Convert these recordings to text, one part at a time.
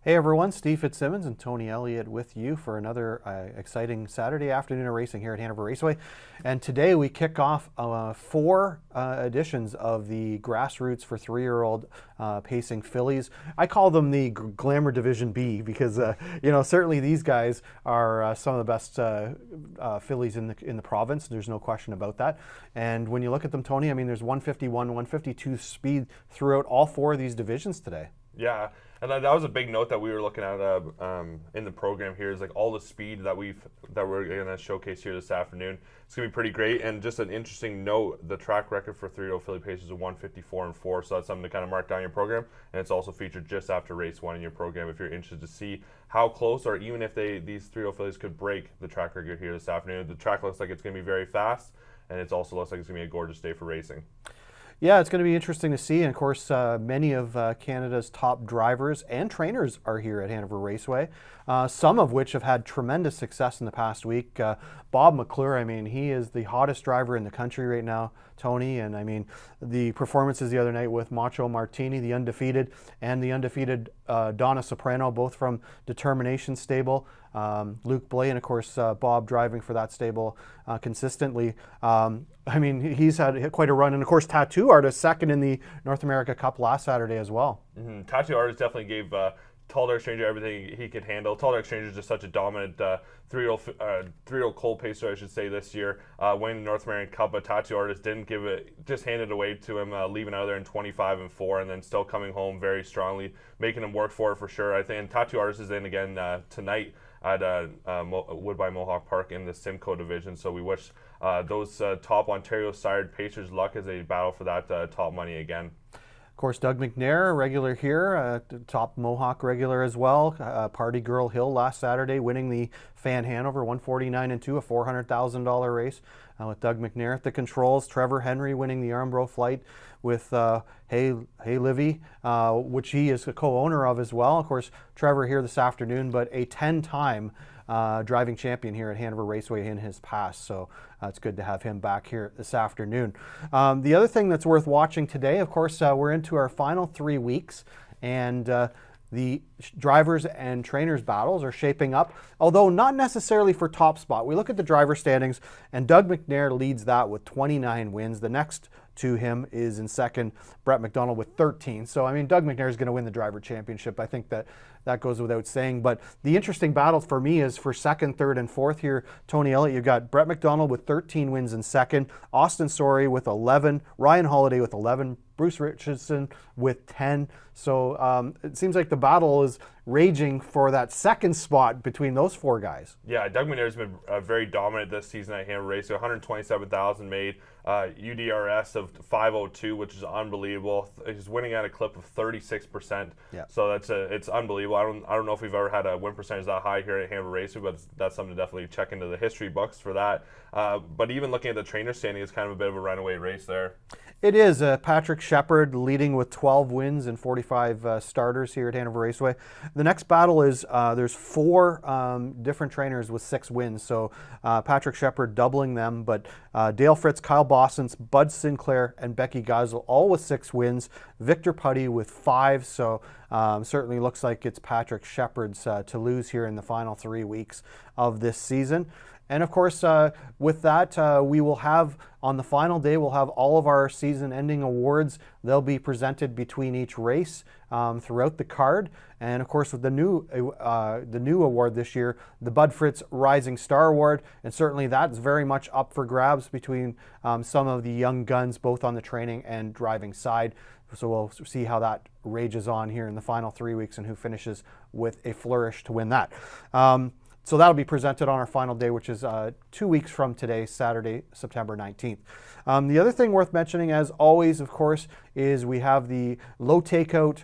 Hey everyone, Steve Fitzsimmons and Tony Elliott with you for another exciting Saturday afternoon of racing here at Hanover Raceway. And today we kick off four editions of the Grassroots for 3-year-old pacing fillies. I call them the Glamour Division B because certainly these guys are some of the best fillies in the province. There's no question about that. And when you look at them, Tony, I mean, there's 151, 152 speed throughout all four of these divisions today. Yeah, and that was a big note that we were looking at in the program here, is like all the speed that we're going to showcase here this afternoon. It's going to be pretty great. And just an interesting note, the track record for 3-year-old filly paces is a 154-4, so that's something to kind of mark down your program. And it's also featured just after race 1 in your program if you're interested to see how close, or even if these 3-year-old fillies could break the track record here this afternoon. The track looks like it's going to be very fast, and it also looks like it's going to be a gorgeous day for racing. Yeah, it's going to be interesting to see. And of course, many of Canada's top drivers and trainers are here at Hanover Raceway, some of which have had tremendous success in the past week. Bob McClure, I mean, he is the hottest driver in the country right now, Tony. And I mean, the performances the other night with Macho Martini, the undefeated, and the undefeated Donna Soprano, both from Determination Stable. Luke Blay, and of course Bob driving for that stable consistently. I mean, he's had quite a run, and of course Tattoo Artist second in the North America Cup last Saturday as well. Mm-hmm. Tattoo Artist definitely gave Tall Dark Stranger everything he could handle. Tall Dark Stranger is just such a dominant three-year-old colt pacer, I should say, this year. Winning the North American Cup, but Tattoo Artist didn't give it, just handed it away to him, leaving out of there in 25-4, and then still coming home very strongly, making him work for it for sure. I think, and Tattoo Artist is in again tonight at Woodbine Mohawk Park in the Simcoe division. So we wish those top Ontario sired pacers luck as they battle for that top money again. Of course, Doug McNair, regular here, top Mohawk regular as well. Party Girl Hill last Saturday, winning the Fan Hanover 149-2, a $400,000 race with Doug McNair at the controls. Trevor Henry winning the Armbro Flight with Hey Livy, which he is a co-owner of as well. Of course, Trevor here this afternoon, but a 10-time driving champion here at Hanover Raceway in his past. So it's good to have him back here this afternoon. The other thing that's worth watching today, of course, we're into our final 3 weeks, and the drivers and trainers battles are shaping up, although not necessarily for top spot. We look at the driver standings, and Doug McNair leads that with 29 wins. The next to him is in second, Brett McDonald with 13. So, I mean, Doug McNair is going to win the driver championship. I think that goes without saying. But the interesting battle for me is for second, third, and fourth here. Tony Elliott, you've got Brett McDonald with 13 wins in second, Austin Sorey with 11, Ryan Holiday with 11, Bruce Richardson with 10. So it seems like the battle is raging for that second spot between those four guys. Yeah, Doug McNair's been very dominant this season at Hanover Raceway. 127,000 made, UDRS of 502, which is unbelievable. He's winning at a clip of 36%. Yeah. So it's unbelievable. I don't know if we've ever had a win percentage that high here at Hanover Raceway, but that's something to definitely check into the history books for that. But even looking at the trainer standing, it's kind of a bit of a runaway race there. It is. Patrick Shepard leading with 12 wins and 45 starters here at Hanover Raceway. The next battle is there's four different trainers with 6 wins. So Patrick Shepard doubling them, but Dale Fritz, Kyle Bossens, Bud Sinclair, and Becky Geisel all with 6 wins. Victor Putty with 5. So certainly looks like it's Patrick Shepard's to lose here in the final 3 weeks of this season. And of course, with that, we will have, on the final day, we'll have all of our season-ending awards. They'll be presented between each race throughout the card. And of course, with the new award this year, the Bud Fritz Rising Star Award, and certainly that's very much up for grabs between some of the young guns, both on the training and driving side. So we'll see how that rages on here in the final 3 weeks and who finishes with a flourish to win that. So that'll be presented on our final day, which is 2 weeks from today, Saturday, September 19th. The other thing worth mentioning, as always, of course, is we have the low takeout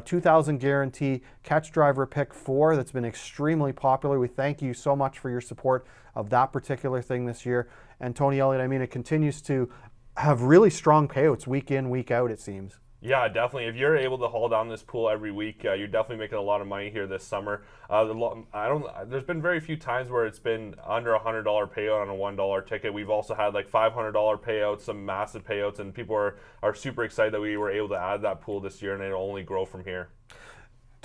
2,000 guarantee catch driver pick 4 that's been extremely popular. We thank you so much for your support of that particular thing this year. And Tony Elliott, I mean, it continues to have really strong payouts week in, week out, it seems. Yeah, definitely. If you're able to haul down this pool every week, you're definitely making a lot of money here this summer. There's been very few times where it's been under $100 payout on a $1 ticket. We've also had like $500 payouts, some massive payouts, and people are super excited that we were able to add that pool this year, and it'll only grow from here.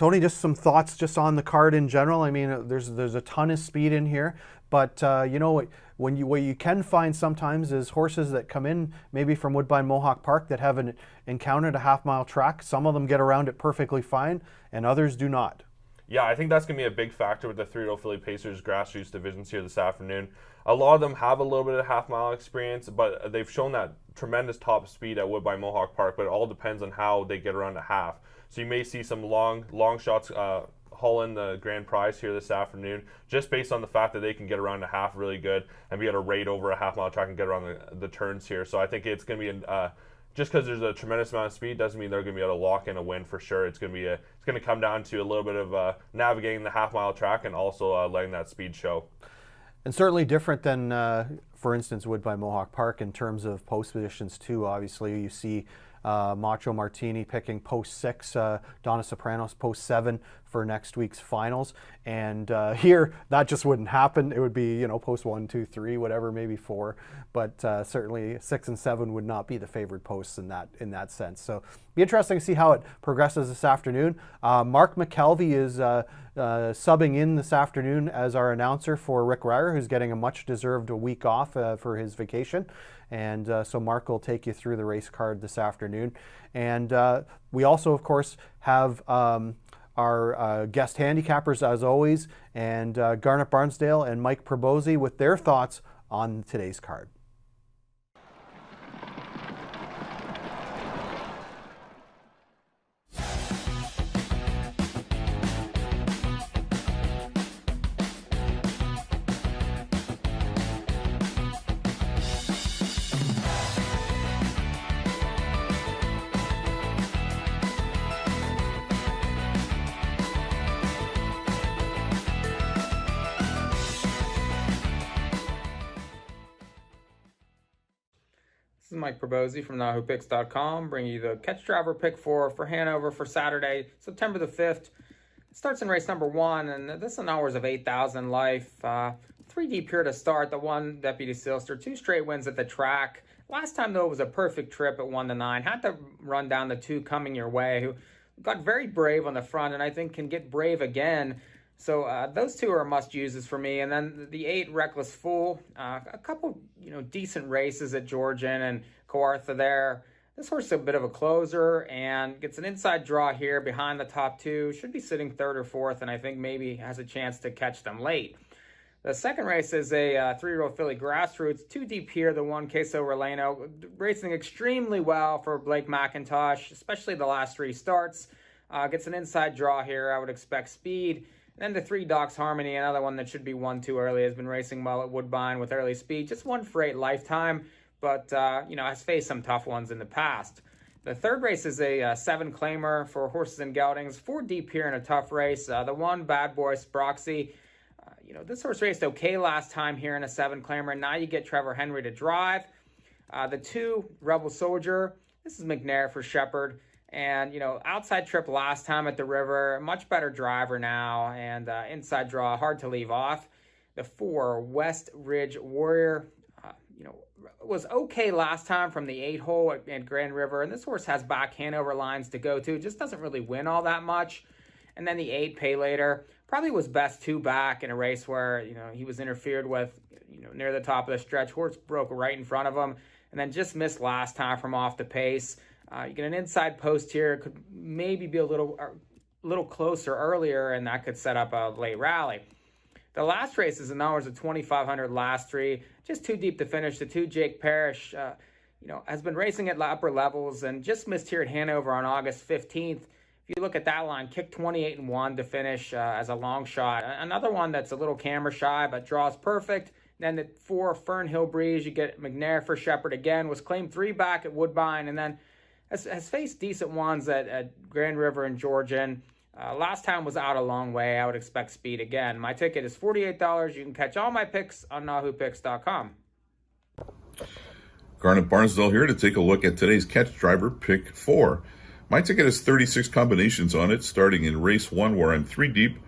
Tony, just some thoughts just on the card in general. I mean, there's a ton of speed in here, but you know what you can find sometimes is horses that come in maybe from Woodbine Mohawk Park that haven't encountered a half-mile track. Some of them get around it perfectly fine, and others do not. Yeah, I think that's going to be a big factor with the 3-year-old Philly Pacers grassroots divisions here this afternoon. A lot of them have a little bit of half-mile experience, but they've shown that tremendous top speed at Woodbine Mohawk Park, but it all depends on how they get around a half. So you may see some long shots haul in the grand prize here this afternoon, just based on the fact that they can get around a half really good and be able to rate over a half-mile track and get around the turns here. So I think it's going to be just because there's a tremendous amount of speed doesn't mean they're going to be able to lock in a win for sure. It's going to come down to a little bit of navigating the half-mile track and also letting that speed show. And certainly different than, for instance, Woodbine Mohawk Park in terms of post positions too. Obviously, you see Macho Martini picking post 6, Donna Sopranos post 7 for next week's finals. And here, that just wouldn't happen. It would be, you know, post 1, 2, 3, whatever, maybe 4. But certainly 6 and 7 would not be the favored posts in that sense. So be interesting to see how it progresses this afternoon. Mark McKelvey is subbing in this afternoon as our announcer for Rick Ryer, who's getting a much-deserved week off for his vacation. And so Mark will take you through the race card this afternoon. And we also, of course, have our guest handicappers, as always, and Garnet Barnsdale and Mike Probosi with their thoughts on today's card. This is Mike Probosi from NahooPicks.com, bringing you the catch driver pick for Hanover for Saturday, September the 5th. It starts in race number 1, and this is an hours of 8,000 life. 3 deep here to start, the 1 Deputy Sealster, 2 straight wins at the track. Last time, though, it was a perfect trip at 1-9. Had to run down the 2 coming your way, who got very brave on the front, and I think can get brave again. So those 2 are must-uses for me. And then the 8, Reckless Fool, a couple, decent races at Georgian and Kawartha there. This horse is a bit of a closer and gets an inside draw here behind the top 2. Should be sitting 3rd or 4th, and I think maybe has a chance to catch them late. The second race is a 3-year-old filly grassroots, 2 deep here, the 1 Queso Releno, racing extremely well for Blake McIntosh, especially the last 3 starts. Gets an inside draw here. I would expect speed. Then the 3 Doc's Harmony, another one that should be 1 too early, has been racing well at Woodbine with early speed. Just 1 for 8 lifetime, but, has faced some tough ones in the past. The third race is a 7 claimer for horses and geldings, 4 deep here in a tough race. The 1 Bad Boy Sproxy, this horse raced okay last time here in a 7 claimer, and now you get Trevor Henry to drive. The 2 Rebel Soldier, this is McNair for Shepherd. And, outside trip last time at the river, much better driver now, and inside draw, hard to leave off. The 4, West Ridge Warrior, was okay last time from the 8 hole at Grand River, and this horse has back Hanover lines to go to, just doesn't really win all that much. And then the 8, Pay Later, probably was best 2 back in a race where, he was interfered with, near the top of the stretch. Horse broke right in front of him, and then just missed last time from off the pace. You get an inside post here, could maybe be a little closer earlier, and that could set up a late rally. The last race is an hours of 2,500 last 3, just too deep to finish. The 2 Jake Parrish, has been racing at upper levels and just missed here at Hanover on August 15th. If you look at that line, kicked 28-1 to finish as a long shot. Another one that's a little camera shy, but draws perfect. Then the 4 Fernhill Breeze, you get McNair for Shepherd again, was claimed 3 back at Woodbine, and then has faced decent ones at Grand River and Georgian. Last time was out a long way. I would expect speed again. My ticket is $48. You can catch all my picks on NahooPicks.com. Garnet Barnsdale here to take a look at today's catch driver pick 4. My ticket has 36 combinations on it, starting in race 1 where I'm 3 deep.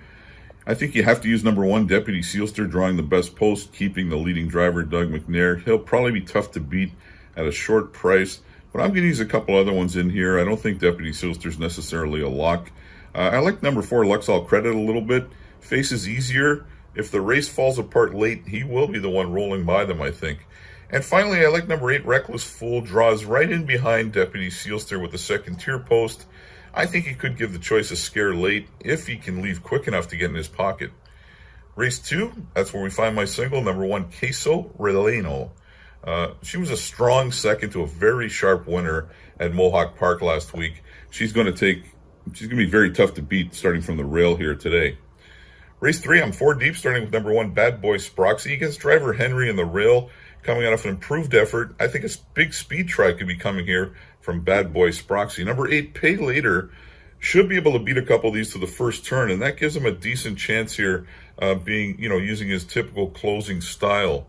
I think you have to use number 1, Deputy Sealster, drawing the best post, keeping the leading driver, Doug McNair. He'll probably be tough to beat at a short price. But I'm going to use a couple other ones in here. I don't think Deputy Sealster's necessarily a lock. I like number 4, Luxall Credit, a little bit. Faces easier. If the race falls apart late, he will be the one rolling by them, I think. And finally, I like number 8, Reckless Fool. Draws right in behind Deputy Sealster with the second tier post. I think he could give the choice a scare late if he can leave quick enough to get in his pocket. Race 2, that's where we find my single, number 1, Queso Releno. She was a strong second to a very sharp winner at Mohawk Park last week. She's going to be very tough to beat starting from the rail here today. Race 3, I'm 4 deep, starting with number 1, Bad Boy Sproxy. He gets driver Henry in the rail, coming out of an improved effort. I think a big speed try could be coming here from Bad Boy Sproxy. Number 8, Pay Later, should be able to beat a couple of these to the first turn, and that gives him a decent chance here, using his typical closing style.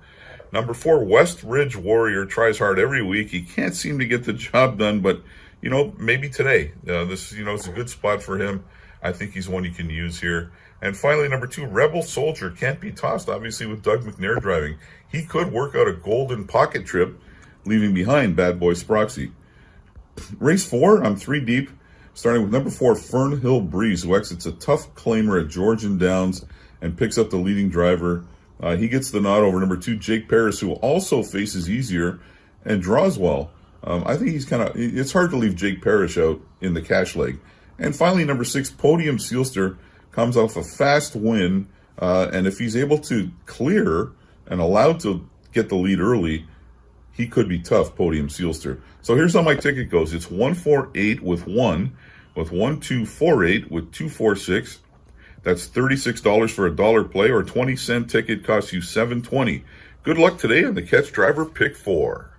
Number 4, West Ridge Warrior, tries hard every week. He can't seem to get the job done, but maybe today. It's a good spot for him. I think he's one you can use here. And finally, number 2, Rebel Soldier, can't be tossed, obviously, with Doug McNair driving. He could work out a golden pocket trip, leaving behind Bad Boy Sproxy. Race 4, I'm 3 deep, starting with number 4, Fern Hill Breeze, who exits a tough claimer at Georgian Downs and picks up the leading driver. He gets the nod over number 2, Jake Paris, who also faces easier and draws well. I think it's hard to leave Jake Paris out in the cash leg. And finally, number 6, Podium Sealster, comes off a fast win, and if he's able to clear and allowed to get the lead early, he could be tough, Podium Sealster. So here's how my ticket goes. It's 148 with 1, with 1248 with 246. That's $36 for a dollar play, or 20-cent ticket costs you $7.20. Good luck today on the Catch Driver Pick 4.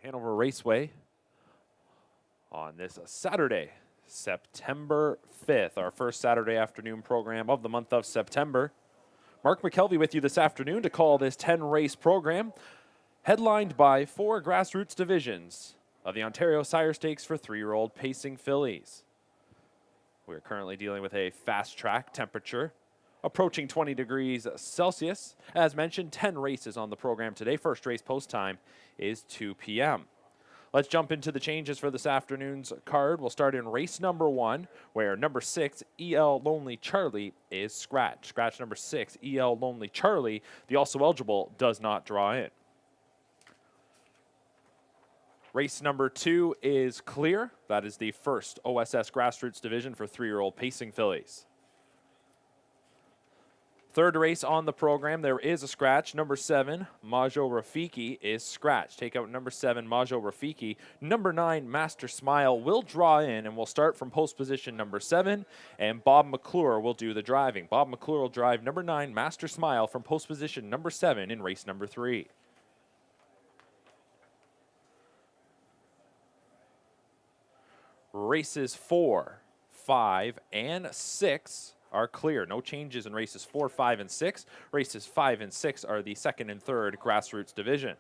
Hanover Raceway on this Saturday, September 5th, our first Saturday afternoon program of the month of September. Mark McKelvey with you this afternoon to call this 10-race program, headlined by 4 grassroots divisions of the Ontario Sire Stakes for 3-year-old pacing fillies. We're currently dealing with a fast track temperature approaching 20 degrees Celsius. As mentioned, 10 races on the program today. First race post time is 2 p.m. Let's jump into the changes for this afternoon's card. We'll start in race number 1, where number 6, EL Lonely Charlie, is scratched. Scratch number 6, EL Lonely Charlie, the also eligible, does not draw in. Race number 2 is clear. That is the first OSS Grassroots Division for 3-year-old pacing fillies. Third race on the program, there is a scratch. Number 7, Majo Rafiki, is scratched. Take out number 7, Majo Rafiki. Number 9, Master Smile, will draw in, and we'll start from post position number 7, and Bob McClure will do the driving. Bob McClure will drive number 9, Master Smile, from post position number 7 in race number 3. Races 4, 5, and 6 are clear. No changes in races 4, 5, and 6. Races 5 and 6 are the second and third grassroots division.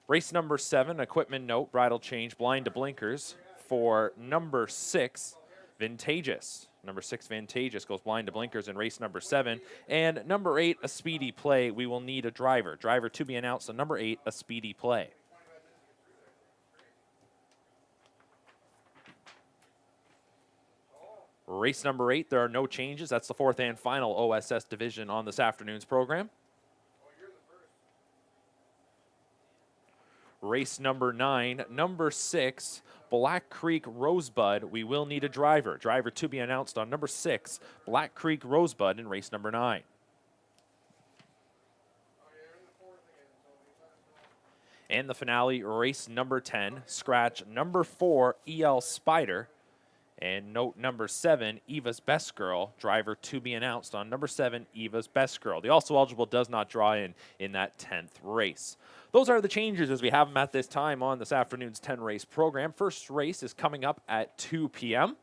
Race number 7, equipment note, bridle change, blind to blinkers for number 6, Vintageous. Number 6, Vintageous, goes blind to blinkers in race number 7. And number 8, a speedy play. We will need a driver. Driver to be announced on number 8, a speedy play. Race number 8, there are no changes. That's the fourth and final OSS division on this afternoon's program. Race number 9, number 6, Black Creek Rosebud. We will need a driver. Driver to be announced on number 6, Black Creek Rosebud in race number 9. And the finale, race number 10, scratch number 4, EL Spider. And note number 7, Eva's Best Girl. Driver to be announced on number 7, Eva's Best Girl. The also eligible does not draw in that 10th race. Those are the changes as we have them at this time on this afternoon's 10-race program. First race is coming up at 2 p.m.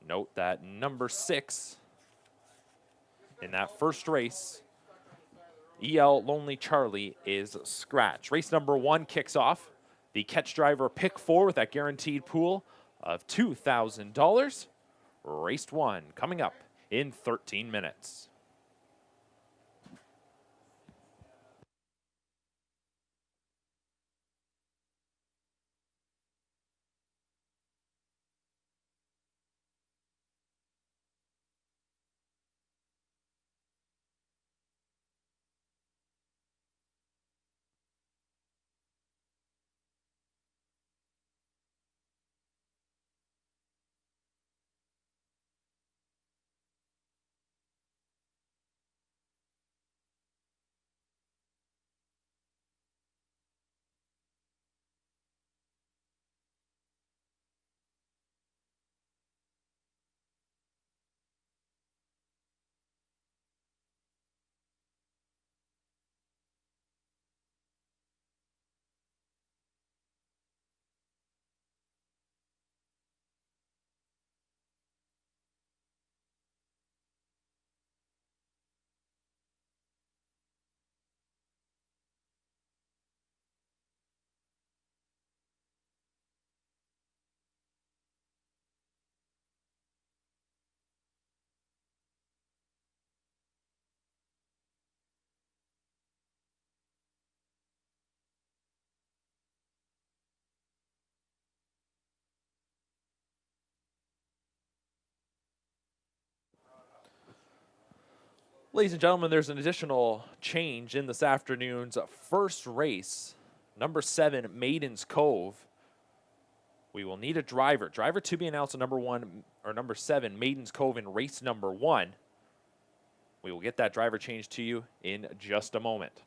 Note that number 6 in that first race, EL Lonely Charlie, is scratch. Race number 1 kicks off. The catch driver pick 4 with that guaranteed pool of $2,000. Race 1 coming up in 13 minutes. Ladies and gentlemen, there's an additional change in this afternoon's first race. Number 7, Maiden's Cove. We will need a driver. Driver to be announced on number 7, Maiden's Cove in race number 1. We will get that driver change to you in just a moment.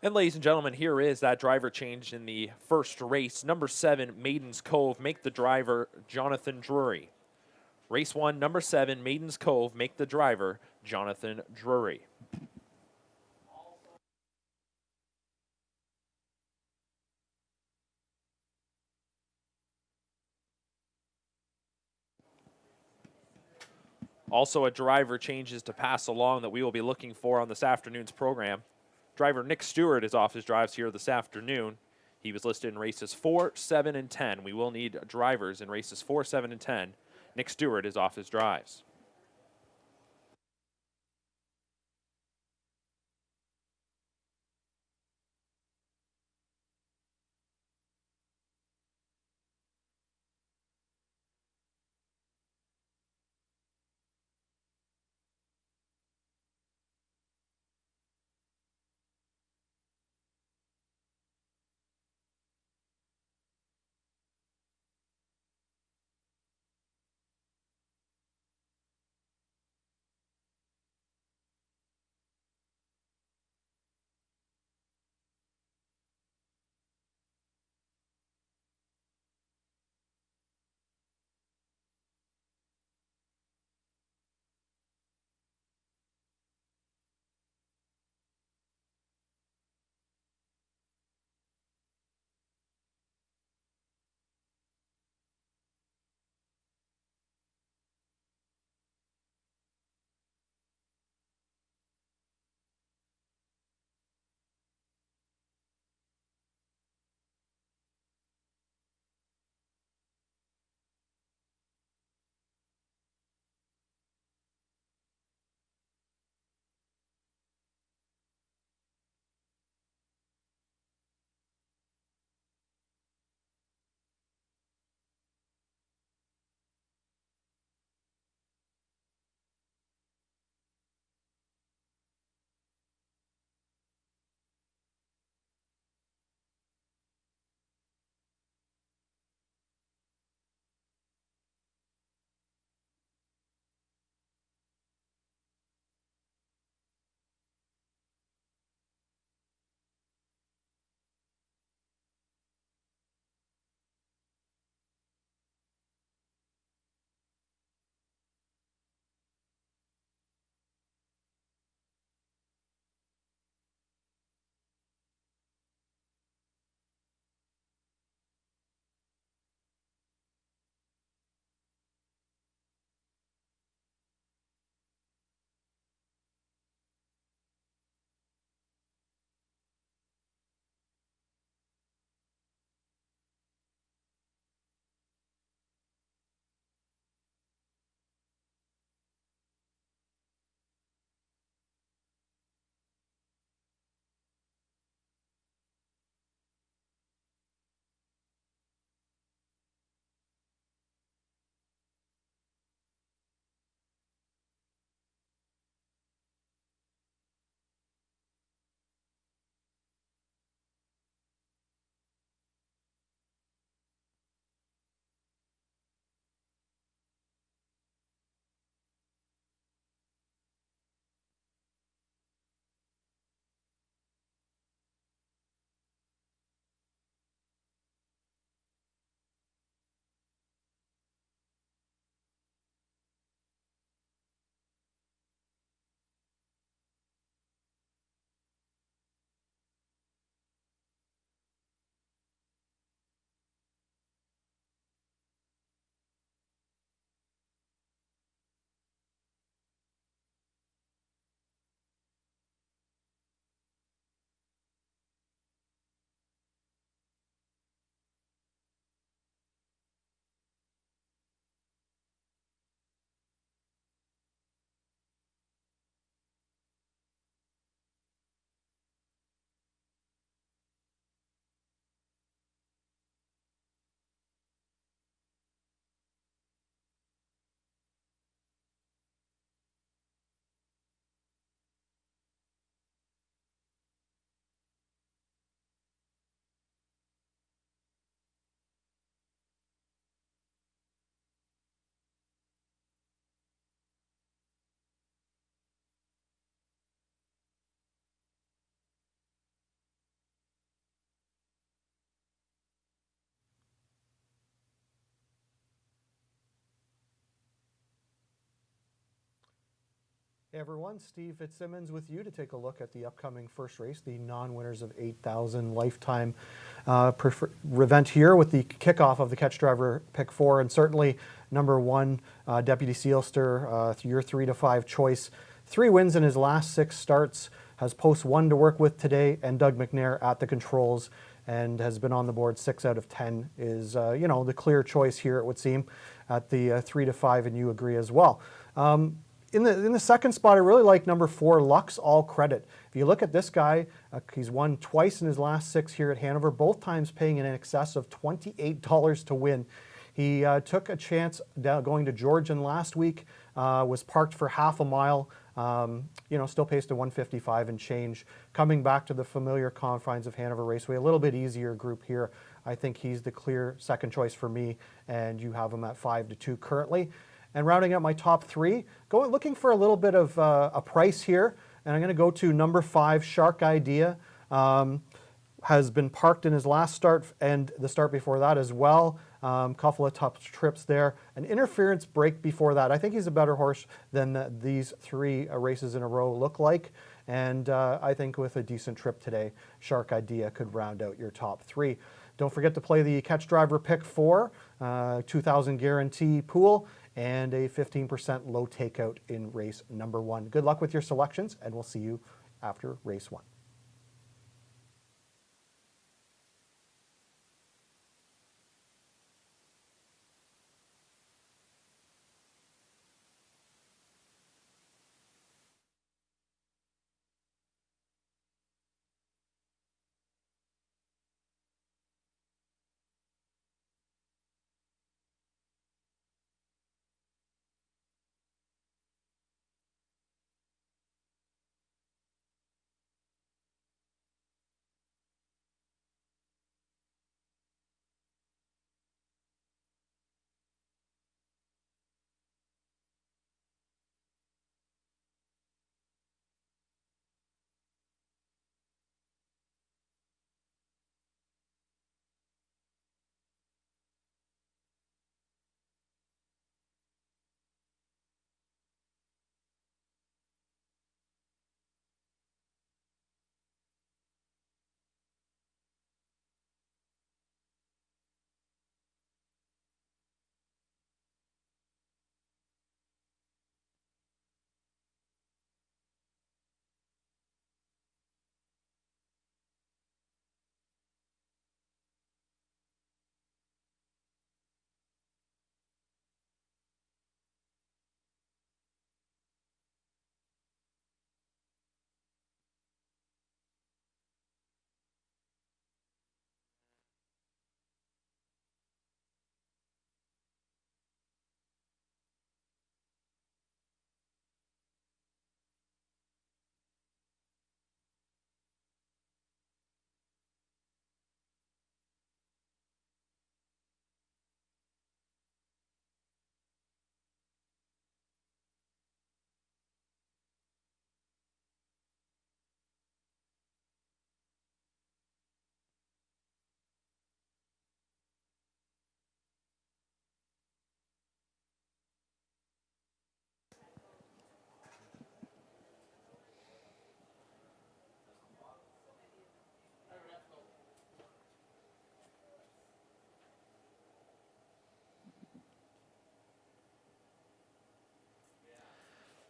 And ladies and gentlemen, here is that driver change in the first race. Number 7, Maiden's Cove, make the driver Jonathan Drury. Race 1, number 7, Maiden's Cove, make the driver Jonathan Drury. Also, a driver changes to pass along that we will be looking for on this afternoon's program. Driver Nick Stewart is off his drives here this afternoon. He was listed in races 4, 7, and 10. We will need drivers in races 4, 7, and 10. Nick Stewart is off his drives. Hey everyone, Steve Fitzsimmons with you to take a look at the upcoming first race, the non-winners of 8,000 lifetime event here with the kickoff of the Catch Driver Pick 4, and certainly number 1, Deputy Sealster, your 3 to 5 choice. 3 wins in his last 6 starts, has post 1 to work with today, and Doug McNair at the controls and has been on the board 6 out of 10, is the clear choice here, it would seem, at the 3 to 5, and you agree as well. In the second spot, I really like number 4, Lux All Credit. If you look at this guy, he's won twice in his last 6 here at Hanover, both times paying in excess of $28 to win. He took a chance going to Georgian last week, was parked for half a mile, still paced to 155 and change. Coming back to the familiar confines of Hanover Raceway, a little bit easier group here. I think he's the clear second choice for me, and you have him at 5 to 2 currently. And rounding out my top 3, looking for a little bit of a price here, and I'm going to go to number 5, Shark Idea. Has been parked in his last start and the start before that as well. Couple of tough trips there. An interference break before that. I think he's a better horse than these 3 races in a row look like. And I think with a decent trip today, Shark Idea could round out your top 3. Don't forget to play the Catch Driver Pick 4, 2,000 guarantee pool, and a 15% low takeout in race number 1. Good luck with your selections, and we'll see you after race 1.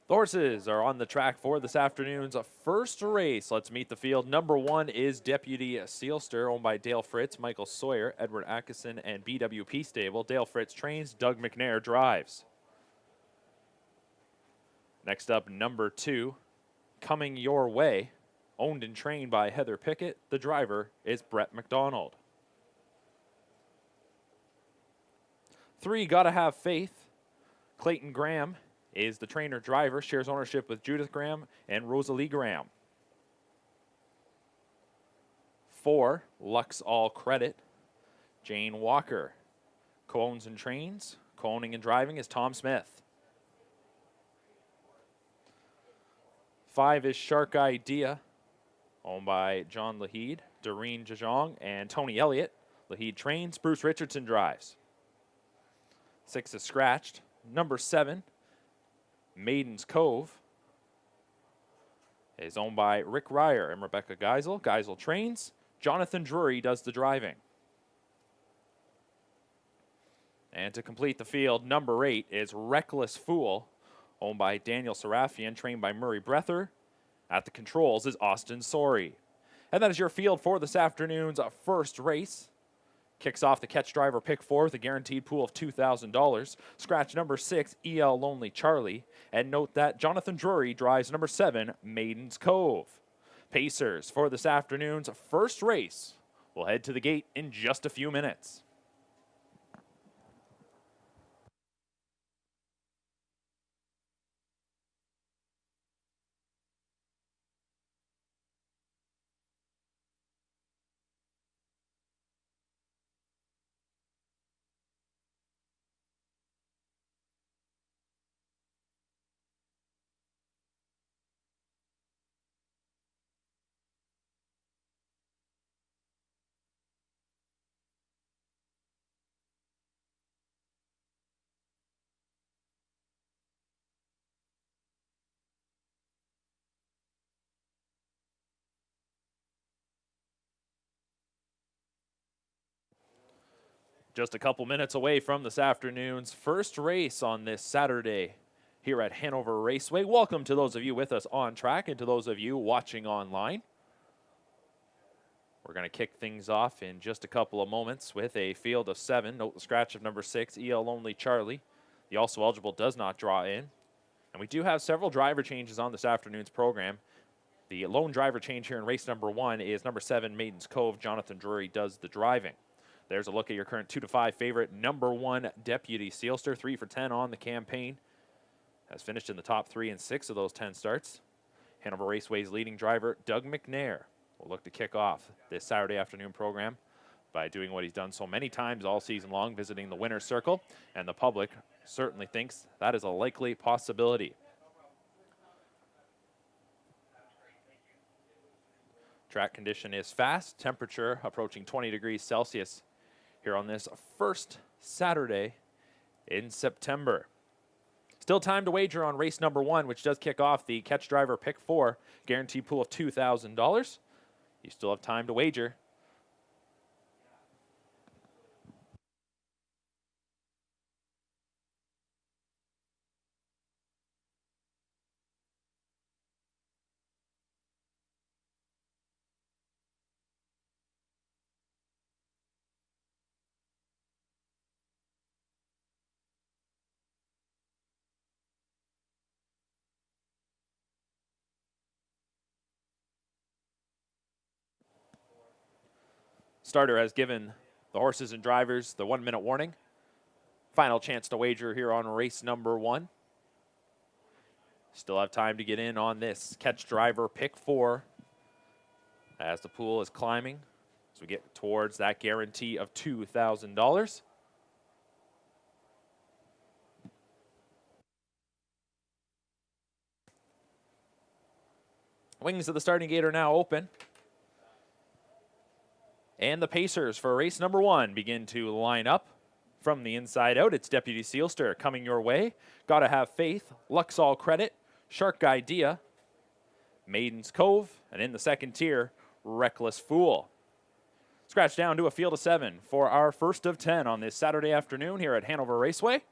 The horses are on the track for this afternoon's first race. Let's meet the field. Number 1 is Deputy Sealster, owned by Dale Fritz, Michael Sawyer, Edward Atkinson, and BWP Stable. Dale Fritz trains, Doug McNair drives. Next up, number 2, Coming Your Way, owned and trained by Heather Pickett. The driver is Brett McDonald. 3, Gotta Have Faith, Clayton Graham is the trainer driver, shares ownership with Judith Graham and Rosalie Graham. 4, Lux All Credit, Jane Walker, co-owns and trains, co-owning and driving is Tom Smith. 5 is Shark Idea, owned by John Lahid, Doreen Jajong, and Tony Elliott. Lahid trains, Bruce Richardson drives. 6 is Scratched. Number 7, Maiden's Cove, is owned by Rick Ryer and Rebecca Geisel. Geisel trains. Jonathan Drury does the driving. And to complete the field, number 8 is Reckless Fool, owned by Daniel Serafian, trained by Murray Breather. At the controls is Austin Sorey. And that is your field for this afternoon's first race. Kicks off the catch driver pick 4 with a guaranteed pool of $2,000. Scratch number 6, EL Lonely Charlie. And note that Jonathan Drury drives number 7, Maiden's Cove. Pacers for this afternoon's first race will head to the gate in just a few minutes. Just a couple minutes away from this afternoon's first race on this Saturday here at Hanover Raceway. Welcome to those of you with us on track and to those of you watching online. We're going to kick things off in just a couple of moments with a field of 7. Note the scratch of number 6, EL Lonely Charlie. The also eligible does not draw in. And we do have several driver changes on this afternoon's program. The lone driver change here in race number 1 is number 7, Maiden's Cove. Jonathan Drury does the driving. There's a look at your current 2-5 favorite, number 1, Deputy Sealster, 3 for 10 on the campaign. Has finished in the top 3 in 6 of those 10 starts. Hanover Raceway's leading driver, Doug McNair, will look to kick off this Saturday afternoon program by doing what he's done so many times all season long, visiting the winner's circle, and the public certainly thinks that is a likely possibility. Track condition is fast, temperature approaching 20 degrees Celsius here on this first Saturday in September. Still time to wager on race number 1, which does kick off the catch driver pick 4, guaranteed pool of $2,000. You still have time to wager. Starter has given the horses and drivers the 1-minute warning. Final chance to wager here on race number 1. Still have time to get in on this catch driver pick 4 as the pool is climbing as we get towards that guarantee of $2,000. Wings of the starting gate are now open. And the Pacers for race number 1 begin to line up from the inside out. It's Deputy Sealster coming your way. Gotta Have Faith, Luck's All Credit, Shark Idea, Maiden's Cove, and in the second tier, Reckless Fool. Scratch down to a field of 7 for our first of 10 on this Saturday afternoon here at Hanover Raceway.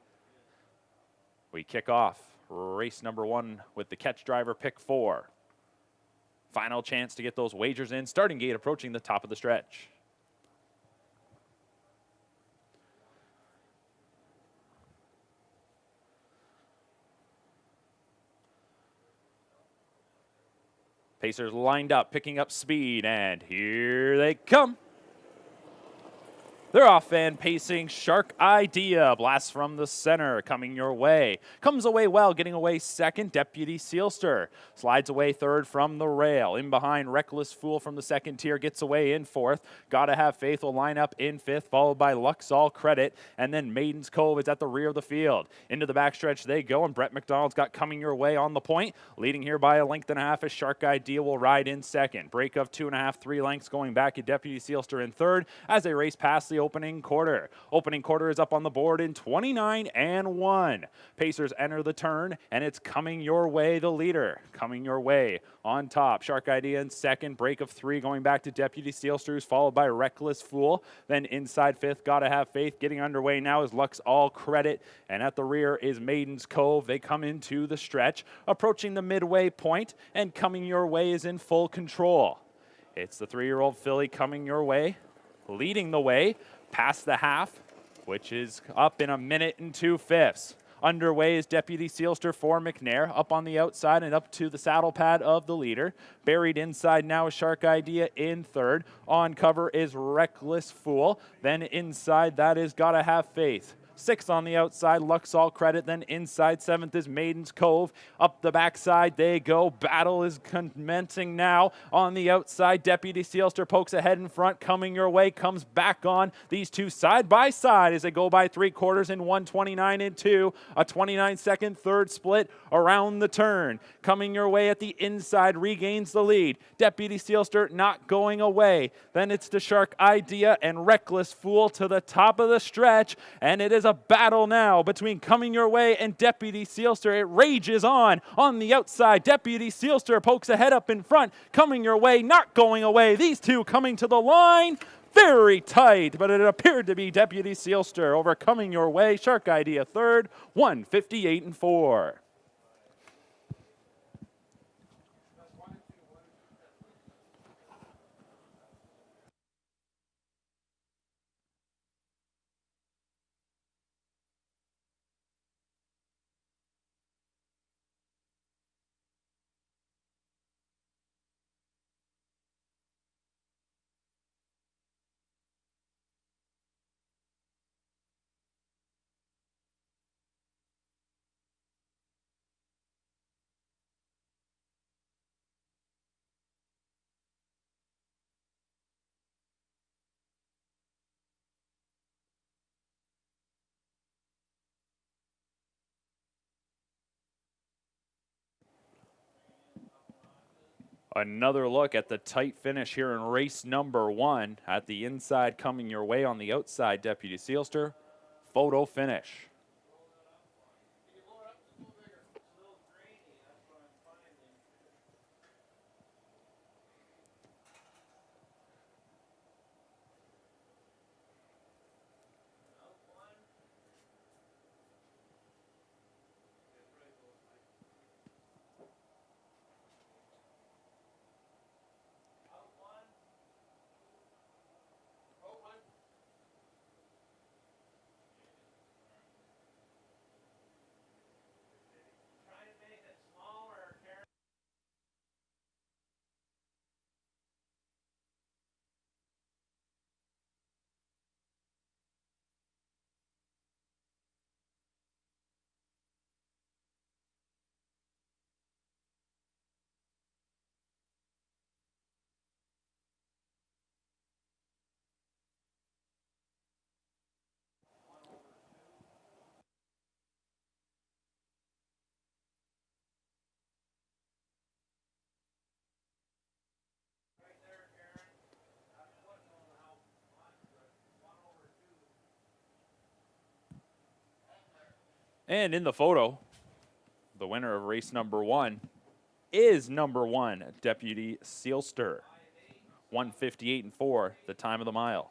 We kick off race number 1 with the catch driver pick 4. Final chance to get those wagers in. Starting gate approaching the top of the stretch. Pacers lined up, picking up speed, and here they come. They're off and pacing. Shark Idea blasts from the center, coming your way. Comes away well, getting away second. Deputy Sealster slides away third from the rail. In behind, Reckless Fool from the second tier gets away in fourth. Gotta Have Faith will line up in fifth, followed by Luck's All Credit. And then Maiden's Cove is at the rear of the field. Into the backstretch they go, and Brett McDonald's got coming your way on the point. Leading here by a length and a half as Shark Idea will ride in second. Break of 2.5, 3 lengths going back at Deputy Sealster in third as they race past the opening quarter. Opening quarter is up on the board in 29-1. Pacers enter the turn, and it's coming your way, the leader. Coming your way on top. Shark Idea in second. Break of 3 going back to Deputy Sealsters, followed by Reckless Fool. Then inside fifth, Gotta Have Faith. Getting underway now is Luck's All Credit, and at the rear is Maiden's Cove. They come into the stretch, approaching the midway point, and coming your way is in full control. It's the 3-year-old filly coming your way, leading the way past the half, which is up in 1 minute and 2/5. Underway is Deputy Sealster for McNair, up on the outside and up to the saddle pad of the leader. Buried inside now is Shark Idea in third. On cover is Reckless Fool. Then inside that is Gotta Have Faith. 6th on the outside, Luxall Credit. Then inside 7th is Maiden's Cove. Up the backside they go. Battle is commencing now. On the outside, Deputy Sealster pokes ahead in front. Coming your way, comes back on. These two side by side as they go by 3/4 in 1:29 and 2. A 29-second third split around the turn. Coming your way at the inside, regains the lead. Deputy Sealster not going away. Then it's the Shark Idea and Reckless Fool to the top of the stretch. And it is a battle now between Coming Your Way and Deputy Sealster. It rages on the outside. Deputy Sealster pokes ahead up in front. Coming Your Way not going away. These two coming to the line. Very tight, but it appeared to be Deputy Sealster over Coming Your Way. Shark Idea third, 1:58 and 4. Another look at the tight finish here in race number 1. At the inside, Coming Your Way. On the outside, Deputy Sealster. Photo finish. And in the photo, the winner of race number 1 is number 1, Deputy Sealster. 1:58 and 4, the time of the mile.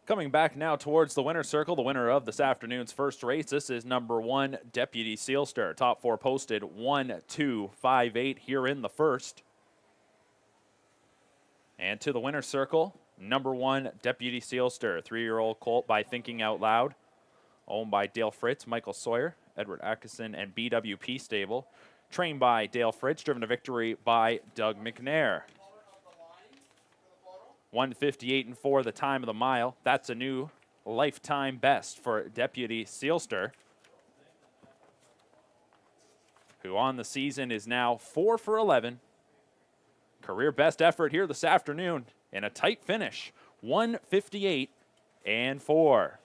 Coming back now towards the winner's circle, the winner of this afternoon's first race. This is number 1, Deputy Sealster. Top 4 posted 1, 2, 5, 8 here in the first. And to the winner's circle, number 1, Deputy Sealster. 3-year-old colt by Thinking Out Loud. Owned by Dale Fritz, Michael Sawyer, Edward Atkinson, and BWP Stable. Trained by Dale Fritz, driven to victory by Doug McNair. 1:58 and 4, the time of the mile. That's a new lifetime best for Deputy Sealster. who on the season is now 4 for 11. Career best effort here this afternoon in a tight finish, 158 and 4.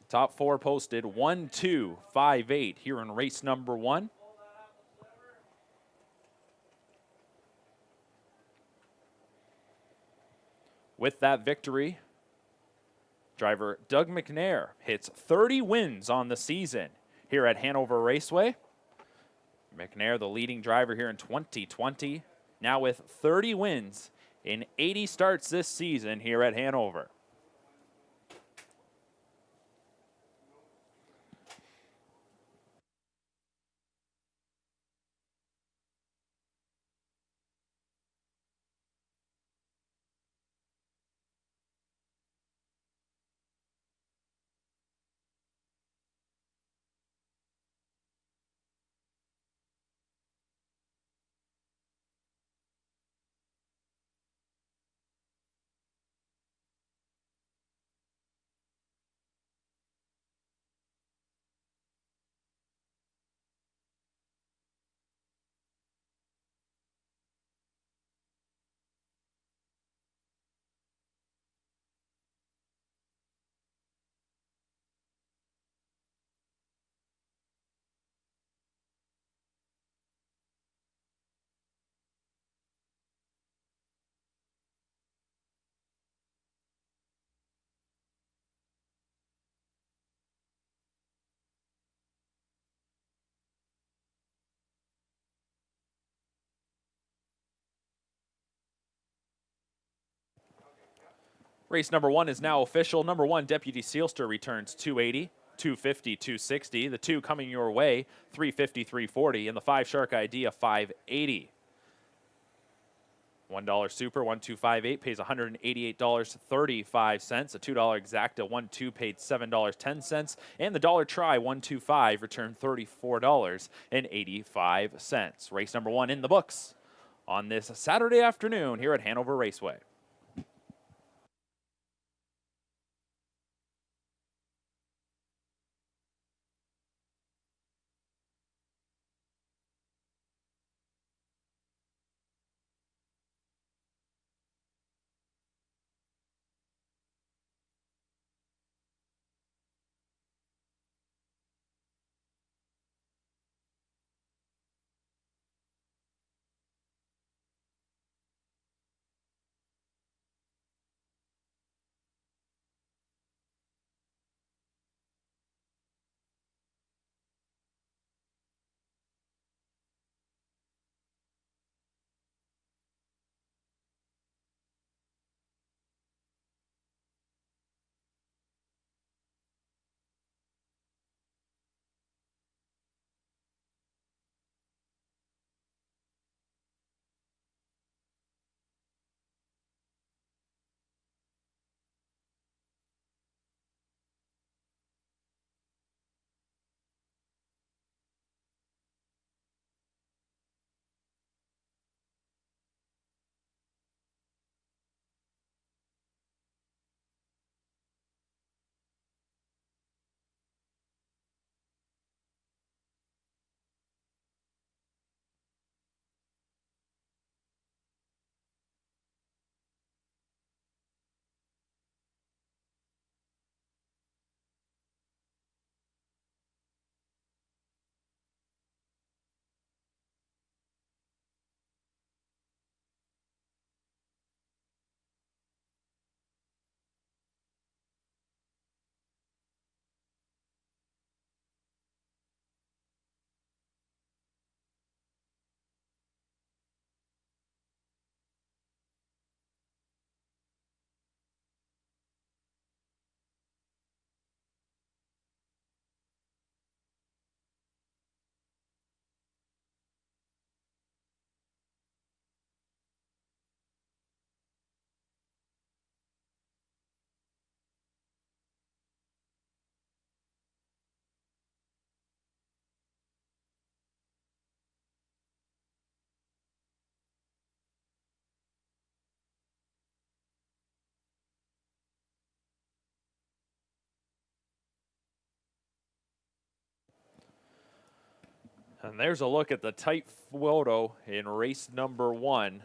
Top 4 posted 1, 2, 5, 8 here in race number 1. With that victory, driver Doug McNair hits 30 wins on the season here at Hanover Raceway. McNair, the leading driver here in 2020, now with 30 wins in 80 starts this season here at Hanover. Race number 1 is now official. Number 1, Deputy Sealster returns 280, 250, 260. The 2 coming your way, 350, 340. And the 5 Shark ID, a 580. $1 Super 1258 pays $188.35. A $2 Exacta 12 paid $7.10. And the dollar Try 125 returned $34.85. Race number 1 in the books on this Saturday afternoon here at Hanover Raceway. And there's a look at the tight photo in race number 1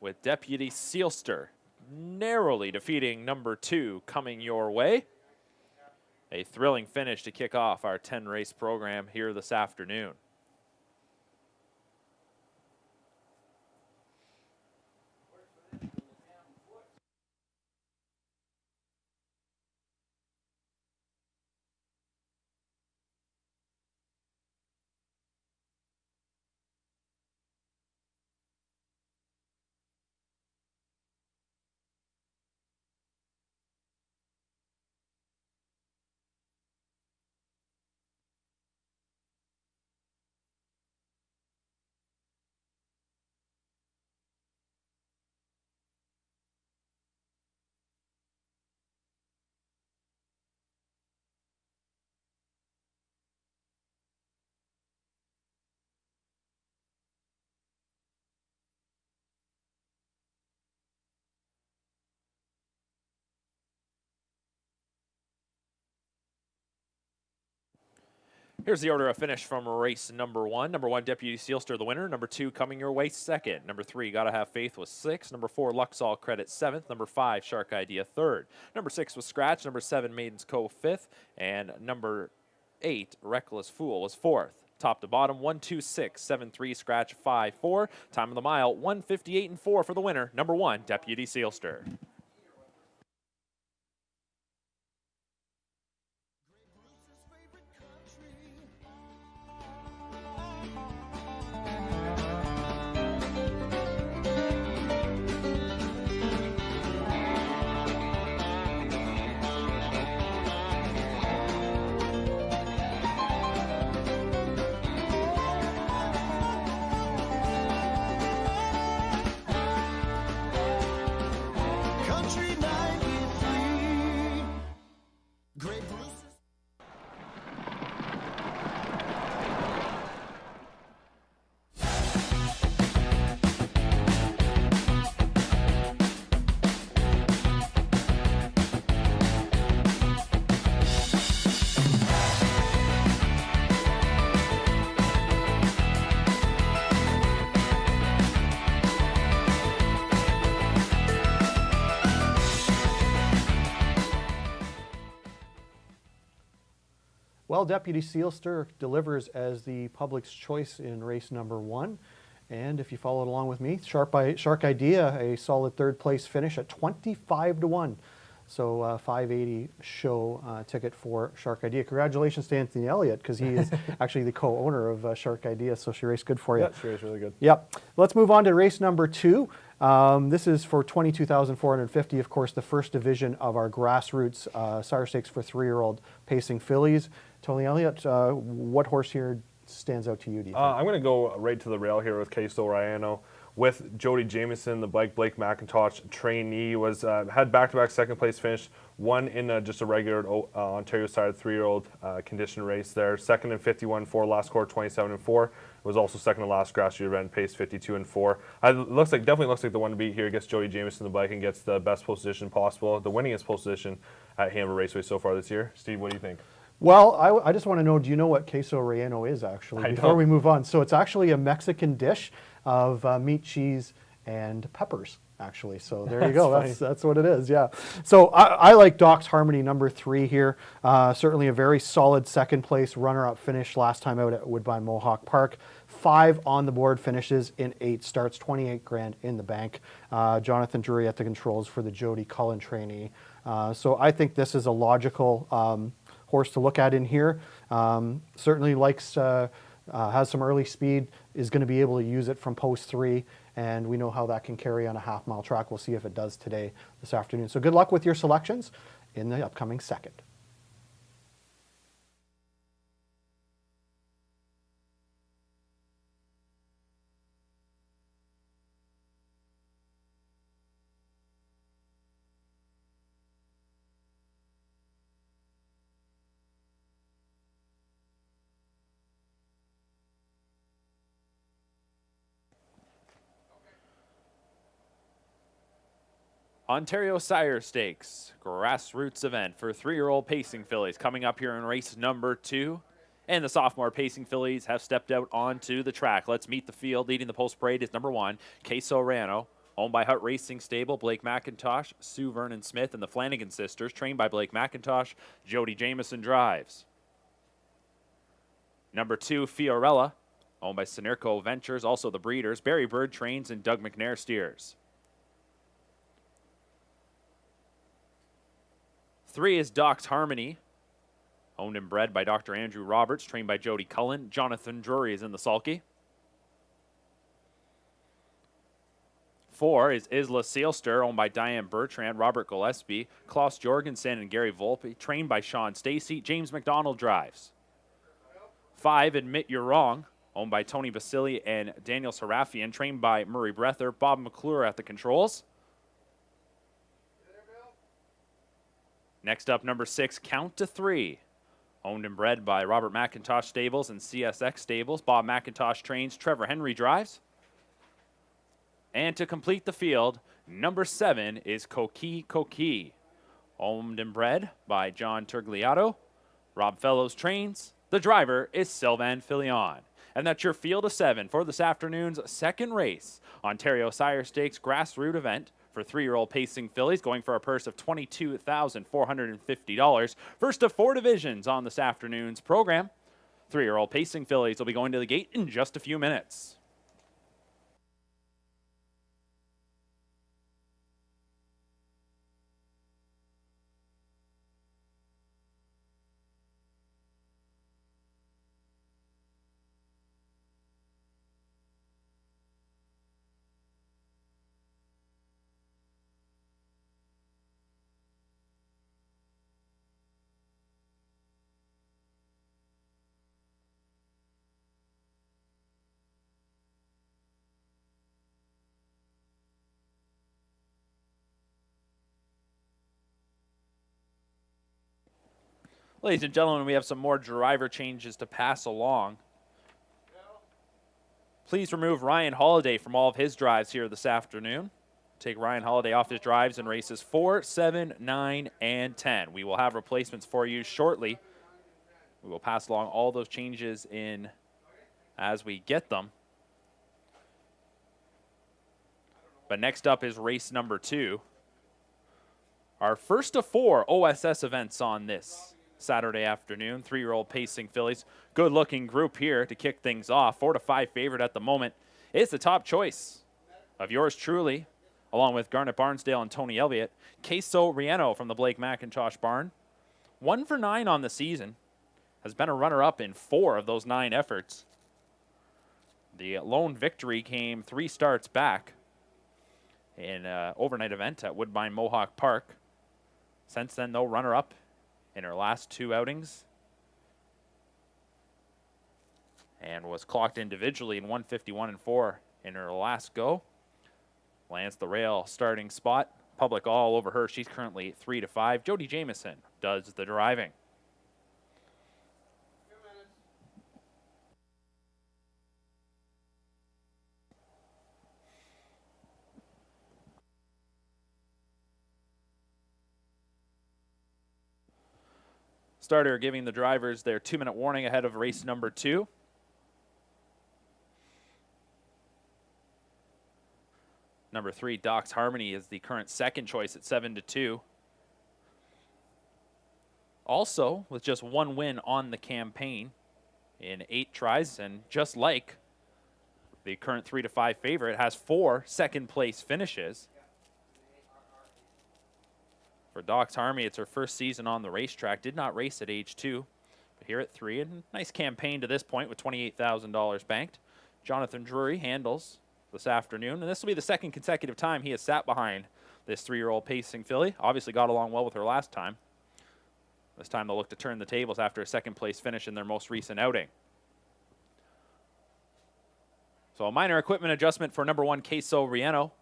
with Deputy Sealster narrowly defeating number 2 Coming Your Way. A thrilling finish to kick off our 10-race program here this afternoon. Here's the order of finish from race number 1. Number 1, Deputy Sealster, the winner. Number 2, Coming Your Way, second. Number 3, Gotta Have Faith, was 6th. Number 4, Luxall Credit, 7th. Number 5, Shark Idea, 3rd. Number 6 was Scratch. Number 7, Maiden's Cove, 5th. And number 8, Reckless Fool, was 4th. Top to bottom, 1, 2, 6, 7, 3, Scratch, 5, 4. Time of the mile, 1:58 and 4 for the winner. Number 1, Deputy Sealster. Country 93. Great Bruce. Well, Deputy Sealster delivers as the public's choice in race number 1. And if you followed along with me, Shark Idea, a solid 3rd place finish at 25-1. So 580 show ticket for Shark Idea. Congratulations to Anthony Elliott, because he is actually the co-owner of Shark Idea, so she raced good for you. Yeah, she raced really good. Yep. Let's move on to race number 2. This is for $22,450, of course, the first division of our grassroots Sire Stakes for 3-year-old pacing fillies. Tony Elliott, what horse here stands out to you, do you think? I'm going to go right to the rail here with Queso Rayano. With Jody Jamieson, the Blake McIntosh trainee, was had back-to-back second-place finish, won in just a regular Ontario side 3-year-old condition race there. Second in 51-4, last score 27-4. Was also second to last grassroots event, pace 52-4. Definitely looks like the one to beat here. Gets Jody Jamieson the bike and gets the best position possible, the winningest position at Hanover Raceway so far this year. Steve, what do you think? Well, I just want to know, do you know what queso relleno is, actually, before we move on? So it's actually a Mexican dish of meat, cheese, and peppers, actually. So there you go. That's what it is, yeah. So I like Doc's Harmony number 3 here. Certainly a very solid second place runner-up finish last time out at Woodbine Mohawk Park. 5 on the board finishes in 8 starts, 28 grand in the bank. Jonathan Drury at the controls for the Jody Cullen trainee. So I think this is a logical horse to look at in here. Certainly likes, has some early speed, is going to be able to use it from post 3, and we know how that can carry on a half-mile track. We'll see if it does today, this afternoon. So good luck with your selections in the upcoming second. Ontario Sire Stakes, grassroots event for 3-year-old pacing fillies coming up here in race number 2. And the sophomore pacing fillies have stepped out onto the track. Let's meet the field. Leading the post parade is number 1, Queso Rano, owned by Hut Racing Stable, Blake McIntosh, Sue Vernon Smith, and the Flanagan sisters, trained by Blake McIntosh. Jody Jameson drives. Number 2, Fiorella, owned by Sinirco Ventures, also the breeders. Barry Bird trains and Doug McNair steers. 3 is Doc's Harmony, owned and bred by Dr. Andrew Roberts, trained by Jody Cullen. Jonathan Drury is in the sulky. 4 is Isla Sealster, owned by Diane Bertrand, Robert Gillespie, Klaus Jorgensen, and Gary Volpe, trained by Sean Stacy. James McDonald drives. 5, Admit You're Wrong, owned by Tony Basili and Daniel Serafian, trained by Murray Breather. Bob McClure at the controls. Next up, number 6, Count to 3. Owned and bred by Robert McIntosh Stables and CSX Stables. Bob McIntosh trains, Trevor Henry drives. And to complete the field, number 7 is Koki Koki. Owned and bred by John Turgliato. Rob Fellows trains. The driver is Sylvain Filion. And that's your field of 7 for this afternoon's second race. Ontario Sire Stakes grassroots event for 3-year-old pacing fillies, going for a purse of $22,450. First of 4 divisions on this afternoon's program. 3-year-old pacing fillies will be going to the gate in just a few minutes. Ladies and gentlemen, we have some more driver changes to pass along. Please remove Ryan Holiday from all of his drives here this afternoon. Take Ryan Holiday off his drives in races 4, 7, 9, and 10. We will have replacements for you shortly. We will pass along all those changes in as we get them. But next up is race number 2. Our first of 4 OSS events on this Saturday afternoon. 3-year-old pacing fillies. Good looking group here to kick things off. 4-5 favorite at the moment. It's the top choice of yours truly, along with Garnet Barnsdale and Tony Elliott. Queso Rieno from the Blake McIntosh barn. 1 for 9 on the season. Has been a runner-up in 4 of those 9 efforts. The lone victory came 3 starts back in an overnight event at Woodbine Mohawk Park. Since then, though, runner-up in her last 2 outings. And was clocked individually in 151 and 4 in her last go. Lands the rail starting spot. Public all over her. She's currently 3-5. Jody Jameson does the driving. Starter giving the drivers their 2-minute warning ahead of race number 2. Number 3, Doc's Harmony, is the current second choice at 7-2. Also, with just 1 win on the campaign in 8 tries, and just like the current 3-5 favorite, has 4 second-place finishes. For Doc's Harmony, it's her first season on the racetrack. Did not race at age 2, but here at 3. And nice campaign to this point with $28,000 banked. Jonathan Drury handles this afternoon, and this will be the second consecutive time he has sat behind this 3-year-old pacing filly. Obviously got along well with her last time. This time they'll look to turn the tables after a second-place finish in their most recent outing. So a minor equipment adjustment for number 1, Queso Rieno.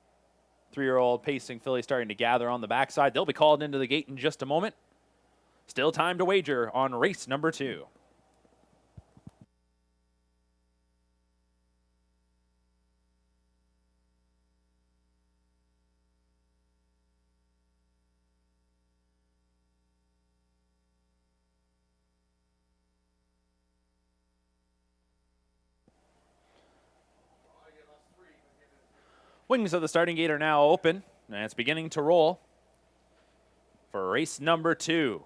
3-year-old pacing filly starting to gather on the backside. They'll be called into the gate in just a moment. Still time to wager on race number 2. Wings of the starting gate are now open, and it's beginning to roll for race number 2.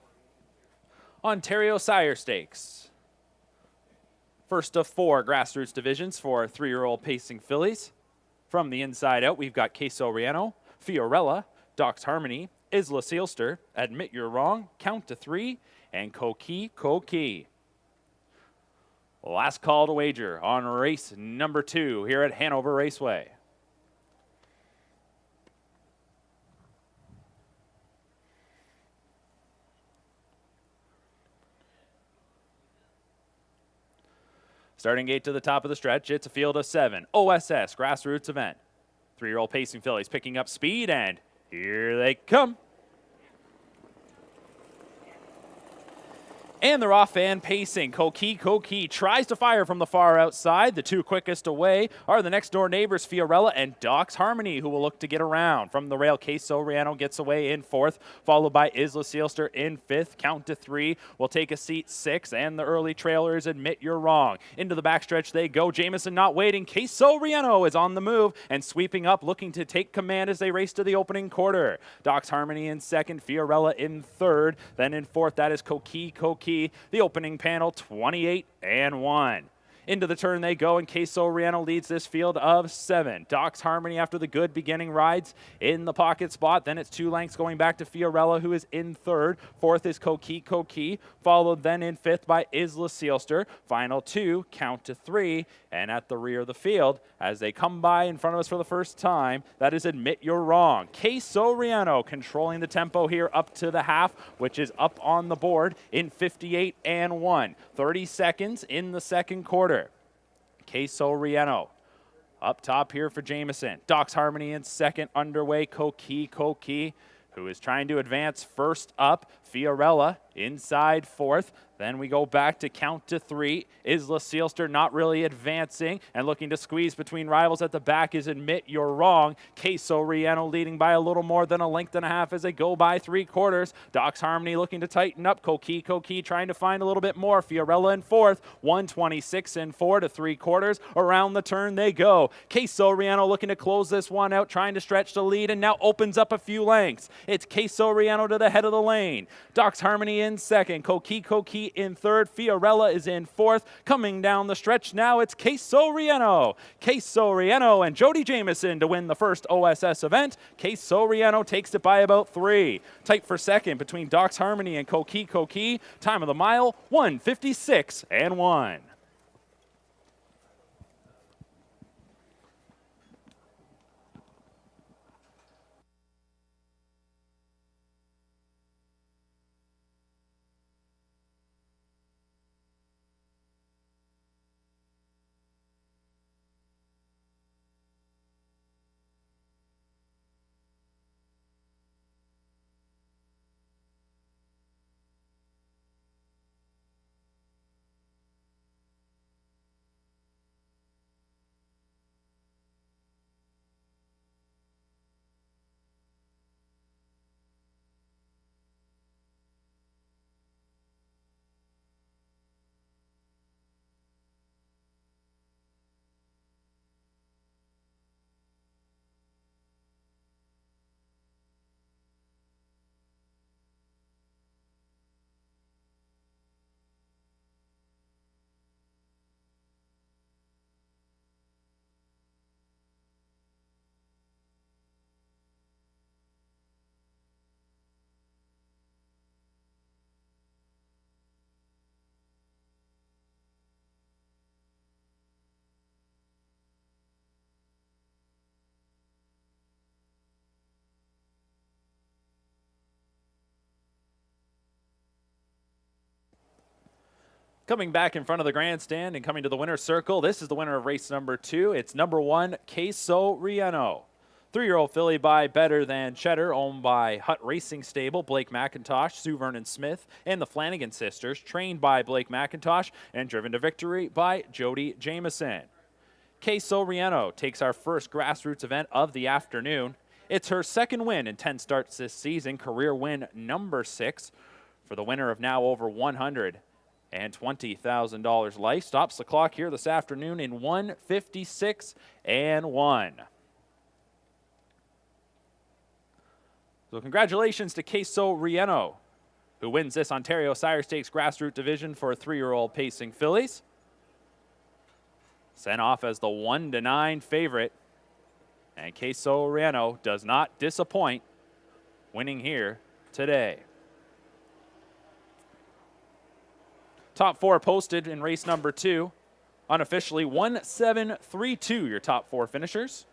Ontario Sire Stakes. First of 4 grassroots divisions for 3-year-old pacing fillies. From the inside out, we've got Queso Riano, Fiorella, Doc's Harmony, Isla Sealster, Admit You're Wrong, Count to 3, and Koki. Last call to wager on race number 2 here at Hanover Raceway. Starting gate to the top of the stretch, it's a field of 7. OSS grassroots event. 3-year-old pacing fillies picking up speed, and here they come. And they're off and pacing. Koki tries to fire from the far outside. The 2 quickest away are the next door neighbors, Fiorella and Doc's Harmony, who will look to get around. From the rail, Queso Riano gets away in 4th, followed by Isla Sealster in 5th. Count to 3 will take a seat 6, and the early trailers Admit You're Wrong. Into the backstretch they go. Jameson not waiting. Queso Riano is on the move and sweeping up, looking to take command as they race to the opening quarter. Doc's Harmony in 2nd, Fiorella in 3rd. Then in 4th, that is Koki. The opening panel, 28-1. Into the turn they go, and Queso Riano leads this field of 7. Doc's Harmony after the good beginning rides in the pocket spot. Then it's 2 lengths going back to Fiorella, who is in 3rd. 4th is Koki, followed then in 5th by Isla Sealster. Final 2, Count to 3, and at the rear of the field, as they come by in front of us for the first time, that is Admit You're Wrong. Queso Riano controlling the tempo here up to the half, which is up on the board in 58-1. 30 seconds in the second quarter. Queso Riano up top here for Jameson. Doc's Harmony in 2nd, underway. Koki, who is trying to advance first up. Fiorella inside 4th. Then we go back to Count to 3. Isla Sealster not really advancing and looking to squeeze between rivals at the back is Admit You're Wrong. Queso Riano leading by a little more than a length and a half as they go by 3 quarters. Doc's Harmony looking to tighten up. Koki trying to find a little bit more. Fiorella in 4th. 1:26-4 to 3 quarters. Around the turn they go. Queso Riano looking to close this one out, trying to stretch the lead, and now opens up a few lengths. It's Queso Riano to the head of the lane. Doc's Harmony in 2nd. Koki in 3rd. Fiorella is in 4th. Coming down the stretch now, it's Queso Riano. Queso Riano and Jody Jameson to win the first OSS event. Queso Riano takes it by about 3. Tight for 2nd between Doc's Harmony and Koki. Time of the mile, 1:56-1. Coming back in front of the grandstand and coming to the winner's circle, this is the winner of race number 2. It's number 1, Queso Riano. 3-year-old filly by Better Than Cheddar, owned by Hutt Racing Stable, Blake McIntosh, Sue Vernon Smith, and the Flanagan sisters, trained by Blake McIntosh and driven to victory by Jody Jameson. Queso Riano takes our first grassroots event of the afternoon. It's her 2nd win in 10 starts this season, career win number 6 for the winner of now over $120,000 life. Stops the clock here this afternoon in 1:56-1. So congratulations to Queso Rieno, who wins this Ontario Sire Stakes Grassroots Division for 3-year-old pacing fillies. Sent off as the 1-9 favorite. And Queso Rieno does not disappoint, winning here today. Top 4 posted in race number 2. Unofficially 1-7-3-2, your top 4 finishers.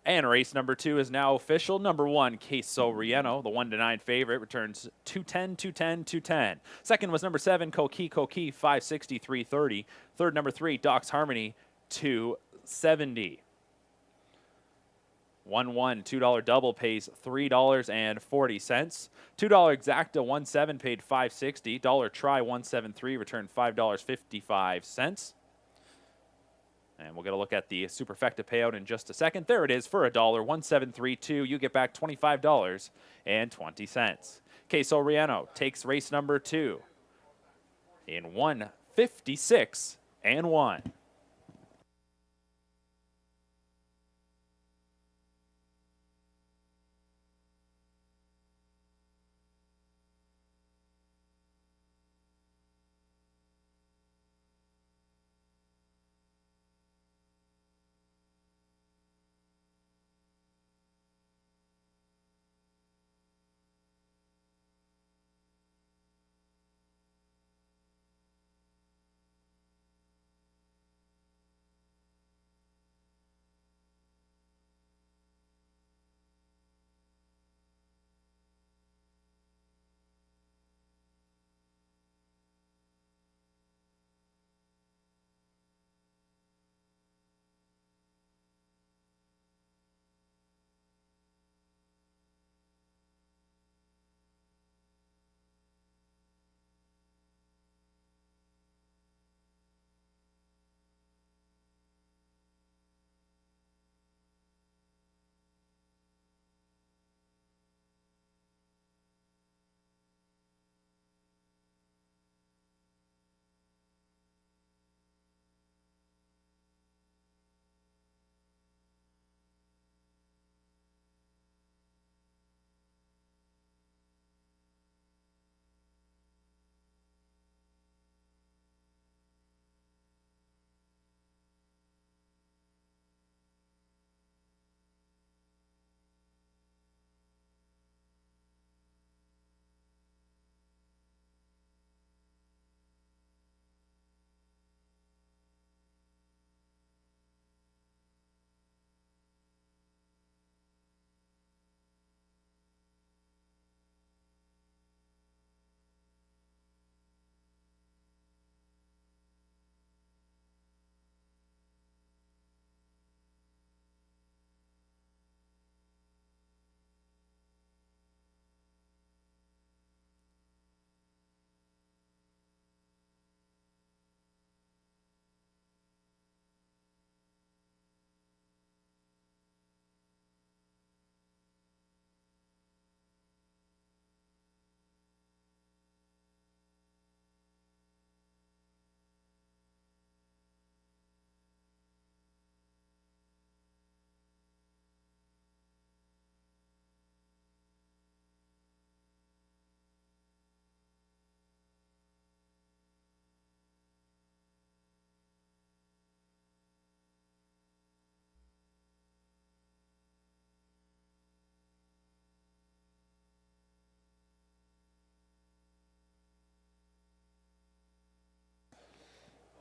And race number 2 is now official. Number 1, Queso Rieno, the 1-9 favorite, returns 210, 210, 210. Second was number 7, Koki, 560, 330. Third, number 3, Doc's Harmony, 270. 1-1, $2 double pays $3.40. $2 exacta 1-7 paid $5.60. Dollar try 173 returned $5.55. And we'll get a look at the superfecta payout in just a second. There it is for $1, 1-7-3-2. You get back $25.20. Queso Rieno takes race number 2 in 1:56-1.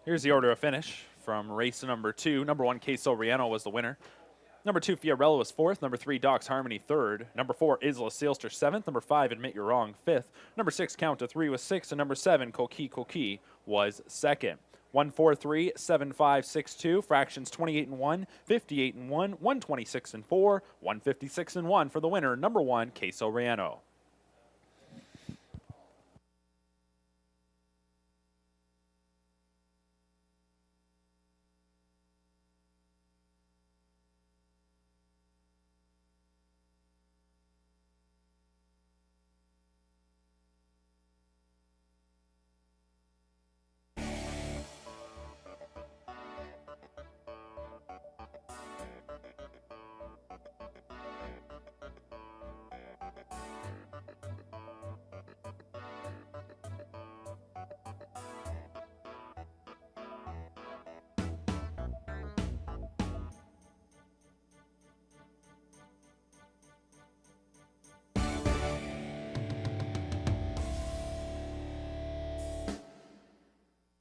Here's the order of finish from race number 2. Number 1, Queso Rieno was the winner. Number 2, Fiorello is 4th. Number 3, Doc's Harmony 3rd. Number 4, Isla Sealster 7th. Number 5, Admit You're Wrong 5th. Number 6, Count to 3 was 6th. And number 7, Koki was 2nd. 143, 7562, fractions 28 and 1, 58 and 1, 126 and 4, 156 and 1 for the winner, number 1, Queso Relleno.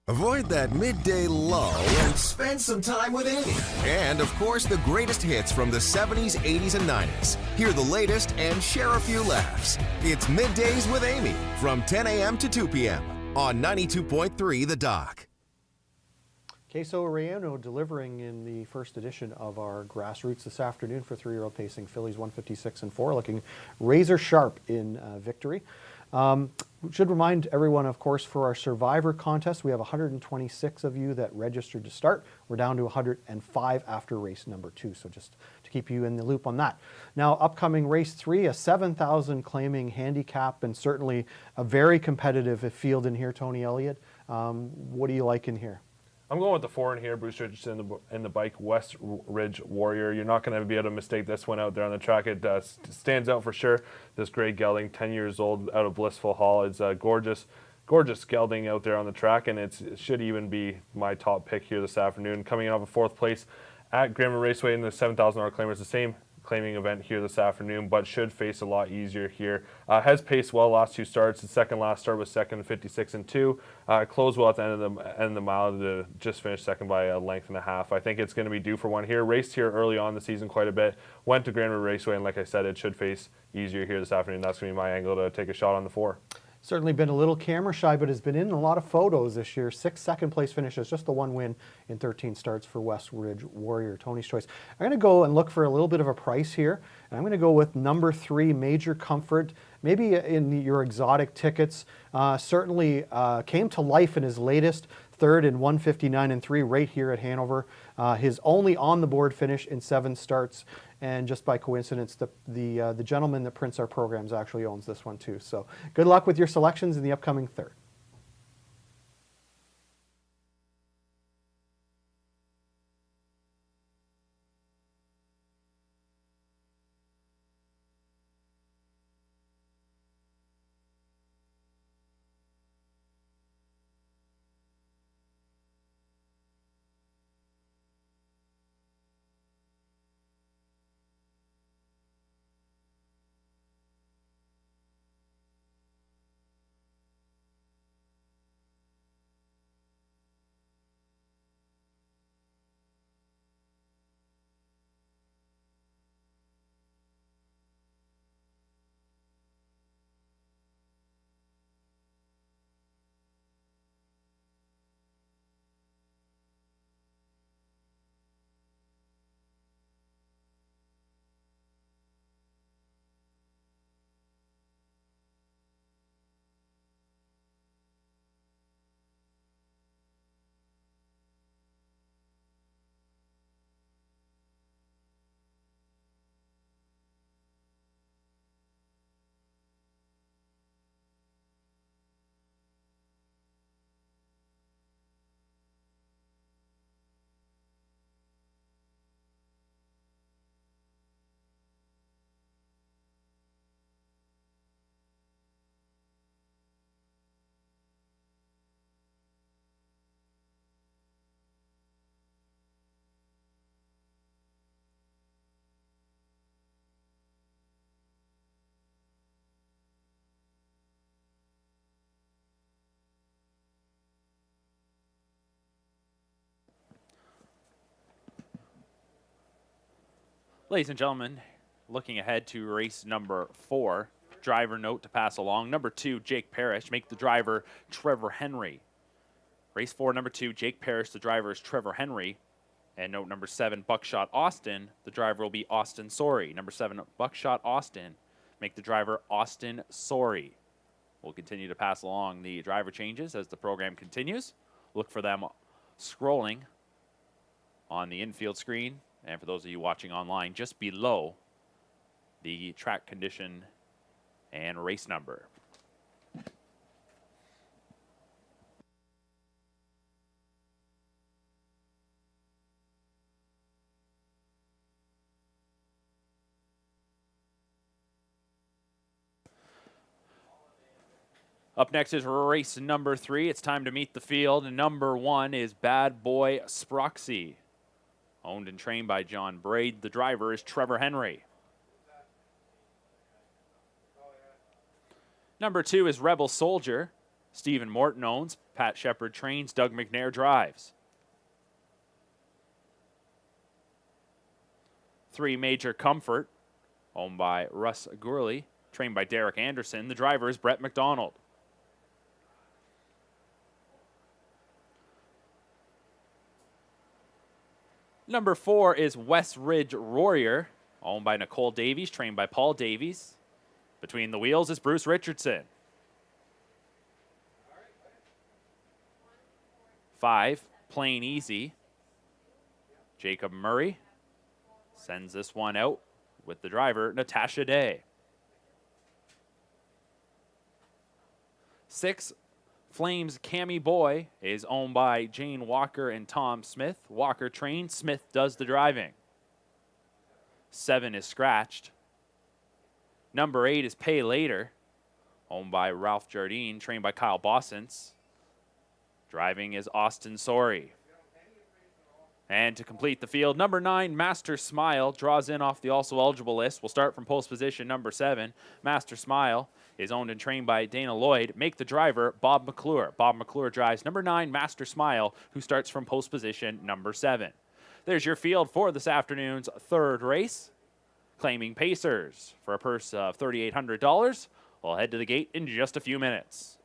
Avoid that midday lull and spend some time with Amy. And, of course, the greatest hits from the 70s, 80s, and 90s. Hear the latest and share a few laughs. It's Middays with Amy from 10 a.m. to 2 p.m. on 92.3 The Dock. Queso Relleno delivering in the first edition of our Grassroots this afternoon for 3-year-old pacing fillies 156 and 4, looking razor sharp in victory. Should remind everyone, of course, for our Survivor contest, we have 126 of you that registered to start. We're down to 105 after race number 2, so just to keep you in the loop on that. Now, upcoming race 3, a 7,000 claiming handicap, and certainly a very competitive field in here, Tony Elliott. What do you like in here? I'm going with the 4 in here, Bruce Richardson in the bike, West Ridge Warrior. You're not going to be able to mistake this one out there on the track. It stands out for sure. This gray gelding, 10 years old, out of Blissful Hall. It's a gorgeous gelding out there on the track, and it should even be my top pick here this afternoon. Coming in off of 4th place at Hanover Raceway in the $7,000 claimers, the same claiming event here this afternoon, but should face a lot easier here. Has paced well last 2 starts. The second last start was second, 56 and 2. Closed well at the end of the mile to just finish second by a length and a half. I think it's going to be due for one here. Raced here early on the season quite a bit. Went to Hanover Raceway, and like I said, it should face easier here this afternoon. That's going to be my angle to take a shot on the 4. Certainly been a little camera shy, but has been in a lot of photos this year. 6 second-place finishes, just the 1 win in 13 starts for West Ridge Warrior, Tony's choice. I'm going to go and look for a little bit of a price here, and I'm going to go with number 3, Major Comfort. Maybe in your exotic tickets. Certainly came to life in his latest 3rd in 159 and 3 right here at Hanover. His only on-the-board finish in 7 starts. And just by coincidence, the gentleman that prints our programs actually owns this one too. So good luck with your selections in the upcoming 3rd. Ladies and gentlemen, looking ahead to race number 4, driver note to pass along. Number 2, Jake Parrish, make the driver Trevor Henry. Race 4, number 2, Jake Parrish, the driver is Trevor Henry. And note number 7, Buckshot Austin, the driver will be Austin Sorey. Number 7, Buckshot Austin, make the driver Austin Sorey. We'll continue to pass along the driver changes as the program continues. Look for them scrolling on the infield screen. And for those of you watching online, just below the track condition and race number. Up next is race number 3. It's time to meet the field. And number 1 is Bad Boy Sproxy. Owned and trained by John Braid. The driver is Trevor Henry. Number 2 is Rebel Soldier. Stephen Morton owns. Pat Shepard trains. Doug McNair drives. 3, Major Comfort. Owned by Russ Gurley. Trained by Derek Anderson. The driver is Brett McDonald. Number 4 is West Ridge Warrior, owned by Nicole Davies, trained by Paul Davies. Between the wheels is Bruce Richardson. 5, Plain Easy. Jacob Murray sends this one out with the driver, Natasha Day. 6, Flames Cammy Boy is owned by Jane Walker and Tom Smith. Walker trained, Smith does the driving. 7 is Scratched. Number 8 is Pay Later, owned by Ralph Jardine, trained by Kyle Bossens. Driving is Austin Sorey. And to complete the field, number 9, Master Smile, draws in off the also eligible list. We'll start from post position number 7. Master Smile is owned and trained by Dana Lloyd. Make the driver Bob McClure. Bob McClure drives number 9, Master Smile, who starts from post position number 7. There's your field for this afternoon's 3rd race. Claiming Pacers for a purse of $3,800. We'll head to the gate in just a few minutes.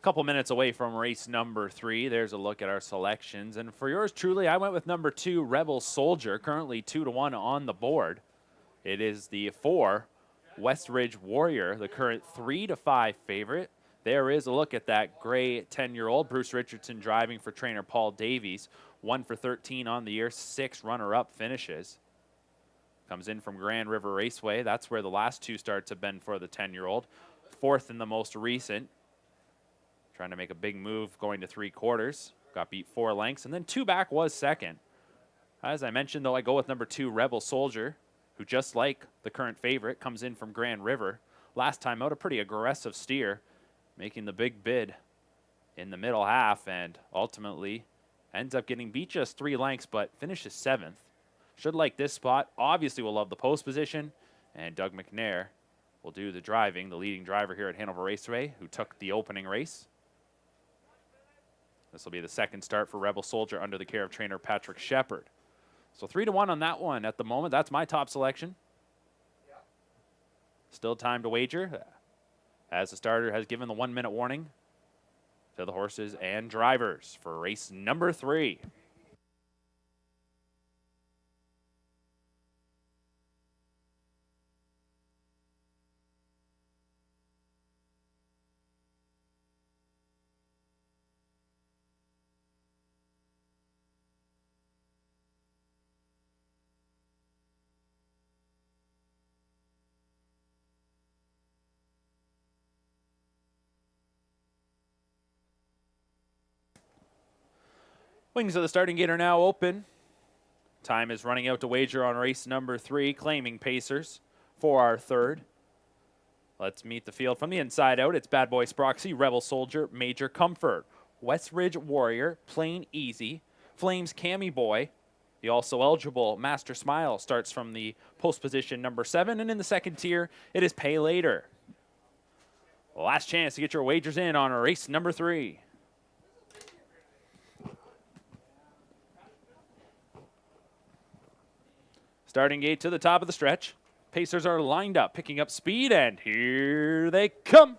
Couple minutes away from race number 3. There's a look at our selections. And for yours truly, I went with number 2, Rebel Soldier, currently 2-1 on the board. It is the 4, West Ridge Warrior, the current 3-5 favorite. There is a look at that gray 10-year-old, Bruce Richardson driving for trainer Paul Davies. 1 for 13 on the year, 6 runner-up finishes. Comes in from Grand River Raceway. That's where the last 2 starts have been for the 10-year-old. 4th in the most recent. Trying to make a big move going to 3/4. Got beat 4 lengths, and then 2 back was second. As I mentioned, though, I go with number 2, Rebel Soldier, who just like the current favorite, comes in from Grand River. Last time out, a pretty aggressive steer, making the big bid in the middle half, and ultimately ends up getting beat just 3 lengths, but finishes 7th. Should like this spot. Obviously will love the post position, and Doug McNair will do the driving, the leading driver here at Hanover Raceway, who took the opening race. This will be the second start for Rebel Soldier under the care of trainer Patrick Shepard. So 3-1 on that one at the moment. That's my top selection. Still time to wager, as the starter has given the 1-minute warning to the horses and drivers for race number 3. Wings of the starting gate are now open. Time is running out to wager on race number 3, claiming Pacers for our third. Let's meet the field from the inside out. It's Bad Boy Sproxy, Rebel Soldier, Major Comfort, West Ridge Warrior, Plain Easy, Flames Cammy Boy. The also eligible Master Smile starts from the post position number 7, and in the second tier, it is Pay Later. Last chance to get your wagers in on race number 3. Starting gate to the top of the stretch. Pacers are lined up, picking up speed, and here they come.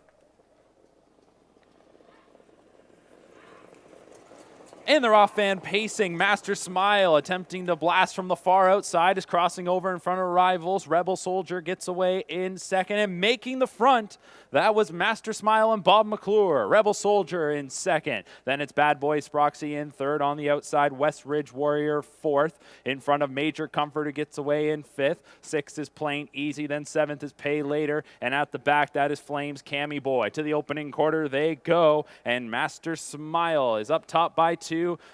And they're off and pacing. Master Smile attempting to blast from the far outside is crossing over in front of rivals. Rebel Soldier gets away in second and making the front. That was Master Smile and Bob McClure. Rebel Soldier in second. Then it's Bad Boy Sproxy in third. On the outside, West Ridge Warrior fourth. In front of Major Comfort, who gets away in fifth. Sixth is Plain Easy. Then seventh is Pay Later. And at the back, that is Flames Cammy Boy. To the opening quarter they go. And Master Smile is up top by 2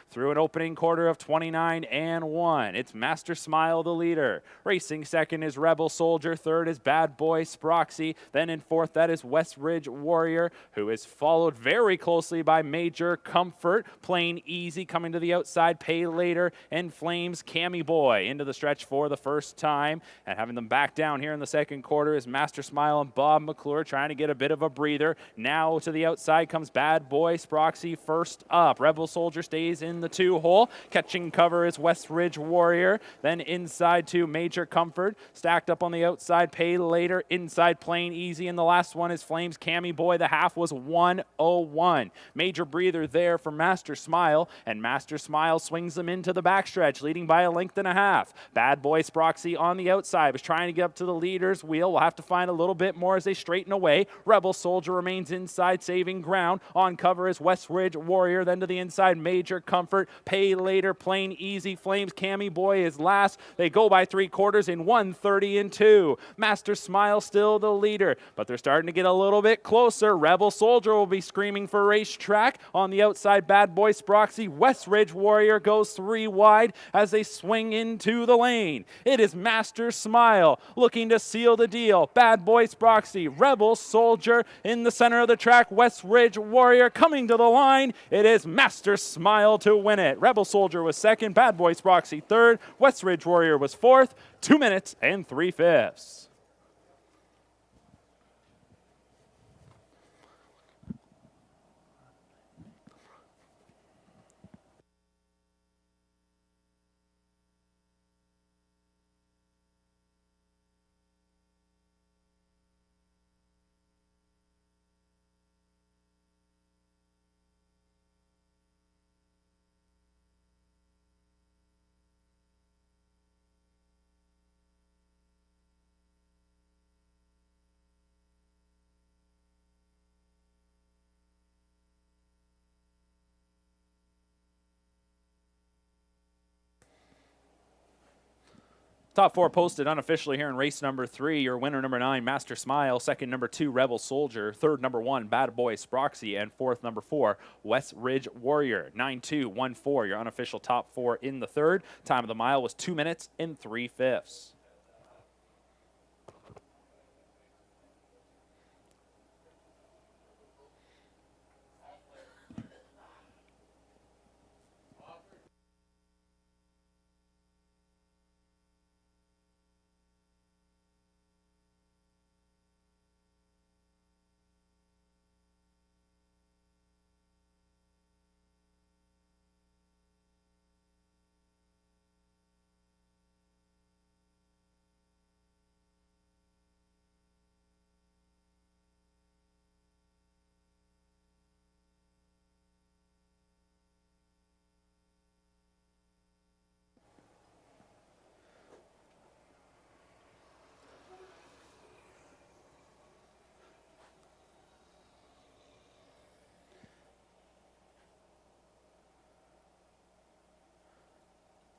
through an opening quarter of 29 and 1. It's Master Smile, the leader. Racing second is Rebel Soldier. Third is Bad Boy Sproxy. Then in fourth, that is West Ridge Warrior, who is followed very closely by Major Comfort. Plain Easy coming to the outside, Pay Later, and Flames Cammy Boy into the stretch for the first time. And having them back down here in the second quarter is Master Smile and Bob McClure trying to get a bit of a breather. Now to the outside comes Bad Boy Sproxy first up. Rebel Soldier stays in the 2-hole. Catching cover is West Ridge Warrior. Then inside to Major Comfort. Stacked up on the outside, Pay Later. Inside, Plain Easy. And the last one is Flames Cammy Boy. The half was 1:01. Major breather there for Master Smile. And Master Smile swings them into the backstretch, leading by a length and a half. Bad Boy Sproxy on the outside was trying to get up to the leader's wheel. We'll have to find a little bit more as they straighten away. Rebel Soldier remains inside, saving ground. On cover is West Ridge Warrior. Then to the inside, Major Comfort. Pay Later, Plain Easy. Flames Cammy Boy is last. They go by 3/4 in 1:30 and 2. Master Smile still the leader, but they're starting to get a little bit closer. Rebel Soldier will be screaming for racetrack. On the outside, Bad Boy Sproxy. West Ridge Warrior goes 3 wide as they swing into the lane. It is Master Smile looking to seal the deal. Bad Boy Sproxy, Rebel Soldier in the center of the track. West Ridge Warrior coming to the line. It is Master Smile to win it. Rebel Soldier was second, Bad Boy Sproxy third, West Ridge Warrior was fourth, 2 minutes and 3/5. Top 4 posted unofficially here in race number 3. Your winner, number 9, Master Smile. Second, number 2, Rebel Soldier. Third, number 1, Bad Boy Sproxy. And fourth, number 4, West Ridge Warrior. 9-2-1-4. Your unofficial top 4 in the third. Time of the mile was 2 minutes and 3/5.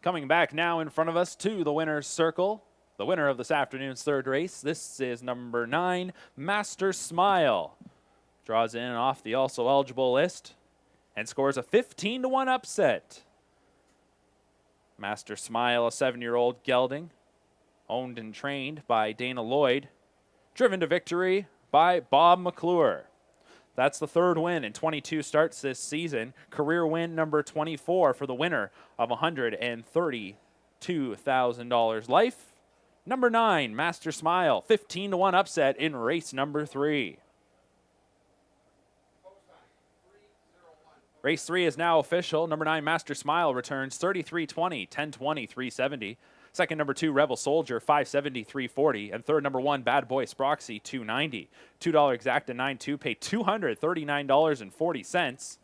Coming back now in front of us to the winner's circle, the winner of this afternoon's third race. This is number 9, Master Smile. Draws in off the also eligible list and scores a 15-1 upset Master Smile, a 7-year-old gelding, owned and trained by Dana Lloyd, driven to victory by Bob McClure. That's the third win in 22 starts this season. Career win number 24 for the winner of $132,000 life. Number 9, Master Smile, 15-1 upset in race number 3. Race 3 is now official. Number 9, Master Smile returns 33-20, 10-20, 370. Second, number 2, Rebel Soldier, 570, 340. And third, number 1, Bad Boy Sproxy, 290. $2 exacta 9-2, pay $239.40.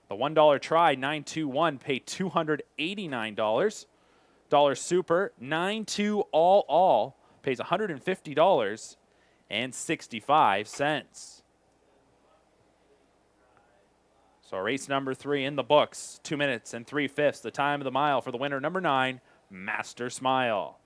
The $1 try, 921, pay $289. Dollar Super, 9-2 all, pays $150.65. So race number 3 in the books, 2 minutes and 3/5, the time of the mile for the winner, number 9, Master Smile.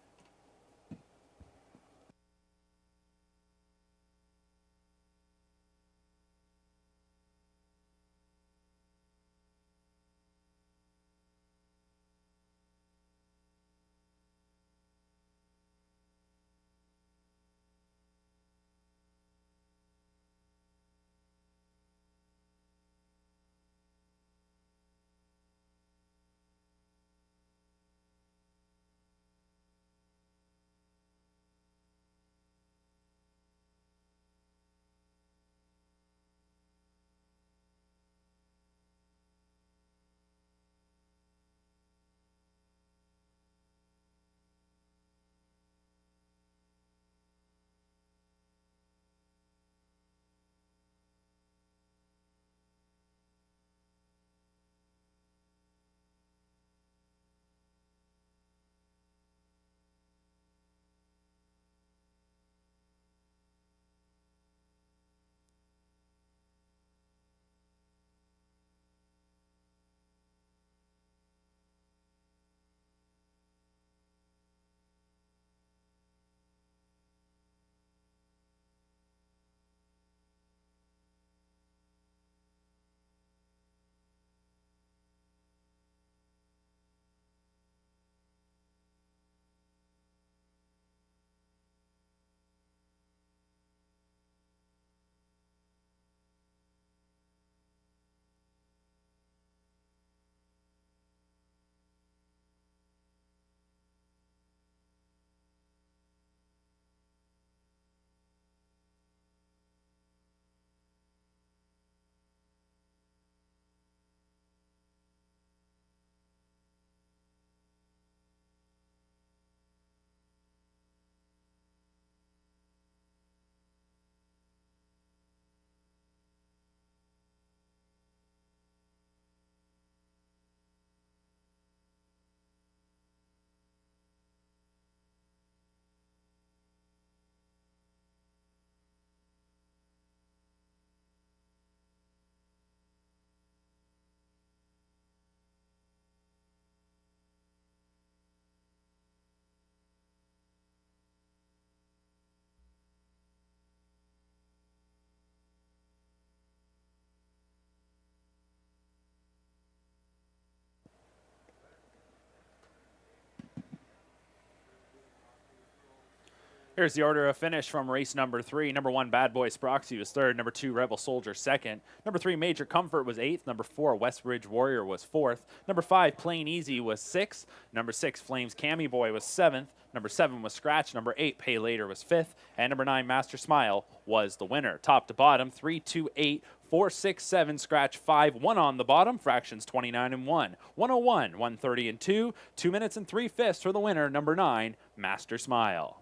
Here's the order of finish from race number 3. Number 1, Bad Boy Sproxy was 3rd. Number 2, Rebel Soldier 2nd. Number 3, Major Comfort was 8th. Number 4, Westridge Warrior was 4th. Number 5, Plain Easy was 6th. Number 6, Flames Cammy Boy was 7th. Number 7 was Scratch. Number 8, Pay Later was 5th. And number 9, Master Smile was the winner. Top to bottom, 3, 2, 8, 4, 6, 7, Scratch 5, 1 on the bottom, fractions 29 and 1. 101, 130 and 2. 2 minutes and 3/5 for the winner, number 9, Master Smile.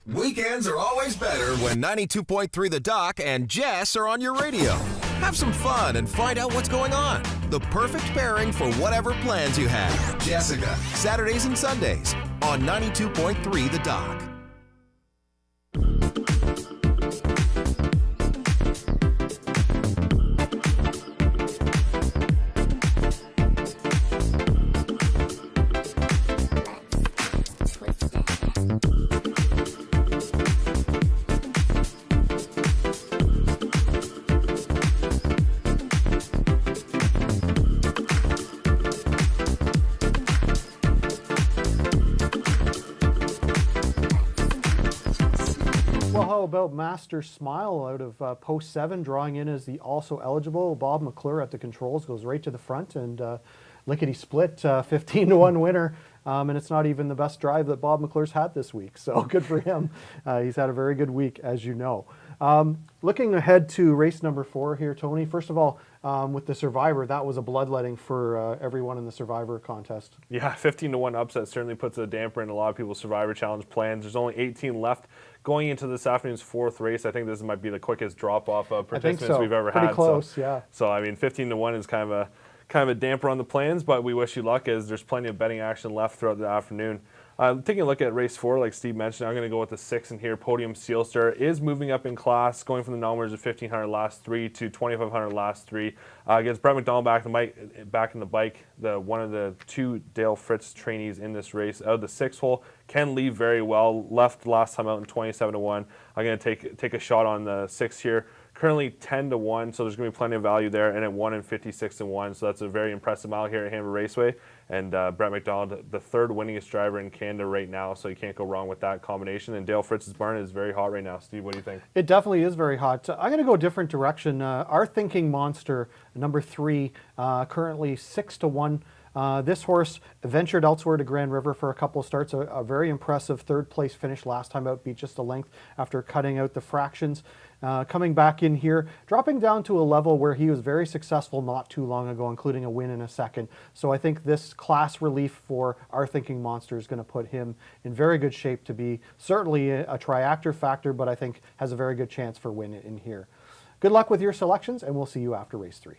Weekends are always better when 92.3 The Doc and Jess are on your radio. Have some fun and find out what's going on. The perfect pairing for whatever plans you have. Jessica, Saturdays and Sundays on 92.3 The Doc. about Master Smile out of post 7, drawing in as the also eligible Bob McClure at the controls, goes right to the front, and lickety split 15-1 winner. And it's not even the best drive that Bob McClure's had this week, so good for him. He's had a very good week, as you know. Looking ahead to race number 4 here, Tony. First of all, with the Survivor, that was a bloodletting for everyone in the Survivor contest. Yeah, 15-1 upset certainly puts a damper in a lot of people's Survivor Challenge plans. There's only 18 left going into this afternoon's 4th race. I think this might be the quickest drop-off of participants we've ever had. Pretty close, yeah. So, I mean, 15-1 is kind of a damper on the plans, but we wish you luck as there's plenty of betting action left throughout the afternoon. Taking a look at race 4, like Steve mentioned, I'm going to go with the 6 in here. Podium Sealster is moving up in class, going from the numbers of 1,500 last 3 to 2,500 last 3. Gets Brett McDonald back in the bike, one of the 2 Dale Fritz trainees in this race. Out of the 6 hole, can leave very well. Left last time out in 27-1. I'm going to take a shot on the 6 here. Currently 10-1, so there's going to be plenty of value there, and at 1 and 56-1, so that's a very impressive mile here at Hanover Raceway. And Brett McDonald, the 3rd winningest driver in Canada right now, so you can't go wrong with that combination. And Dale Fritz's barn is very hot right now. Steve, what do you think? It definitely is very hot. I'm going to go a different direction. Our Thinking Monster, number 3, currently 6-1. This horse ventured elsewhere to Grand River for a couple of starts. A very impressive 3rd place finish last time out, beat just a length after cutting out the fractions. Coming back in here, dropping down to a level where he was very successful not too long ago, including a win in a second. So I think this class relief for Our Thinking Monster is going to put him in very good shape to be certainly a triactor factor, but I think has a very good chance for win in here. Good luck with your selections, and we'll see you after race 3.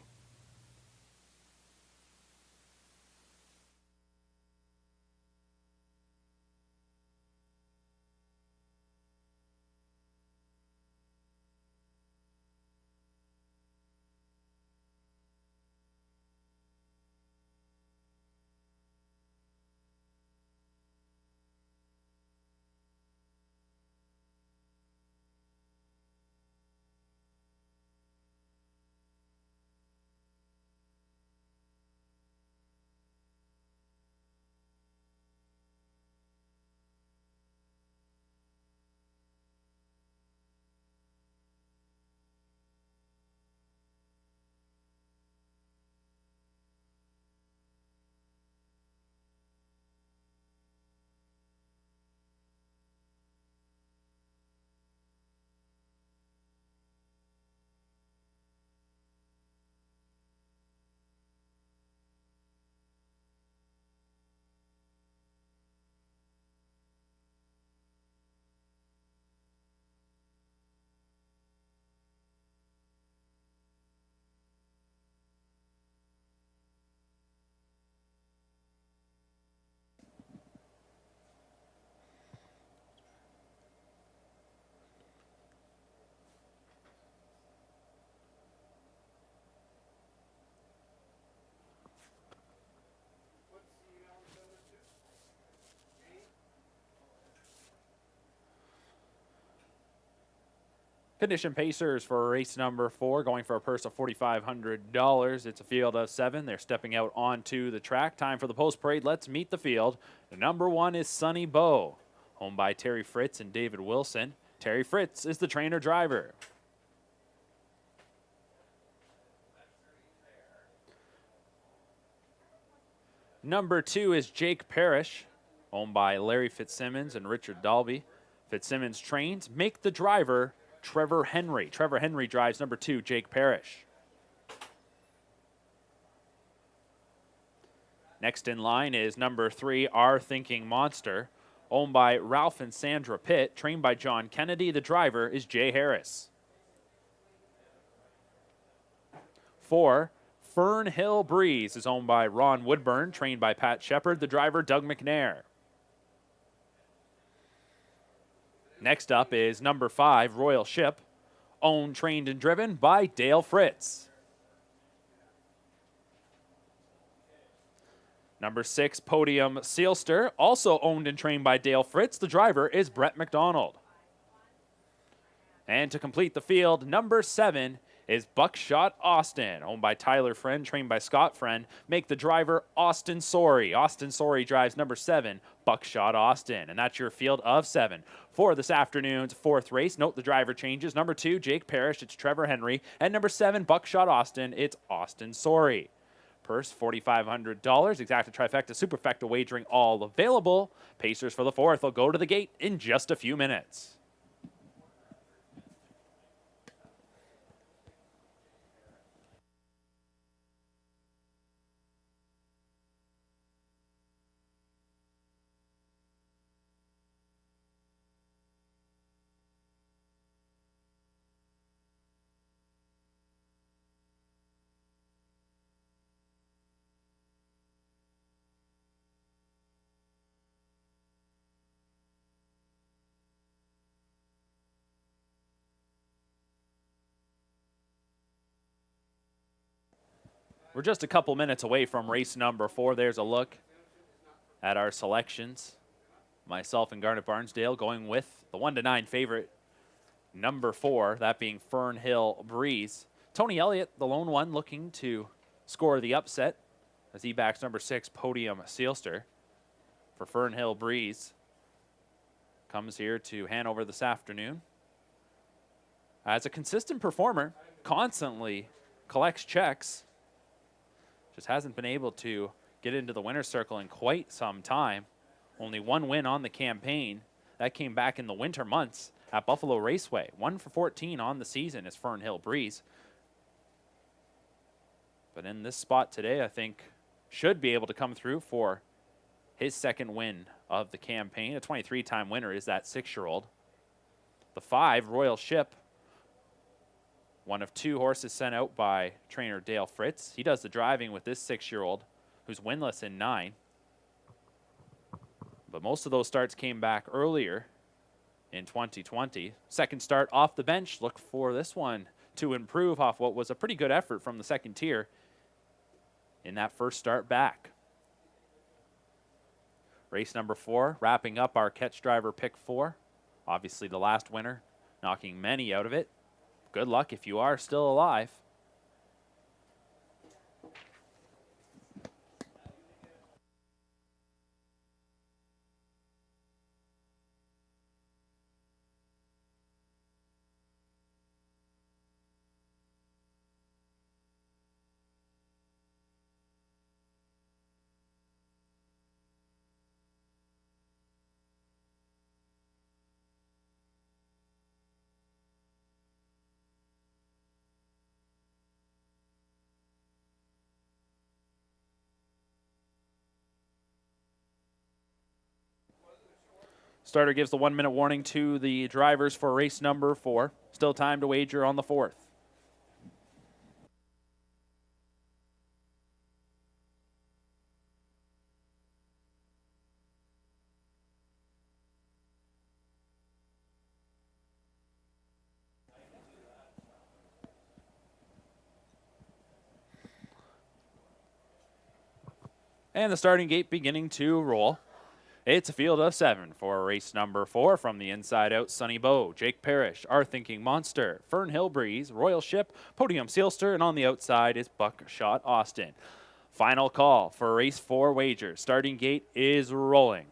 Condition Pacers for race number 4, going for a purse of $4,500. It's a field of 7. They're stepping out onto the track. Time for the post parade. Let's meet the field. The number 1 is Sunny Bow, owned by Terry Fritz and David Wilson. Terry Fritz is the trainer driver. Number 2 is Jake Parrish, owned by Larry Fitzsimmons and Richard Dalby. Fitzsimmons trains, make the driver Trevor Henry. Trevor Henry drives number 2, Jake Parrish. Next in line is number 3, Our Thinking Monster, owned by Ralph and Sandra Pitt, trained by John Kennedy. The driver is Jay Harris. 4, Fern Hill Breeze is owned by Ron Woodburn, trained by Pat Shepard. The driver, Doug McNair. Next up is number 5, Royal Ship, owned, trained, and driven by Dale Fritz. Number 6, Podium Sealster, also owned and trained by Dale Fritz. The driver is Brett McDonald. And to complete the field, number 7 is Buckshot Austin, owned by Tyler Friend, trained by Scott Friend. Make the driver Austin Sorey. Austin Sorey drives number 7, Buckshot Austin. And that's your field of 7 for this afternoon's 4th race. Note the driver changes. Number 2, Jake Parrish, it's Trevor Henry. And number 7, Buckshot Austin, it's Austin Sorey. Purse, $4,500. Exacta Trifecta Superfecta wagering all available. Pacers for the 4th will go to the gate in just a few minutes. We're just a couple minutes away from race number 4. There's a look at our selections. Myself and Garnet Barnsdale going with the 1-9 favorite, number 4, that being Fernhill Breeze. Tony Elliott, the lone one, looking to score the upset as he backs number 6, Podium Sealster. For Fernhill Breeze, comes here to Hanover this afternoon. As a consistent performer, constantly collects checks. Just hasn't been able to get into the winner's circle in quite some time. Only one win on the campaign. That came back in the winter months at Buffalo Raceway. 1 for 14 on the season is Fernhill Breeze. But in this spot today, I think should be able to come through for his 2nd win of the campaign. A 23-time winner is that 6-year-old. The 5, Royal Ship, one of 2 horses sent out by trainer Dale Fritz. He does the driving with this 6-year-old who's winless in 9. But most of those starts came back earlier in 2020. 2nd start off the bench. Look for this one to improve off what was a pretty good effort from the 2nd tier in that 1st start back. Race number 4, wrapping up our catch driver pick 4. Obviously the last winner, knocking many out of it. Good luck if you are still alive. Starter gives the 1-minute warning to the drivers for race number 4. Still time to wager on the 4th. And the starting gate beginning to roll. It's a field of 7 for race number 4. From the inside out, Sunny Bow, Jake Parrish, Our Thinking Monster, Fernhill Breeze, Royal Ship, Podium Sealster, and on the outside is Buckshot Austin. Final call for race 4 wagers. Starting gate is rolling.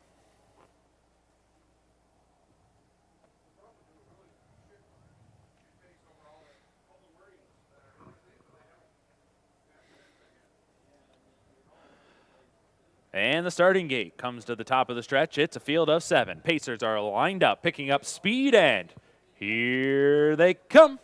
And the starting gate comes to the top of the stretch. It's a field of 7. Pacers are lined up, picking up speed, and here they come.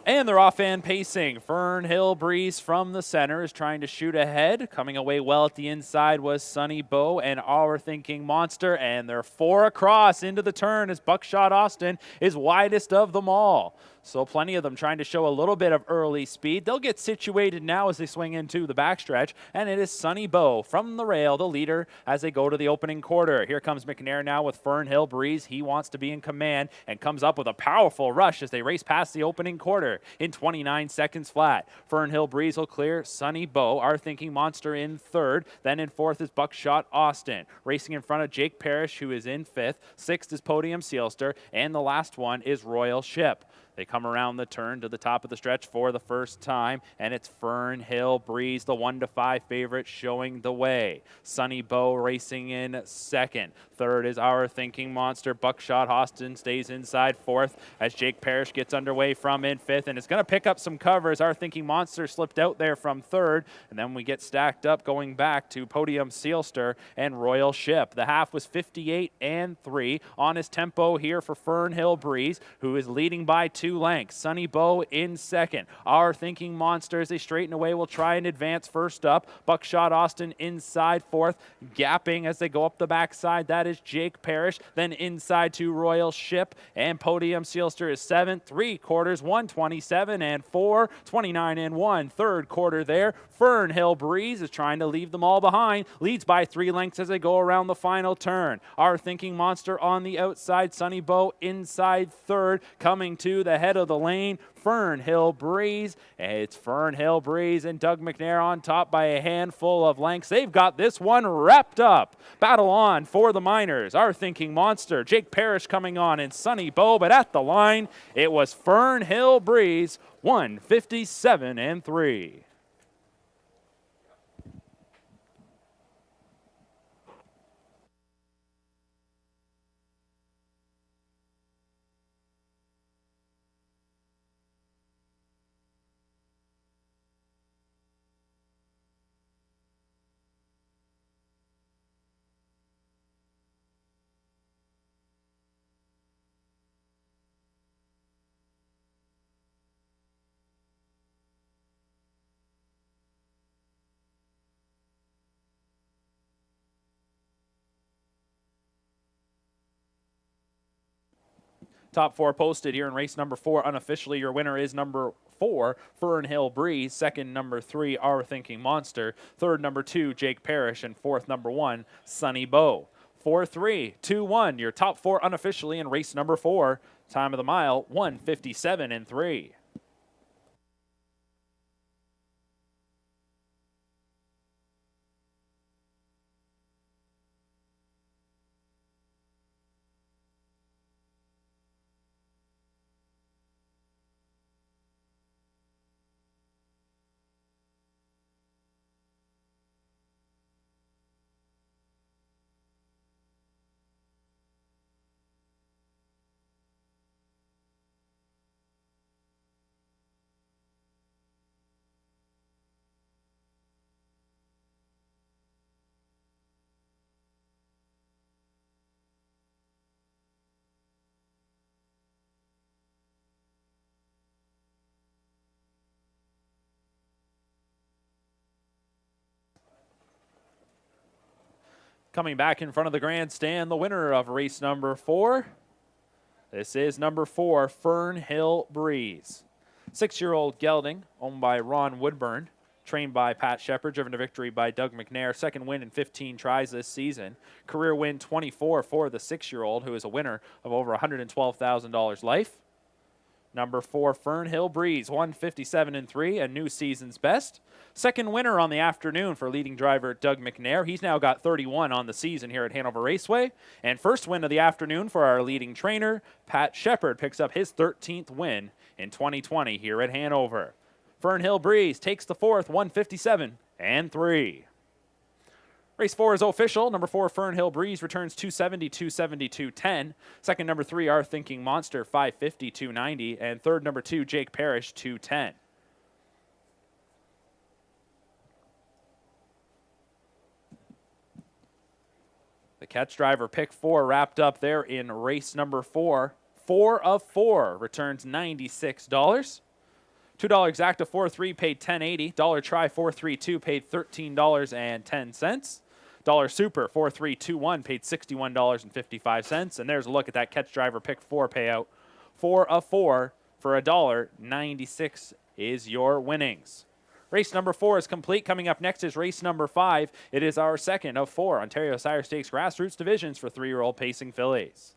And they're off and pacing. Fernhill Breeze from the center is trying to shoot ahead. Coming away well at the inside was Sunny Bow and Our Thinking Monster. And they're 4 across into the turn as Buckshot Austin is widest of them all. So plenty of them trying to show a little bit of early speed. They'll get situated now as they swing into the backstretch, and it is Sonny Bow from the rail, the leader, as they go to the opening quarter. Here comes McNair now with Fernhill Breeze. He wants to be in command and comes up with a powerful rush as they race past the opening quarter in 29 seconds flat. Fernhill Breeze will clear Sonny Bow, our thinking monster, in third. Then in fourth is Buckshot Austin. Racing in front of Jake Parrish, who is in fifth. Sixth is Podium Sealster, and the last one is Royal Ship. They come around the turn to the top of the stretch for the first time, and it's Fernhill Breeze, the 1-5 favorite, showing the way. Sonny Bow racing in second. Third is Our Thinking Monster. Buckshot Austin stays inside fourth as Jake Parrish gets underway from in fifth, and it's going to pick up some cover as Our Thinking Monster slipped out there from third, and then we get stacked up going back to Podium Sealster and Royal Ship. The half was 58-3 on his tempo here for Fernhill Breeze, who is leading by 2 lengths. Sonny Bow in second. Our Thinking Monster, as they straighten away, will try and advance first up. Buckshot Austin inside fourth, gapping as they go up the backside. That is Jake Parrish. Then inside to Royal Ship, and Podium Sealster is seventh. 3 quarters, 1:27-4, 29-1. Third quarter there. Fernhill Breeze is trying to leave them all behind. Leads by 3 lengths as they go around the final turn. Our Thinking Monster on the outside. Sonny Bow inside third, coming to the head of the lane. Fernhill Breeze. It's Fernhill Breeze and Doug McNair on top by a handful of lengths. They've got this one wrapped up. Battle on for the Miners. Our Thinking Monster. Jake Parrish coming on and Sonny Bow, but at the line, it was Fernhill Breeze, 1:57-3. Top 4 posted here in race number 4. Unofficially, your winner is number 4, Fernhill Breeze. Second, number 3, Our Thinking Monster. Third, number 2, Jake Parrish. And fourth, number 1, Sonny Bow. 4-3, 2-1. Your top 4 unofficially in race number 4. Time of the mile, 1:57-3. Coming back in front of the grandstand, the winner of race number 4. This is number 4, Fernhill Breeze. 6-year-old gelding, owned by Ron Woodburn, trained by Pat Shepard, driven to victory by Doug McNair. Second win in 15 tries this season. Career win 24 for the 6-year-old, who is a winner of over $112,000 life. Number 4, Fernhill Breeze, 1:57-3, a new season's best. Second winner on the afternoon for leading driver Doug McNair. He's now got 31 on the season here at Hanover Raceway. And first win of the afternoon for our leading trainer, Pat Shepard, picks up his 13th win in 2020 here at Hanover. Fernhill Breeze takes the fourth, 1:57-3. Race 4 is official. Number 4, Fernhill Breeze, returns 270, 272, 10. Second, number 3, Our Thinking Monster, 550, 290. And third, number 2, Jake Parrish, 210. The catch driver pick 4 wrapped up there in race number 4. 4 of 4 returns $96. $2 exacta 4-3 paid $10.80. Dollar try 4-3-2 paid $13.10. Dollar super 4-3-2-1 paid $61.55. And there's a look at that catch driver pick 4 payout. 4 of 4, for $1.96 is your winnings. Race number 4 is complete. Coming up next is race number 5. It is our second of 4 Ontario Sire Stakes grassroots divisions for 3-year-old pacing fillies.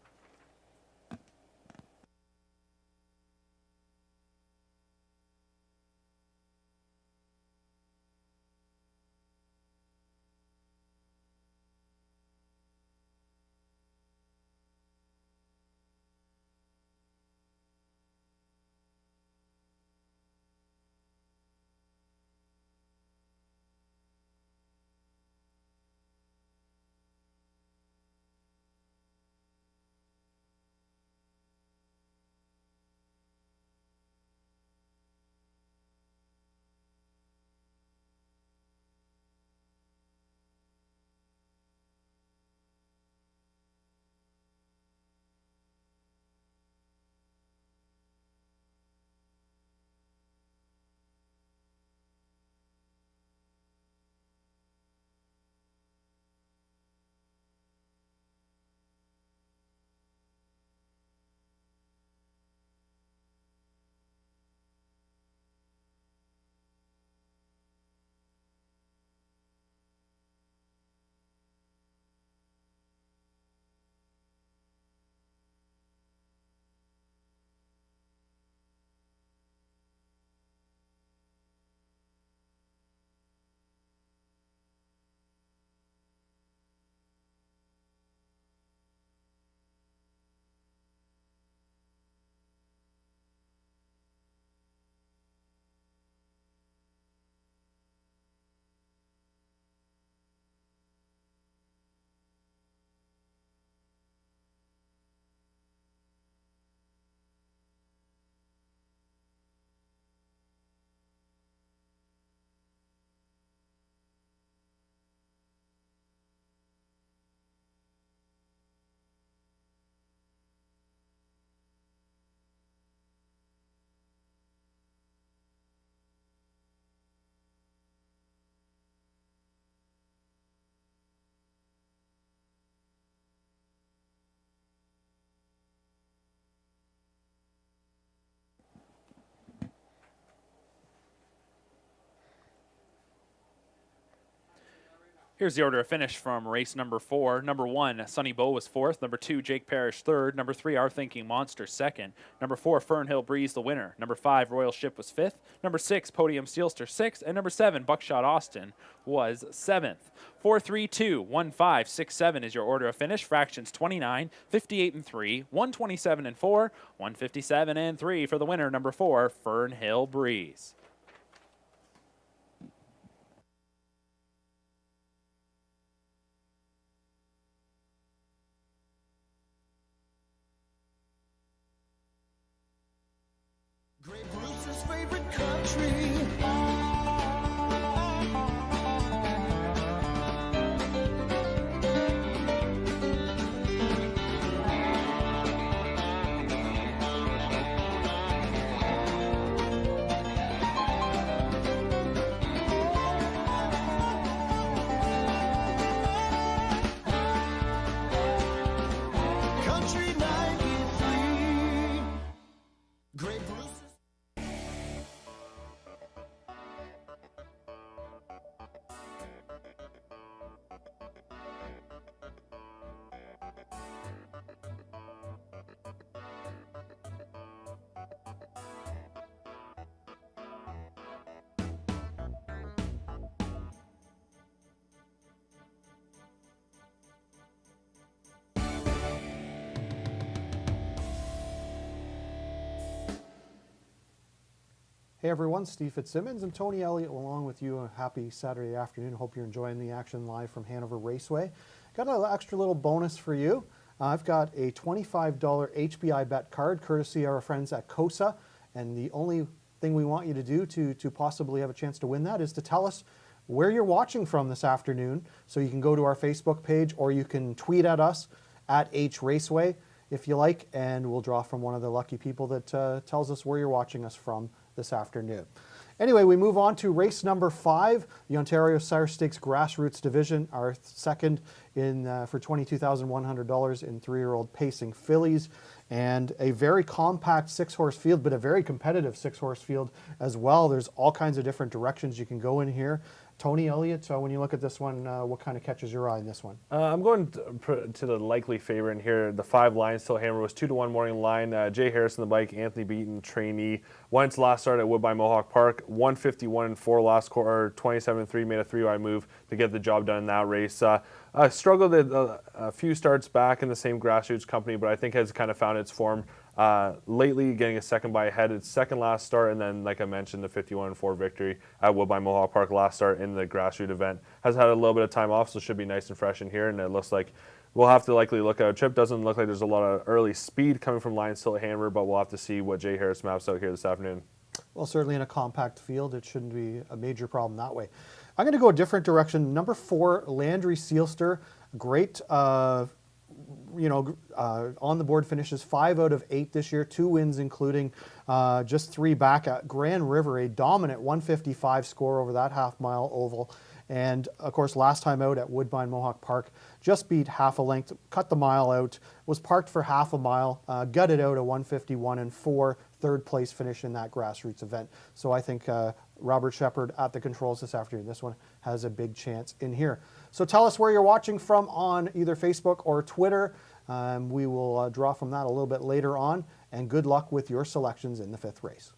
Here's the order of finish from race number 4. Number 1, Sunny Bow was 4th. Number 2, Jake Parrish 3rd. Number 3, Our Thinking Monster 2nd. Number 4, Fernhill Breeze the winner. Number 5, Royal Ship was 5th. Number 6, Podium Steelster 6th. And number 7, Buckshot Austin was 7th. 4, 3, 2, 1, 5, 6, 7 is your order of finish. Fractions 29, 58 and 3, 127 and 4, 157 and 3 for the winner. Number 4, Fernhill Breeze. Great Bruce's favorite country. Country 93. Great Bruce's. Hey everyone, Steve Fitzsimmons and Tony Elliott along with you. A happy Saturday afternoon. Hope you're enjoying the action live from Hanover Raceway. Got an extra little bonus for you. I've got a $25 HBI bet card courtesy of our friends at COSA. And the only thing we want you to do to possibly have a chance to win that is to tell us where you're watching from this afternoon. So you can go to our Facebook page or you can tweet at us at HRaceway if you like, and we'll draw from one of the lucky people that tells us where you're watching us from this afternoon. Anyway, we move on to race number 5, the Ontario Sire Stakes Grassroots Division, our second in for $22,100 in 3-year-old pacing fillies, and a very compact 6-horse field, but a very competitive 6-horse field as well. There's all kinds of different directions you can go in here. Tony Elliott, so when you look at this one, what kind of catches your eye in this one? I'm going to the likely favorite in here. The 5 Lions Till Hammer was 2-1 morning line. Jay Harrison, the bike, Anthony Beaton, trainee. Won its last start at Woodbine Mohawk Park. 151-4 last quarter, 27-3, made a 3-wide move to get the job done in that race. Struggled a few starts back in the same grassroots company, but I think has kind of found its form lately, getting a second by ahead. Its second last start, and then, like I mentioned, the 51-4 victory at Woodbine Mohawk Park last start in the grassroots event. Has had a little bit of time off, so should be nice and fresh in here, and it looks like we'll have to likely look at a trip. Doesn't look like there's a lot of early speed coming from Lions Till Hammer, but we'll have to see what Jay Harris maps out here this afternoon. Well, certainly in a compact field, it shouldn't be a major problem that way. I'm going to go a different direction. Number 4, Landry Sealster, great, on the board finishes 5 out of 8 this year, 2 wins, including just 3 back at Grand River, a dominant 155 score over that half-mile oval. And, of course, last time out at Woodbine Mohawk Park, just beat half a length, cut the mile out, was parked for half a mile, gutted out a 151-4, third place finish in that grassroots event. So I think Robert Shepard at the controls this afternoon. This one has a big chance in here. So tell us where you're watching from on either Facebook or Twitter. We will draw from that a little bit later on. And good luck with your selections in the 5th race.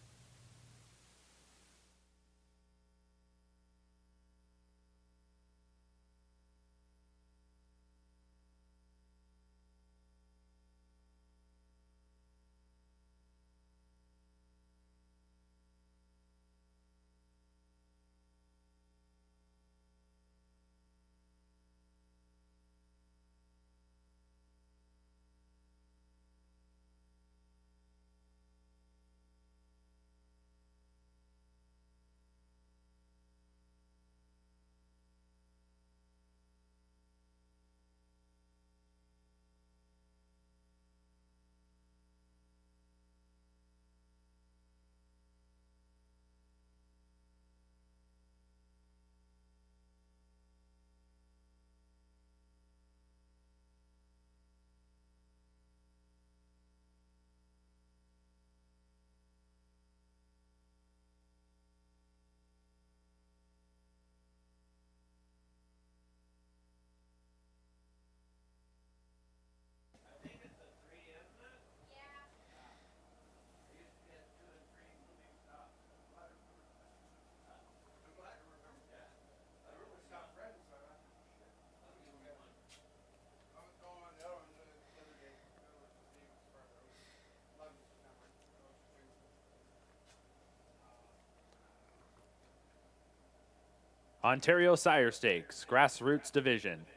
Ontario Sire Stakes Grassroots Division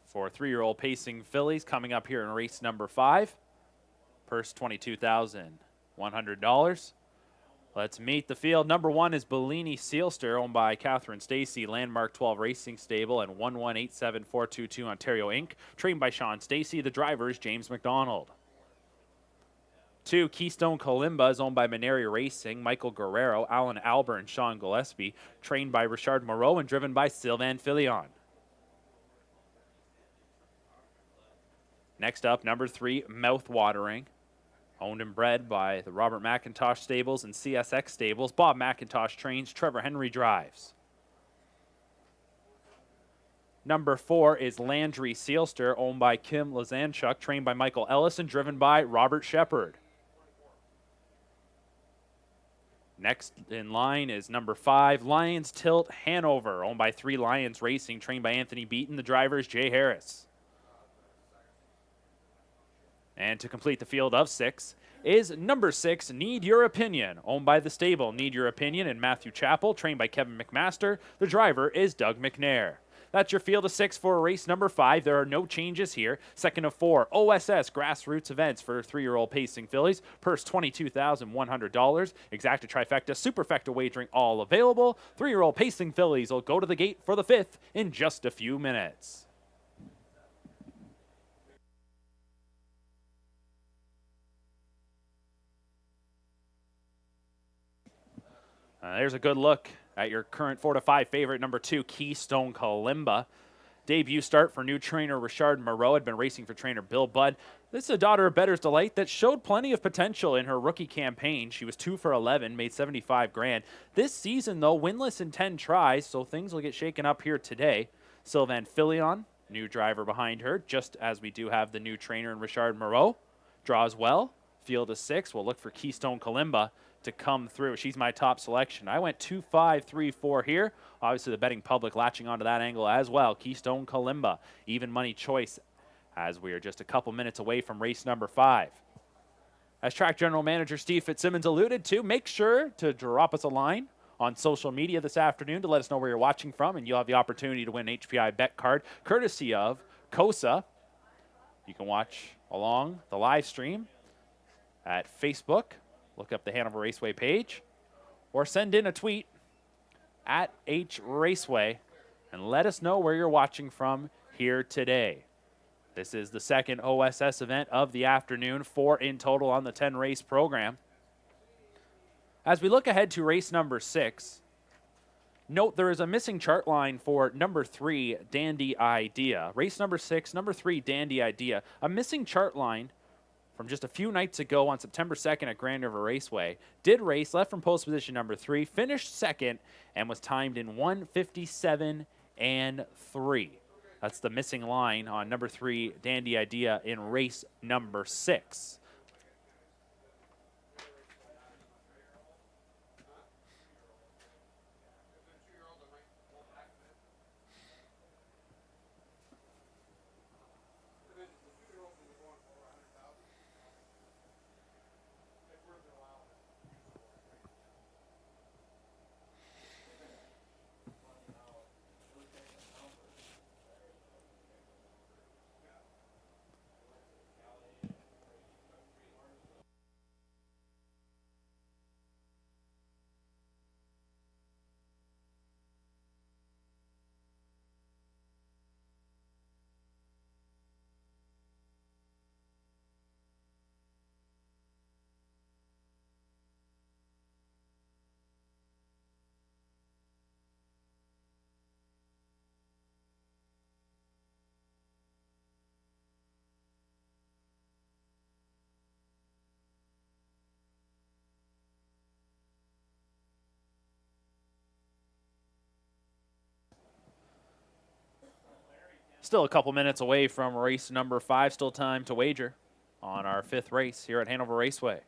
for 3-year-old pacing fillies coming up here in race number 5. Purse $22,100. Let's meet the field. Number 1 is Bellini Sealster, owned by Catherine Stacey, Landmark 12 Racing Stable, and 1187422 Ontario Inc., trained by Sean Stacey. The driver is James McDonald. 2, Keystone Kalimba is owned by Maneri Racing, Michael Guerrero, Alan Albert, and Sean Gillespie, trained by Richard Moreau and driven by Sylvain Filion. Next up, number 3, Mouthwatering, owned and bred by the Robert McIntosh Stables and CSX Stables. Bob McIntosh trains, Trevor Henry drives. Number 4 is Landry Sealster, owned by Kim Lazanchuk, trained by Michael Ellis and driven by Robert Shepard. Next in line is number 5, Lions Tilt Hanover, owned by 3 Lions Racing, trained by Anthony Beaton. The driver is Jay Harris. And to complete the field of 6 is number 6, Need Your Opinion, owned by the stable Need Your Opinion and Matthew Chappell, trained by Kevin McMaster. The driver is Doug McNair. That's your field of 6 for race number 5. There are no changes here. Second of 4, OSS Grassroots Events for 3-year-old pacing fillies. Purse $22,100. Exacta Trifecta Superfecta wagering all available. 3-year-old pacing fillies will go to the gate for the 5th in just a few minutes. There's a good look at your current 4-5 favorite, number 2, Keystone Kalimba. Debut start for new trainer Richard Moreau, had been racing for trainer Bill Budd. This is a daughter of Bettor's Delight that showed plenty of potential in her rookie campaign. She was 2 for 11, made 75 grand. This season, though, winless in 10 tries, so things will get shaken up here today. Sylvain Filion, new driver behind her, just as we do have the new trainer in Richard Moreau. Draws well, field of 6. We'll look for Keystone Kalimba to come through. She's my top selection. I went 2, 5, 3, 4 here. Obviously, the betting public latching onto that angle as well. Keystone Kalimba, even money choice, as we are just a couple minutes away from race number 5. As track general manager Steve Fitzsimmons alluded to, make sure to drop us a line on social media this afternoon to let us know where you're watching from, and you'll have the opportunity to win an HPI bet card courtesy of KOSA. You can watch along the live stream at Facebook. Look up the Hanover Raceway page, or send in a tweet at @HRaceway and let us know where you're watching from here today. This is the second OSS event of the afternoon, 4 in total on the 10-race program. As we look ahead to race number 6, note there is a missing chart line for number 3, Dandy Idea. Race number 6, number 3, Dandy Idea. A missing chart line from just a few nights ago on September 2nd at Hanover Raceway. Did race, left from post position number 3, finished second, and was timed in 1:57 and 3. That's the missing line on number 3, Dandy Idea, in race number 6. Still a couple minutes away from race number 5. Still time to wager on our 5th race here at Hanover Raceway.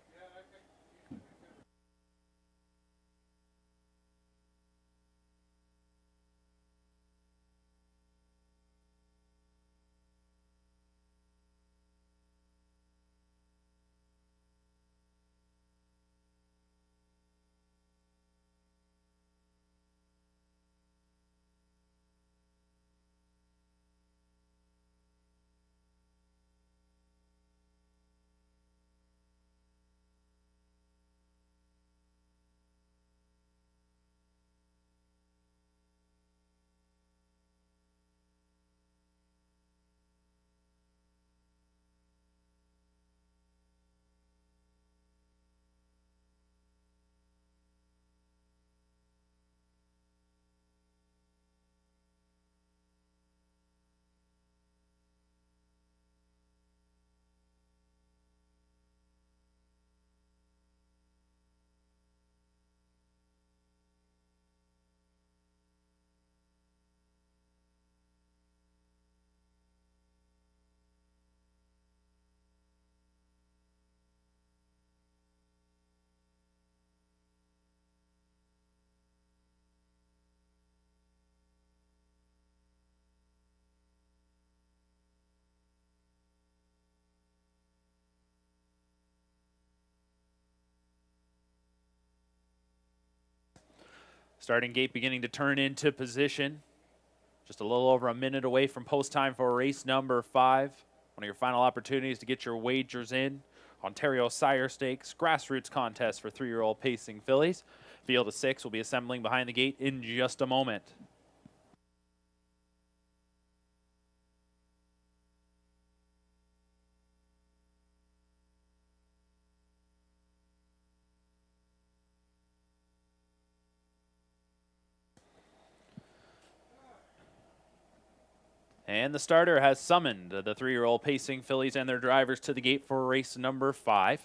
Starting gate beginning to turn into position. Just a little over a minute away from post time for race number 5. One of your final opportunities to get your wagers in. Ontario Sire Stakes grassroots contest for 3-year-old pacing fillies. Field of 6 will be assembling behind the gate in just a moment. And the starter has summoned the 3-year-old pacing fillies and their drivers to the gate for race number 5.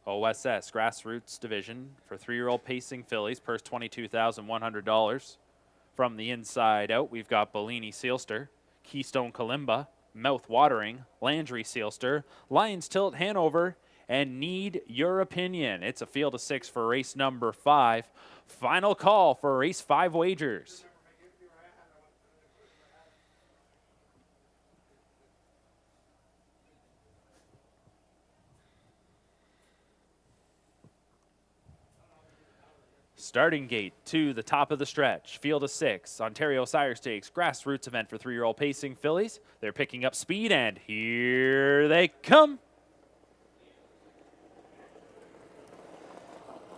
OSS Grassroots Division for 3-year-old pacing fillies, purse $22,100. From the inside out, we've got Bellini Sealster, Keystone Kalimba, Mouth Watering, Landry Sealster, Lions Tilt Hanover, and Need Your Opinion. It's a field of 6 for race number 5. Final call for race 5 wagers. Starting gate to the top of the stretch. Field of 6. Ontario Sire Stakes grassroots event for 3-year-old pacing fillies. They're picking up speed, and here they come.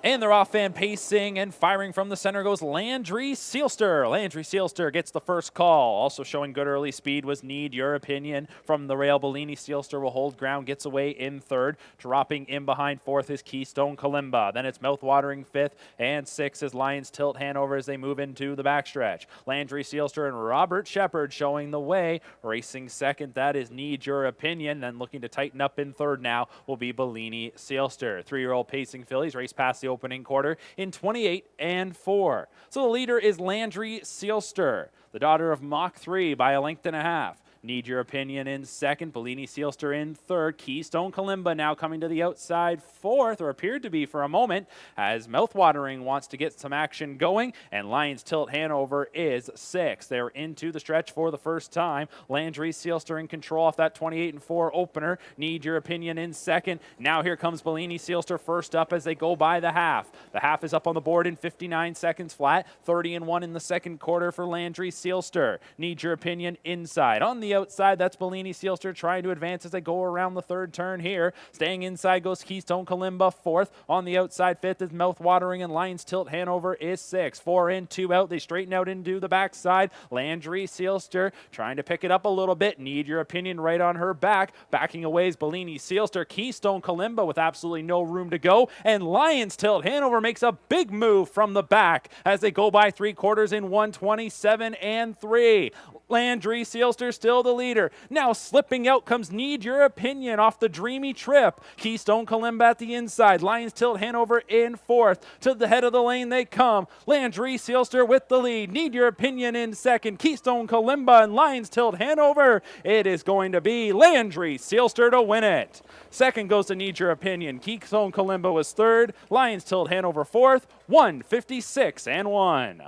And they're off and pacing and firing from the center goes Landry Sealster. Landry Sealster gets the first call. Also showing good early speed was Need Your Opinion from the rail. Bellini Sealster will hold ground, gets away in 3rd. Dropping in behind 4th is Keystone Kalimba. Then it's Mouthwatering 5th, and 6th is Lions Tilt Hanover as they move into the backstretch. Landry Sealster and Robert Shepard showing the way. Racing 2nd, that is Need Your Opinion. Then looking to tighten up in 3rd now will be Bellini Sealster. 3-year-old pacing fillies race past the opening quarter in 28 and 4. So the leader is Landry Sealster, the daughter of Mach 3 by a length and a half. Need Your Opinion in 2nd, Bellini Sealster in 3rd. Keystone Kalimba now coming to the outside 4th, or appeared to be for a moment, as Mouthwatering wants to get some action going, and Lions Tilt Hanover is 6th. They're into the stretch for the first time. Landry Sealster in control off that 28 and 4 opener. Need Your Opinion in 2nd. Now here comes Bellini Sealster first up as they go by the half. The half is up on the board in 59 seconds flat. 30 and 1 in the 2nd quarter for Landry Sealster. Need Your Opinion inside. On the outside, that's Bellini Sealster trying to advance as they go around the 3rd turn here. Staying inside goes Keystone Kalimba 4th. On the outside 5th is Mouthwatering, and Lions Tilt Hanover is 6th. 4 in, 2 out. They straighten out into the backside. Landry Sealster trying to pick it up a little bit. Need Your Opinion right on her back. Backing away is Bellini Sealster. Keystone Kalimba with absolutely no room to go. And Lions Tilt Hanover makes a big move from the back as they go by 3 quarters in 1:27 and 3. Landry Sealster still the leader. Now slipping out comes Need Your Opinion off the dreamy trip. Keystone Kalimba at the inside. Lions Tilt Hanover in 4th. To the head of the lane they come. Landry Sealster with the lead. Need Your Opinion in 2nd. Keystone Kalimba and Lions Tilt Hanover. It is going to be Landry Sealster to win it. 2nd goes to Need Your Opinion. Keystone Kalimba was 3rd. Lions Tilt Hanover 4th. 1:56 and 1.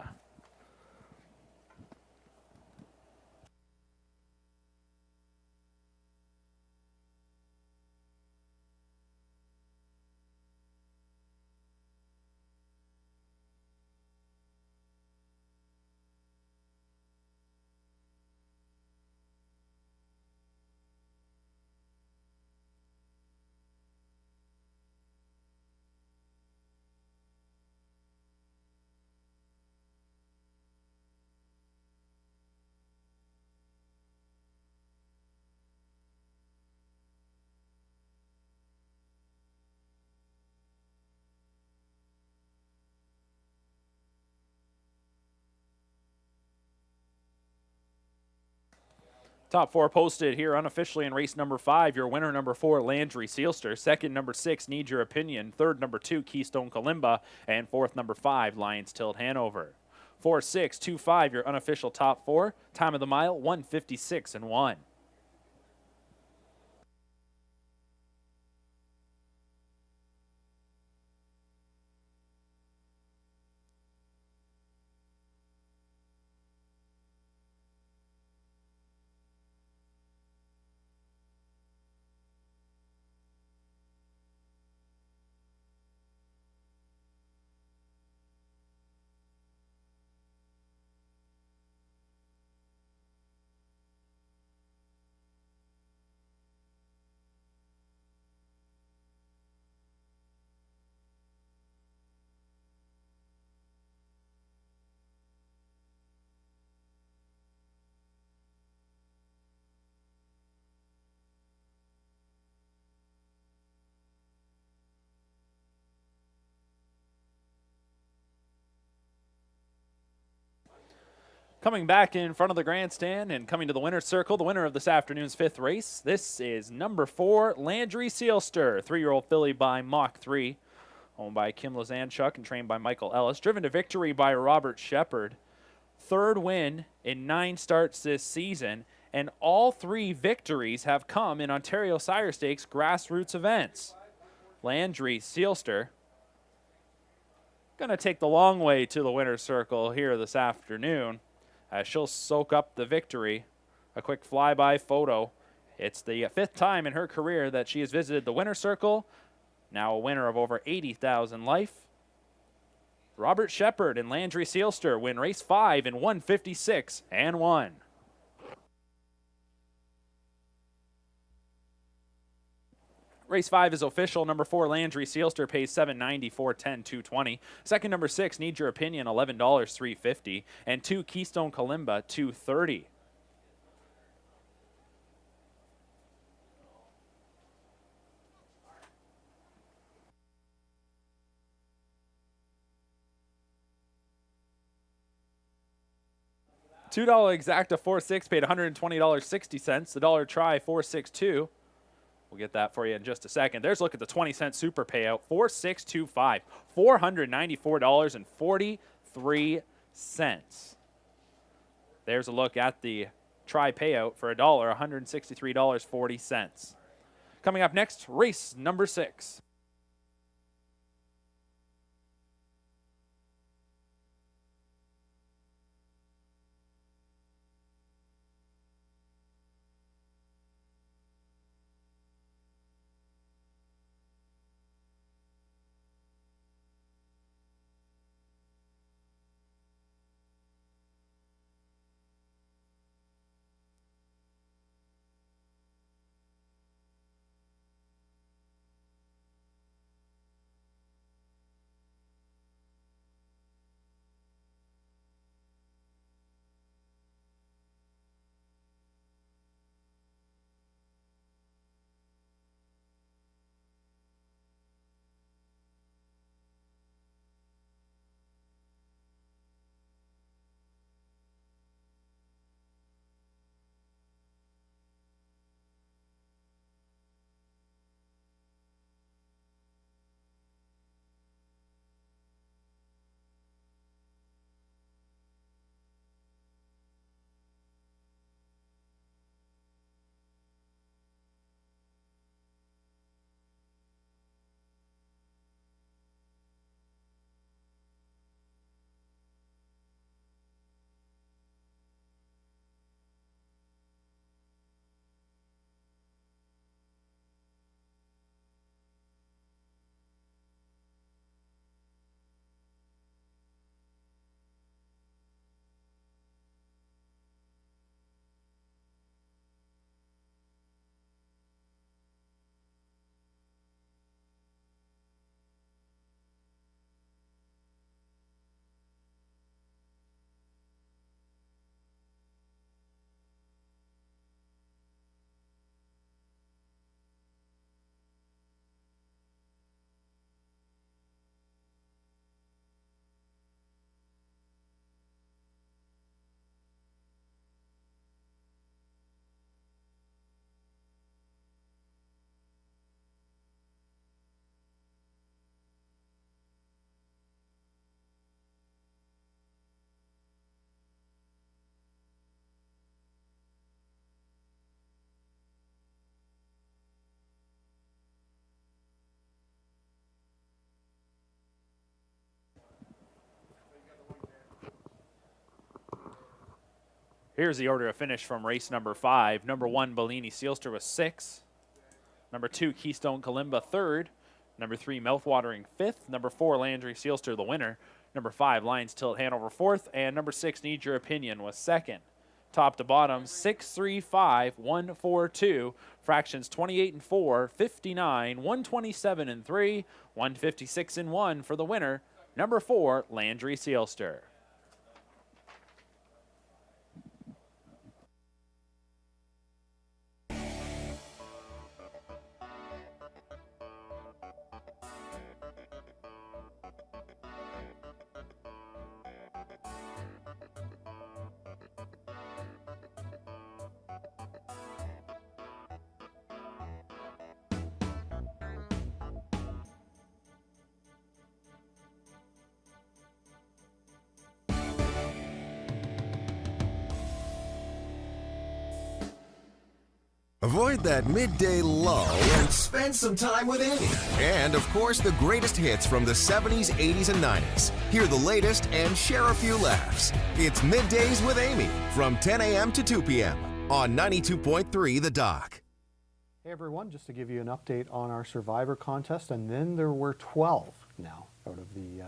Top 4 posted here unofficially in race number 5. Your winner, number 4, Landry Sealster. 2nd, number 6, Need Your Opinion. 3rd, number 2, Keystone Kalimba. And 4th, number 5, Lions Tilt Hanover. 4-6-2-5, your unofficial top 4. Time of the mile, 1:56 and 1. Coming back in front of the grandstand and coming to the winner's circle, the winner of this afternoon's 5th race. This is number 4, Landry Sealster, 3-year-old filly by Mach 3, owned by Kim Lazanchuk and trained by Michael Ellis, driven to victory by Robert Shepard. 3rd win in 9 starts this season, and all 3 victories have come in Ontario Sire Stakes grassroots events. Landry Sealster going to take the long way to the winner's circle here this afternoon. She'll soak up the victory. A quick flyby photo. It's the 5th time in her career that she has visited the winner's circle. Now a winner of over 80,000 life. Robert Shepard and Landry Sealster win race 5 in 1:56 and 1. Race 5 is official. Number 4, Landry Sealster, pays $7.90, 410, 220. Second, number 6, Need Your Opinion, $11, 350. And 2, Keystone Kalimba, 230. $2 exacta 4-6 paid $120.60. The dollar try 462. We'll get that for you in just a second. There's a look at the 20-cent super payout, 4625, $494.43. There's a look at the try payout for $1, $163.40. Coming up next, race number 6. Here's the order of finish from race number 5. Number 1, Bellini Sealster was 6. Number 2, Keystone Kalimba 3rd. Number 3, Mouthwatering 5th. Number 4, Landry Sealster the winner. Number 5, Lions Tilt Hanover 4th. And number 6, Need Your Opinion was 2nd. Top to bottom, 635, 142. Fractions 28 and 4, 59, 127 and 3, 156 and 1 for the winner. Number 4, Landry Sealster. Avoid that midday lull and spend some time with Amy. And, of course, the greatest hits from the 70s, 80s, and 90s. Hear the latest and share a few laughs. It's Middays with Amy from 10 a.m. to 2 p.m. on 92.3 The Dock. Hey everyone, just to give you an update on our Survivor contest, and then there were 12 now out of the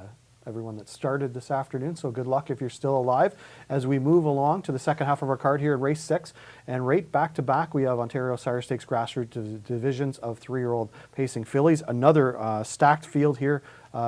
everyone that started this afternoon, so good luck if you're still alive as we move along to the second half of our card here at Race 6. And right back to back, we have Ontario Sire Stakes grassroots divisions of 3-year-old pacing fillies. Another stacked field here,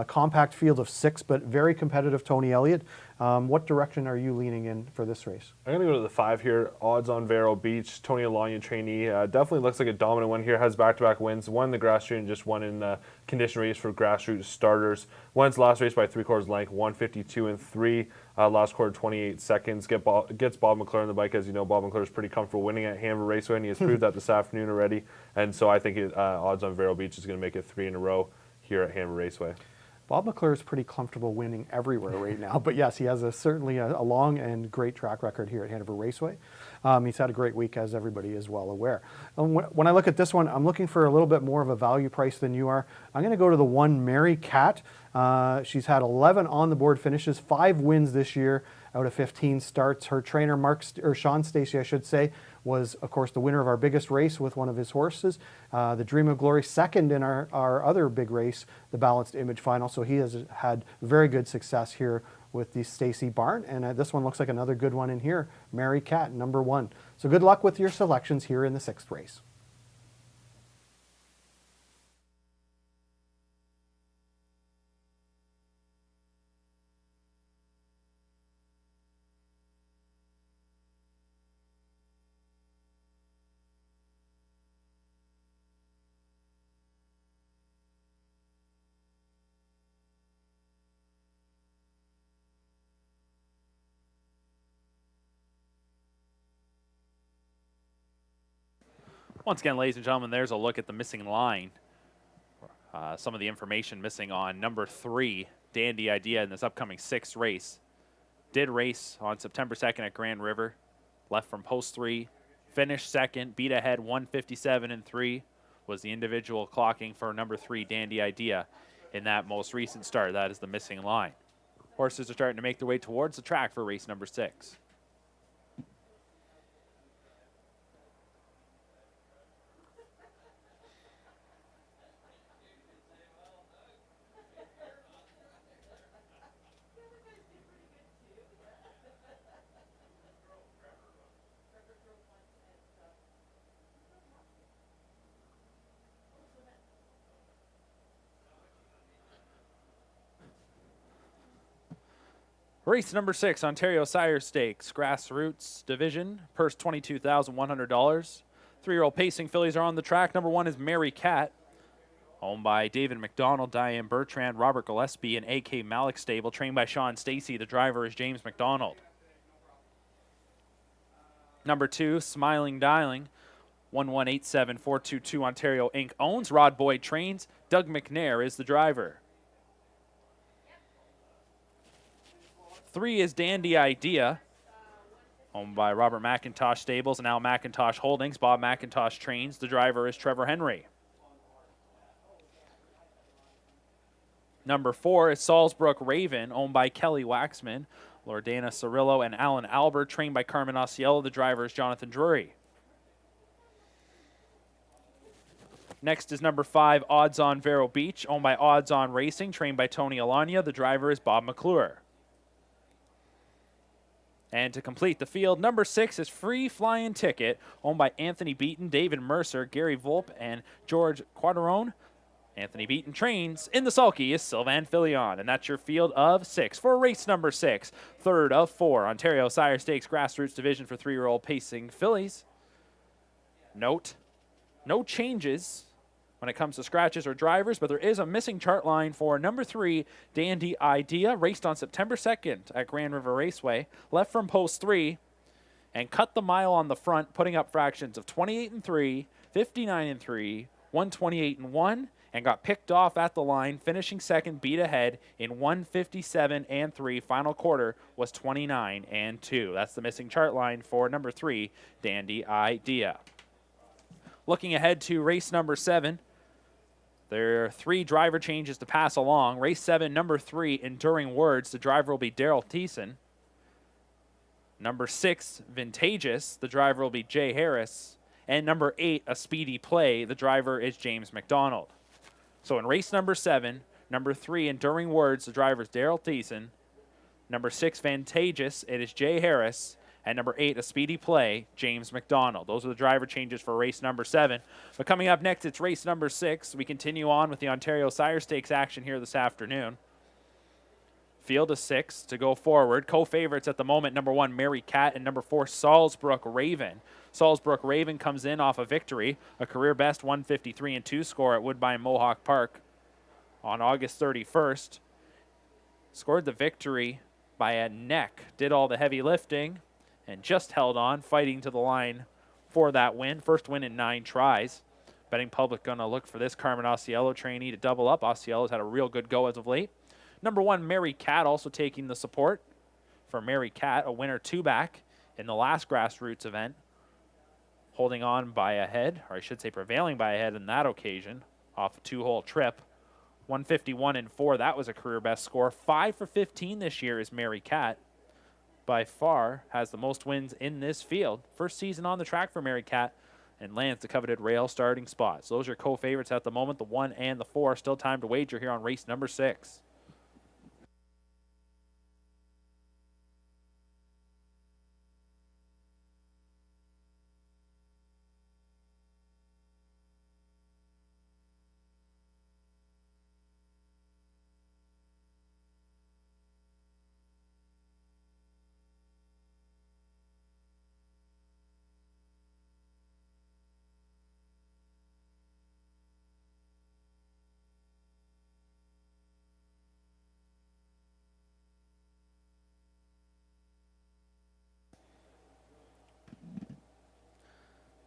compact field of 6, but very competitive. Tony Elliott, what direction are you leaning in for this race? I'm going to go to the 5 here. Odds on Vero Beach. Tony Alanya trainee. Definitely looks like a dominant one here. Has back-to-back wins. Won the grass street and just won in the condition race for grassroots starters. Won his last race by 3/4 length. 152-3. Last quarter 28 seconds. Gets Bob McClure on the bike. As you know, Bob McClure is pretty comfortable winning at Hanover Raceway, and he has proved that this afternoon already. And so I think odds on Vero Beach is going to make it 3 in a row here at Hanover Raceway. Bob McClure is pretty comfortable winning everywhere right now, but yes, he has certainly a long and great track record here at Hanover Raceway. He's had a great week, as everybody is well aware. When I look at this one, I'm looking for a little bit more of a value price than you are. I'm going to go to the 1 Mary Cat. She's had 11 on the board finishes, 5 wins this year out of 15 starts. Her trainer, Sean Stacey, I should say, was, of course, the winner of our biggest race with one of his horses, the Dream of Glory, second in our other big race, the Balanced Image Final. So he has had very good success here with the Stacey barn. And this one looks like another good one in here, Mary Cat, number 1. So good luck with your selections here in the 6th race. Once again, ladies and gentlemen, there's a look at the missing line. Some of the information missing on number 3, Dandy Idea, in this upcoming 6th race. Did race on September 2nd at Grand River. Left from post 3. Finished second. Beat ahead 157-3 was the individual clocking for number 3, Dandy Idea, in that most recent start. That is the missing line. Horses are starting to make their way towards the track for race number 6. Race number 6, Ontario Sire Stakes, Grassroots Division, purse $22,100. 3-year-old pacing fillies are on the track. Number 1 is Mary Cat, owned by David McDonald, Diane Bertrand, Robert Gillespie, and A.K. Malik stable, trained by Sean Stacey. The driver is James McDonald. Number 2, Smiling Dialing, 1187422 Ontario Inc. owns. Rod Boyd trains. Doug McNair is the driver. 3 is Dandy Idea, owned by Robert McIntosh Stables and Al McIntosh Holdings. Bob McIntosh trains. The driver is Trevor Henry. Number 4 is Salisbrook Raven, owned by Kelly Waxman, Lordana Cirillo, and Alan Albert, trained by Carmen Osceola. The driver is Jonathan Drury. Next is number 5, Odds on Vero Beach, owned by Odds on Racing, trained by Tony Alanya. The driver is Bob McClure. And to complete the field, number 6 is Free Flying Ticket, owned by Anthony Beaton, David Mercer, Gary Volpe, and George Quaterone. Anthony Beaton trains. In the sulky is Sylvain Filion. And that's your field of 6 for race number 6. 3rd of 4, Ontario Sire Stakes Grassroots Division for 3-year-old pacing fillies. Note, no changes when it comes to scratches or drivers, but there is a missing chart line for number 3, Dandy Idea, raced on September 2nd at Grand River Raceway, left from post 3, and cut the mile on the front, putting up fractions of 28-3, 59-3, 128-1, and got picked off at the line, finishing second, beat ahead in 157-3. Final quarter was 29-2. That's the missing chart line for number 3, Dandy Idea. Looking ahead to race number 7, there are 3 driver changes to pass along. Race 7, number 3, Enduring Words. The driver will be Daryl Thiessen. Number 6, Vintageous. The driver will be Jay Harris. And number 8, A Speedy Play. The driver is James McDonald. So in race number 7, number 3, Enduring Words, the driver is Daryl Thiessen. Number 6, Vantageous, it is Jay Harris. And number 8, A Speedy Play, James McDonald. Those are the driver changes for race number 7. But coming up next, it's race number 6. We continue on with the Ontario Sire Stakes action here this afternoon. Field of 6 to go forward. Co-favorites at the moment, number 1, Mary Cat, and number 4, Salzbrook Raven. Salzbrook Raven comes in off a victory, a career best 153 and 2 score at Woodbine Mohawk Park on August 31st. Scored the victory by a neck, did all the heavy lifting, and just held on, fighting to the line for that win. First win in 9 tries. Betting public going to look for this Carmen Osceola trainee to double up. Osceola's had a real good go as of late. Number 1, Mary Cat, also taking the support for Mary Cat, a winner 2-back in the last grassroots event, holding on by a head, or I should say prevailing by a head in that occasion, off a 2-hole trip. 151 and 4, that was a career best score. 5 for 15 this year is Mary Cat. By far has the most wins in this field. First season on the track for Mary Cat, and lands the coveted rail starting spots. Those are co-favorites at the moment, the 1 and the 4. Still time to wager here on race number 6.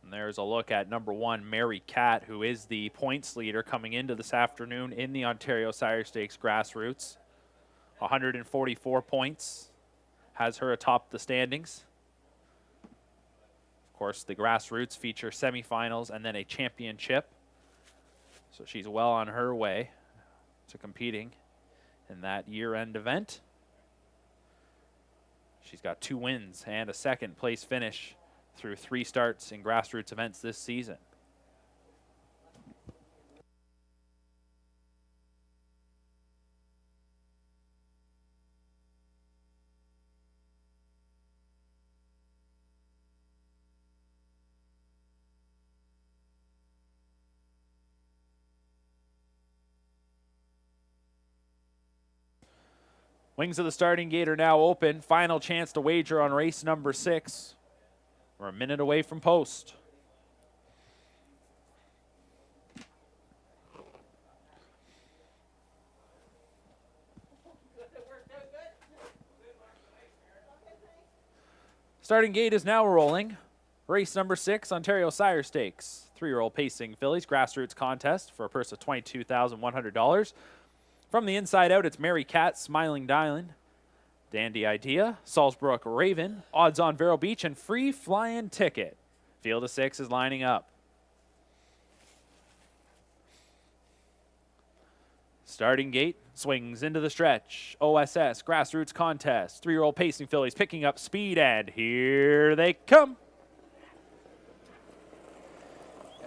And there's a look at number 1, Mary Cat, who is the points leader coming into this afternoon in the Ontario Sire Stakes grassroots. 144 points has her atop the standings. Of course, the grassroots feature semifinals and then a championship. So she's well on her way to competing in that year-end event. She's got 2 wins and a second place finish through 3 starts in grassroots events this season. Wings of the starting gate are now open. Final chance to wager on race number 6. We're a minute away from post. Starting gate is now rolling. Race number 6, Ontario Sire Stakes. 3-year-old pacing fillies grassroots contest for a purse of $22,100. From the inside out, it's Mary Cat, Smiling Diamond, Dandy Idea, Salzbrook Raven, Odds on Vero Beach, and Free Flying Ticket. Field of 6 is lining up. Starting gate swings into the stretch. OSS grassroots contest. 3-year-old pacing fillies picking up speed, and here they come.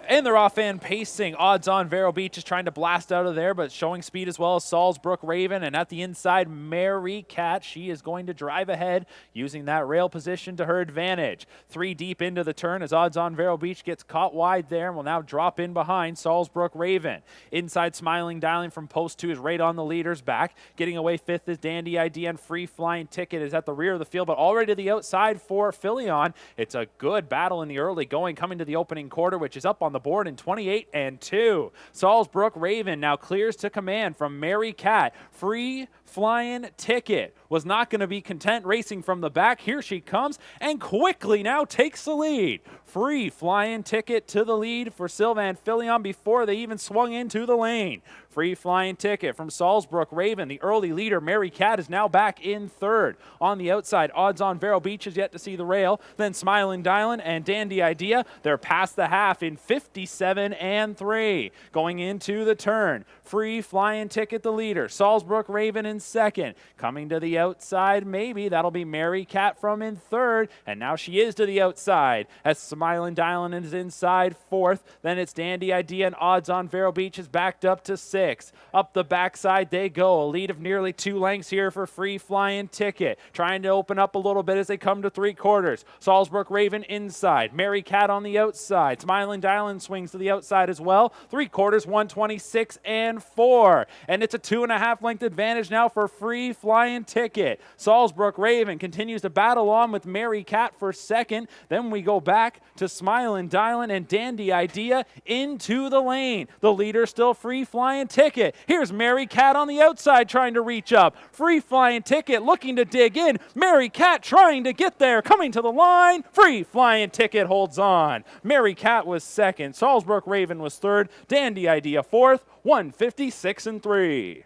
And they're off and pacing. Odds on Vero Beach is trying to blast out of there, but showing speed as well as Salzbrook Raven. And at the inside, Mary Cat. She is going to drive ahead using that rail position to her advantage. 3 deep into the turn as Odds on Vero Beach gets caught wide there and will now drop in behind Salzbrook Raven. Inside, Smiling Dialing from post 2 is right on the leader's back. Getting away 5th is Dandy Idea, and Free Flying Ticket is at the rear of the field, but already to the outside for Filion. It's a good battle in the early going, coming to the opening quarter, which is up on the board in 28 and 2. Salzbrook Raven now clears to command from Mary Cat. Free Flying Ticket was not going to be content racing from the back. Here she comes and quickly now takes the lead. Free Flying Ticket to the lead for Sylvan Filion before they even swung into the lane. Free Flying Ticket from Salzbrook Raven. The early leader, Mary Cat, is now back in third. On the outside, Odds on Vero Beach is yet to see the rail. Then Smiling Dylan and Dandy Idea. They're past the half in 57 and 3. Going into the turn, Free Flying Ticket the leader. Salzbrook Raven in second. Coming to the outside, maybe that'll be Mary Cat from in third. And now she is to the outside as Smiling Dylan is inside fourth. Then it's Dandy Idea and Odds on Vero Beach is backed up to 6. Up the backside they go. A lead of nearly 2 lengths here for Free Flying Ticket. Trying to open up a little bit as they come to 3/4. Salzbrook Raven inside. Mary Cat on the outside. Smiling Dylan swings to the outside as well. 3/4, 126 and 4. And it's a 2.5 length advantage now for Free Flying Ticket. Salzbrook Raven continues to battle on with Mary Cat for second. Then we go back to Smiling Dylan and Dandy Idea into the lane. The leader still Free Flying Ticket. Here's Mary Cat on the outside trying to reach up. Free Flying Ticket looking to dig in. Mary Cat trying to get there. Coming to the line. Free Flying Ticket holds on. Mary Cat was second. Salzbrook Raven was third. Dandy Idea fourth. 156 and 3.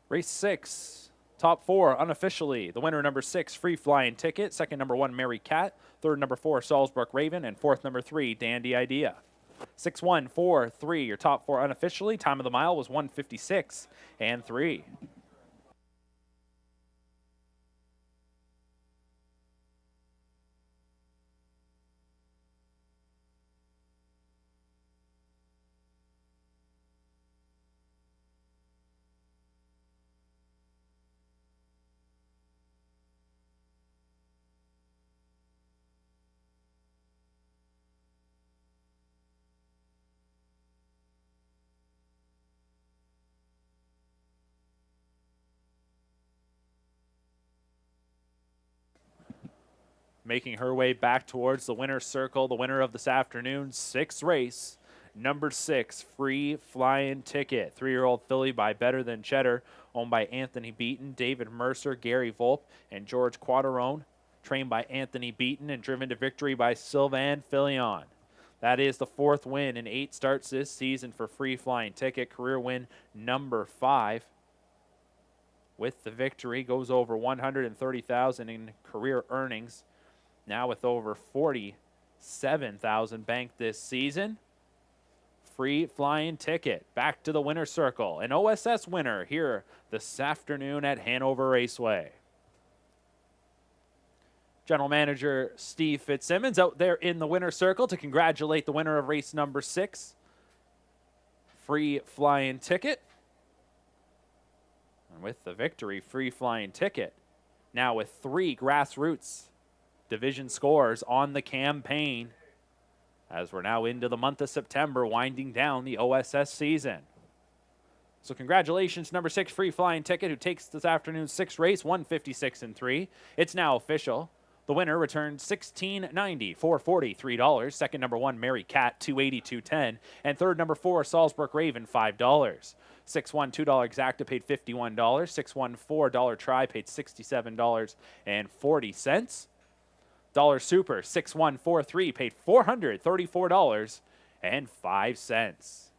Race 6, top 4 unofficially. The winner number 6, Free Flying Ticket. Second number 1, Mary Cat. Third number 4, Salzbrook Raven. And fourth number 3, Dandy Idea. 6-1-4-3, your top 4 unofficially. Time of the mile was 156 and 3. Making her way back towards the winner's circle, the winner of this afternoon's 6th race, number 6, Free Flying Ticket. 3-year-old filly by Better Than Cheddar, owned by Anthony Beaton, David Mercer, Gary Volpe, and George Quaterone. Trained by Anthony Beaton and driven to victory by Sylvan Filion. That is the 4th win in 8 starts this season for Free Flying Ticket. Career win number 5. With the victory, goes over $130,000 in career earnings. Now with over $47,000 banked this season. Free Flying Ticket back to the winner's circle. An OSS winner here this afternoon at Hanover Raceway. General Manager Steve Fitzsimmons out there in the winner's circle to congratulate the winner of race number 6, Free Flying Ticket. And with the victory, Free Flying Ticket now with 3 grassroots division scores on the campaign as we're now into the month of September, winding down the OSS season. So congratulations, number 6, Free Flying Ticket, who takes this afternoon's 6th race, 156 and 3. It's now official. The winner returned $16.90, $443. Second number 1, Mary Cat, $280, $210. And third number 4, Salzbrook Raven, $5. 6-1 $2 exacta paid $51. 6-1 $4 try paid $67.40. Dollar Super 6143 paid $434.05.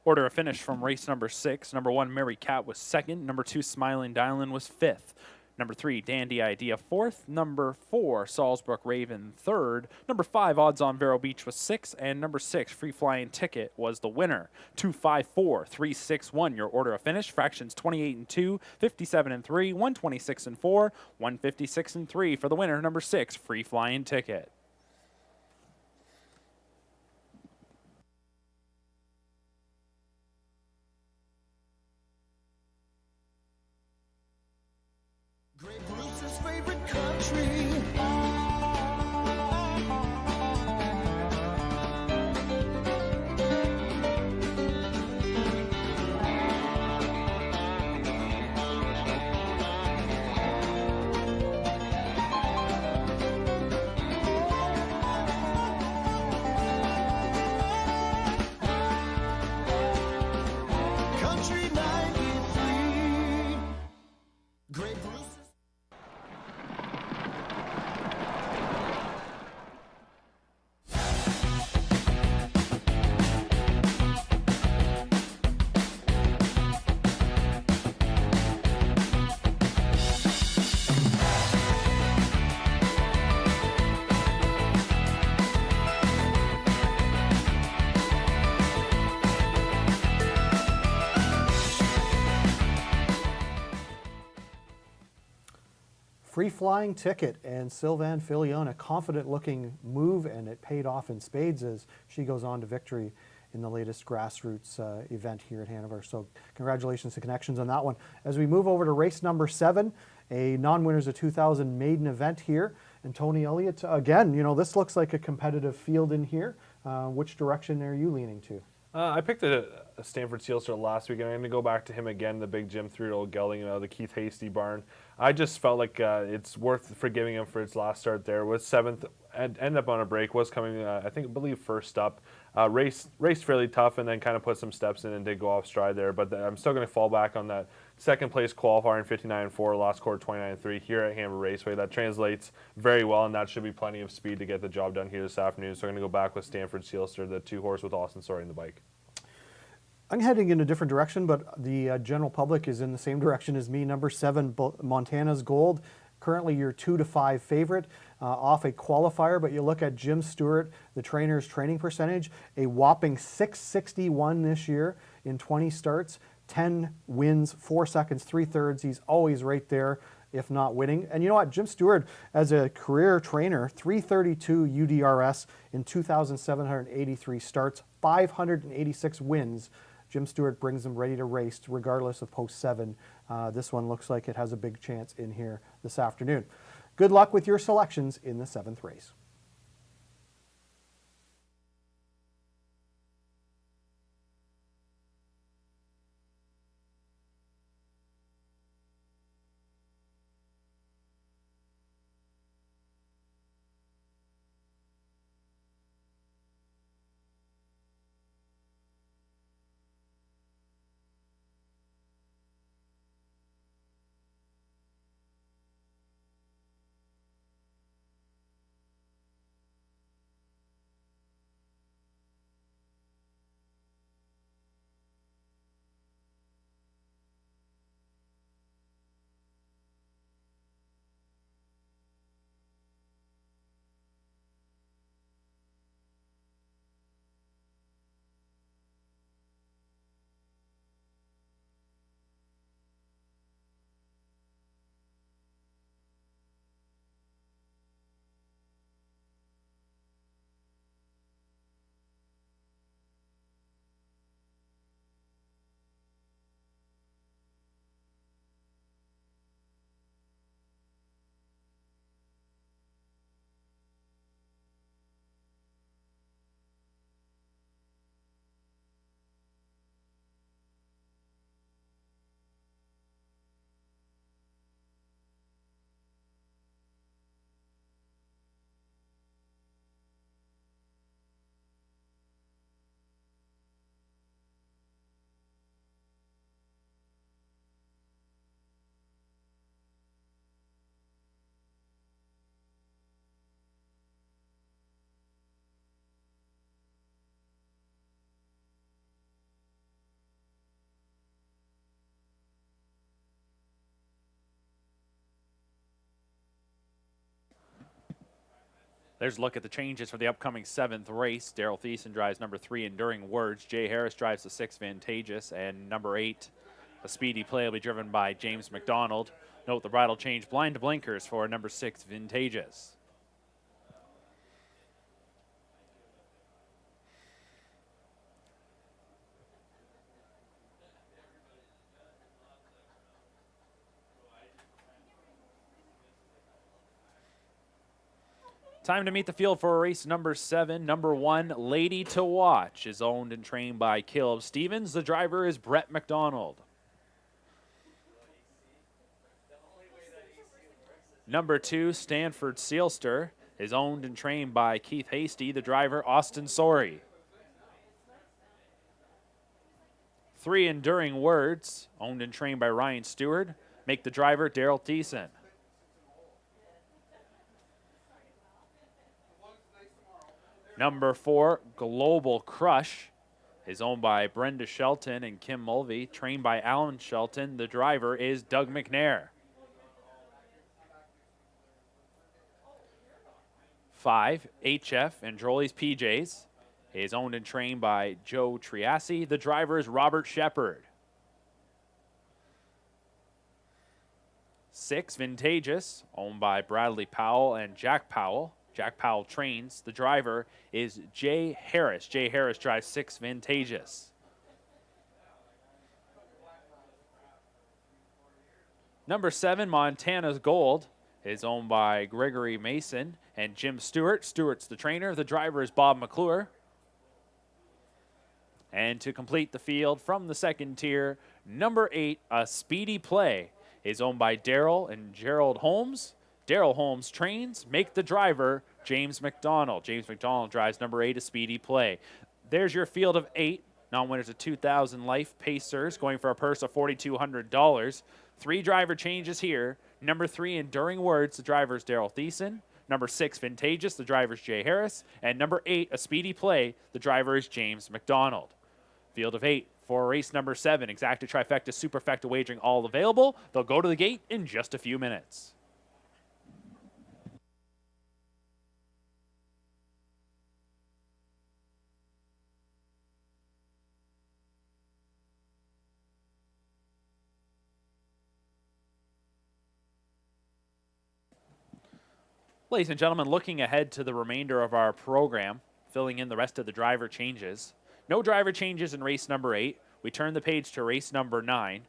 Order of finish from race number 6. Number 1, Mary Cat was 2nd. Number 2, Smiling Dylan was 5th. Number 3, Dandy Idea 4th. Number 4, Salzbrook Raven 3rd. Number 5, Odds on Vero Beach was 6th. And number 6, Free Flying Ticket was the winner. 2, 5, 4, 3, 6, 1. Your order of finish. Fractions 28 and 2, 57 and 3, 126 and 4, 156 and 3 for the winner. Number 6, Free Flying Ticket. Great Bruce's favorite country. Country 93. Great Bruce's. Free Flying Ticket and Sylvain Filion, a confident looking move, and it paid off in spades as she goes on to victory in the latest grassroots event here at Hanover. So congratulations to Connections on that one. As we move over to race number 7, a non-winners of 2000 maiden event here. And Tony Elliott, again, you know, this looks like a competitive field in here. Which direction are you leaning to? I picked a Stanford Sealster last week, and I'm going to go back to him again, the big Jim 3-year-old gelding, the Keith Hasty barn. I just felt like it's worth forgiving him for its last start there. Was 7th, and ended up on a break, was coming, I believe first up. Raced fairly tough, and then kind of put some steps in and did go off stride there. But I'm still going to fall back on that second place qualifier in 59.4, last quarter 29.3 here at Hanover Raceway. That translates very well, and that should be plenty of speed to get the job done here this afternoon. So I'm going to go back with Stanford Sealster, the 2-horse with Austin Story in the bike. I'm heading in a different direction, but the general public is in the same direction as me. Number 7, Montana's Gold, currently your 2-5 favorite, off a qualifier. But you look at Jim Stewart, the trainer's training percentage, a whopping 661 this year in 20 starts, 10 wins, 4 seconds, 3/3. He's always right there, if not winning. And you know what? Jim Stewart, as a career trainer, 332 UDRS in 2,783 starts, 586 wins. Jim Stewart brings them ready to race regardless of post 7. This one looks like it has a big chance in here this afternoon. Good luck with your selections in the 7th race. There's a look at the changes for the upcoming 7th race. Daryl Thiessen drives number 3, Enduring Words. Jay Harris drives the 6, Vantageous. And number 8, A Speedy Play, will be driven by James McDonald. Note the bridle change, blind to blinkers for number 6, Vantageous. Time to meet the field for race number 7. Number 1, Lady to Watch, is owned and trained by Caleb Stevens. The driver is Brett McDonald. Number 2, Stanford Sealster, is owned and trained by Keith Hasty. The driver, Austin Sorey. 3, Enduring Words, owned and trained by Ryan Stewart. Make the driver, Daryl Thiessen. Number 4, Global Crush, is owned by Brenda Shelton and Kim Mulvey, trained by Alan Shelton. The driver is Doug McNair. 5, HF and Drolly's PJs, is owned and trained by Joe Triassi. The driver is Robert Shepard. 6, Vantageous, owned by Bradley Powell and Jack Powell. Jack Powell trains. The driver is Jay Harris. Jay Harris drives 6, Vantageous. Number 7, Montana's Gold, is owned by Gregory Mason and Jim Stewart. Stewart's the trainer. The driver is Bob McClure. And to complete the field from the second tier, number 8, A Speedy Play, is owned by Daryl and Gerald Holmes. Daryl Holmes trains. Make the driver, James McDonald. James McDonald drives number 8, A Speedy Play. There's your field of 8 non-winners of 2,000 life pacers, going for a purse of $4,200. 3 driver changes here. Number 3, Enduring Words, the driver is Daryl Thiessen. Number 6, Vantageous, the driver is Jay Harris. And number 8, A Speedy Play, the driver is James McDonald. Field of 8 for race number 7. Exacta, trifecta, superfecta wagering all available. They'll go to the gate in just a few minutes. Ladies and gentlemen, looking ahead to the remainder of our program, filling in the rest of the driver changes. No driver changes in race number 8. We turn the page to race number 9,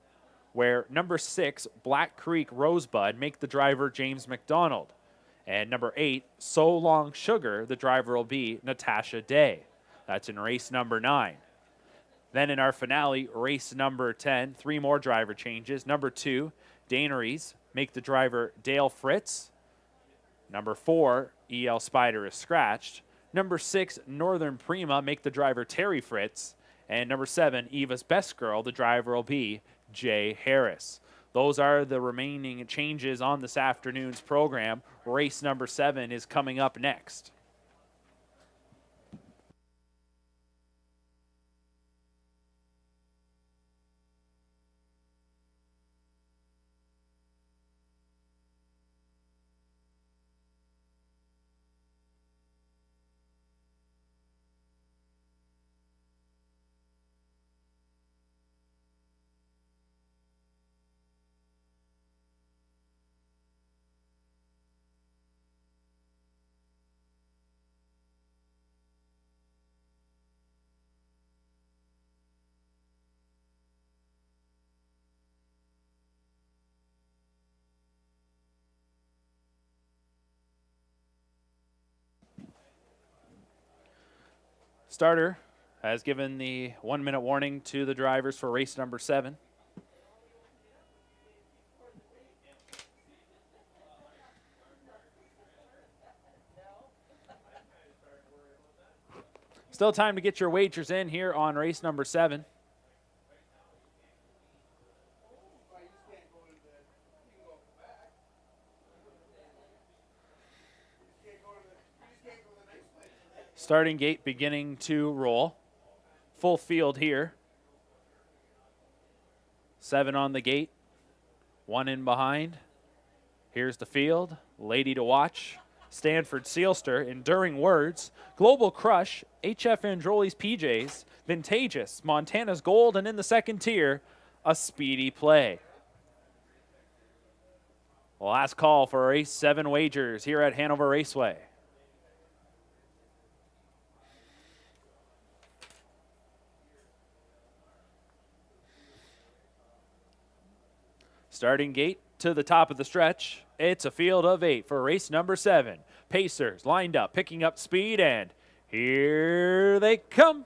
where number 6, Black Creek Rosebud, make the driver James McDonald. And number 8, So Long Sugar, the driver will be Natasha Day. That's in race number 9. Then in our finale, race number 10, 3 more driver changes. Number 2, Daneries, make the driver Dale Fritz. Number 4, EL Spider is scratched. Number 6, Northern Prima, make the driver Terry Fritz. And number 7, Eva's Best Girl, the driver will be Jay Harris. Those are the remaining changes on this afternoon's program. Race number 7 is coming up next. Starter has given the 1-minute warning to the drivers for race number 7. Still time to get your wagers in here on race number 7. Starting gate beginning to roll. Full field here. 7 on the gate. 1 in behind. Here's the field. Lady to Watch Stanford Sealster, Enduring Words, Global Crush, HF Androli's PJs, Vintageous, Montana's Gold, and in the second tier, A Speedy Play. Last call for race 7 wagers here at Hanover Raceway. Starting gate to the top of the stretch. It's a field of 8 for race number 7. Pacers lined up, picking up speed, and here they come.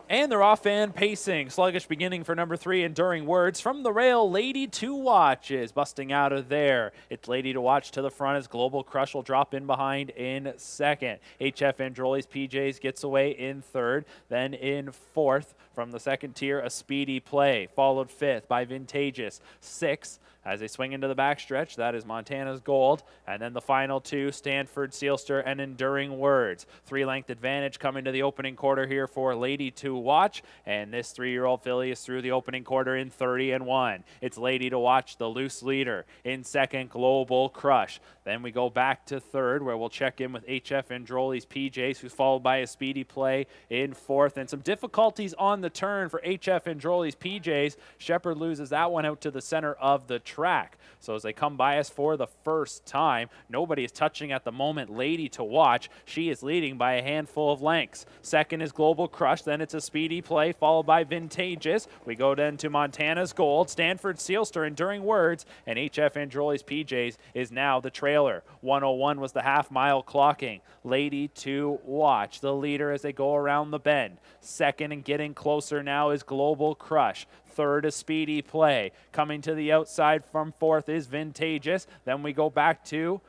And they're off and pacing. Sluggish beginning for number 3, Enduring Words. From the rail, Lady to Watch is busting out of there. It's Lady to Watch to the front as Global Crush will drop in behind in second. HF Androli's PJs gets away in third. Then in fourth from the second tier, A Speedy Play. Followed fifth by Vintageous. Sixth, as they swing into the backstretch, that is Montana's Gold. And then the final 2, Stanford Sealster and Enduring Words. 3-length advantage coming to the opening quarter here for Lady to Watch. And this 3-year-old filly is through the opening quarter in 30-1. It's Lady to Watch, the loose leader. In second, Global Crush. Then we go back to third, where we'll check in with HF Androli's PJs, who's followed by A Speedy Play in fourth. And some difficulties on the turn for HF Androli's PJs. Shepherd loses that one out to the center of the track. So as they come by us for the first time, nobody is touching at the moment Lady to Watch. She is leading by a handful of lengths. Second is Global Crush, then it's A Speedy Play, followed by Vintageous. We go then to Montana's Gold, Stanford Sealster, Enduring Words, and HF Androli's PJs is now the trailer. 101 was the half-mile clocking. Lady to Watch, the leader as they go around the bend. Second and getting closer now is Global Crush. Third, A Speedy Play. Coming to the outside from fourth is Vintageous. Then we go back to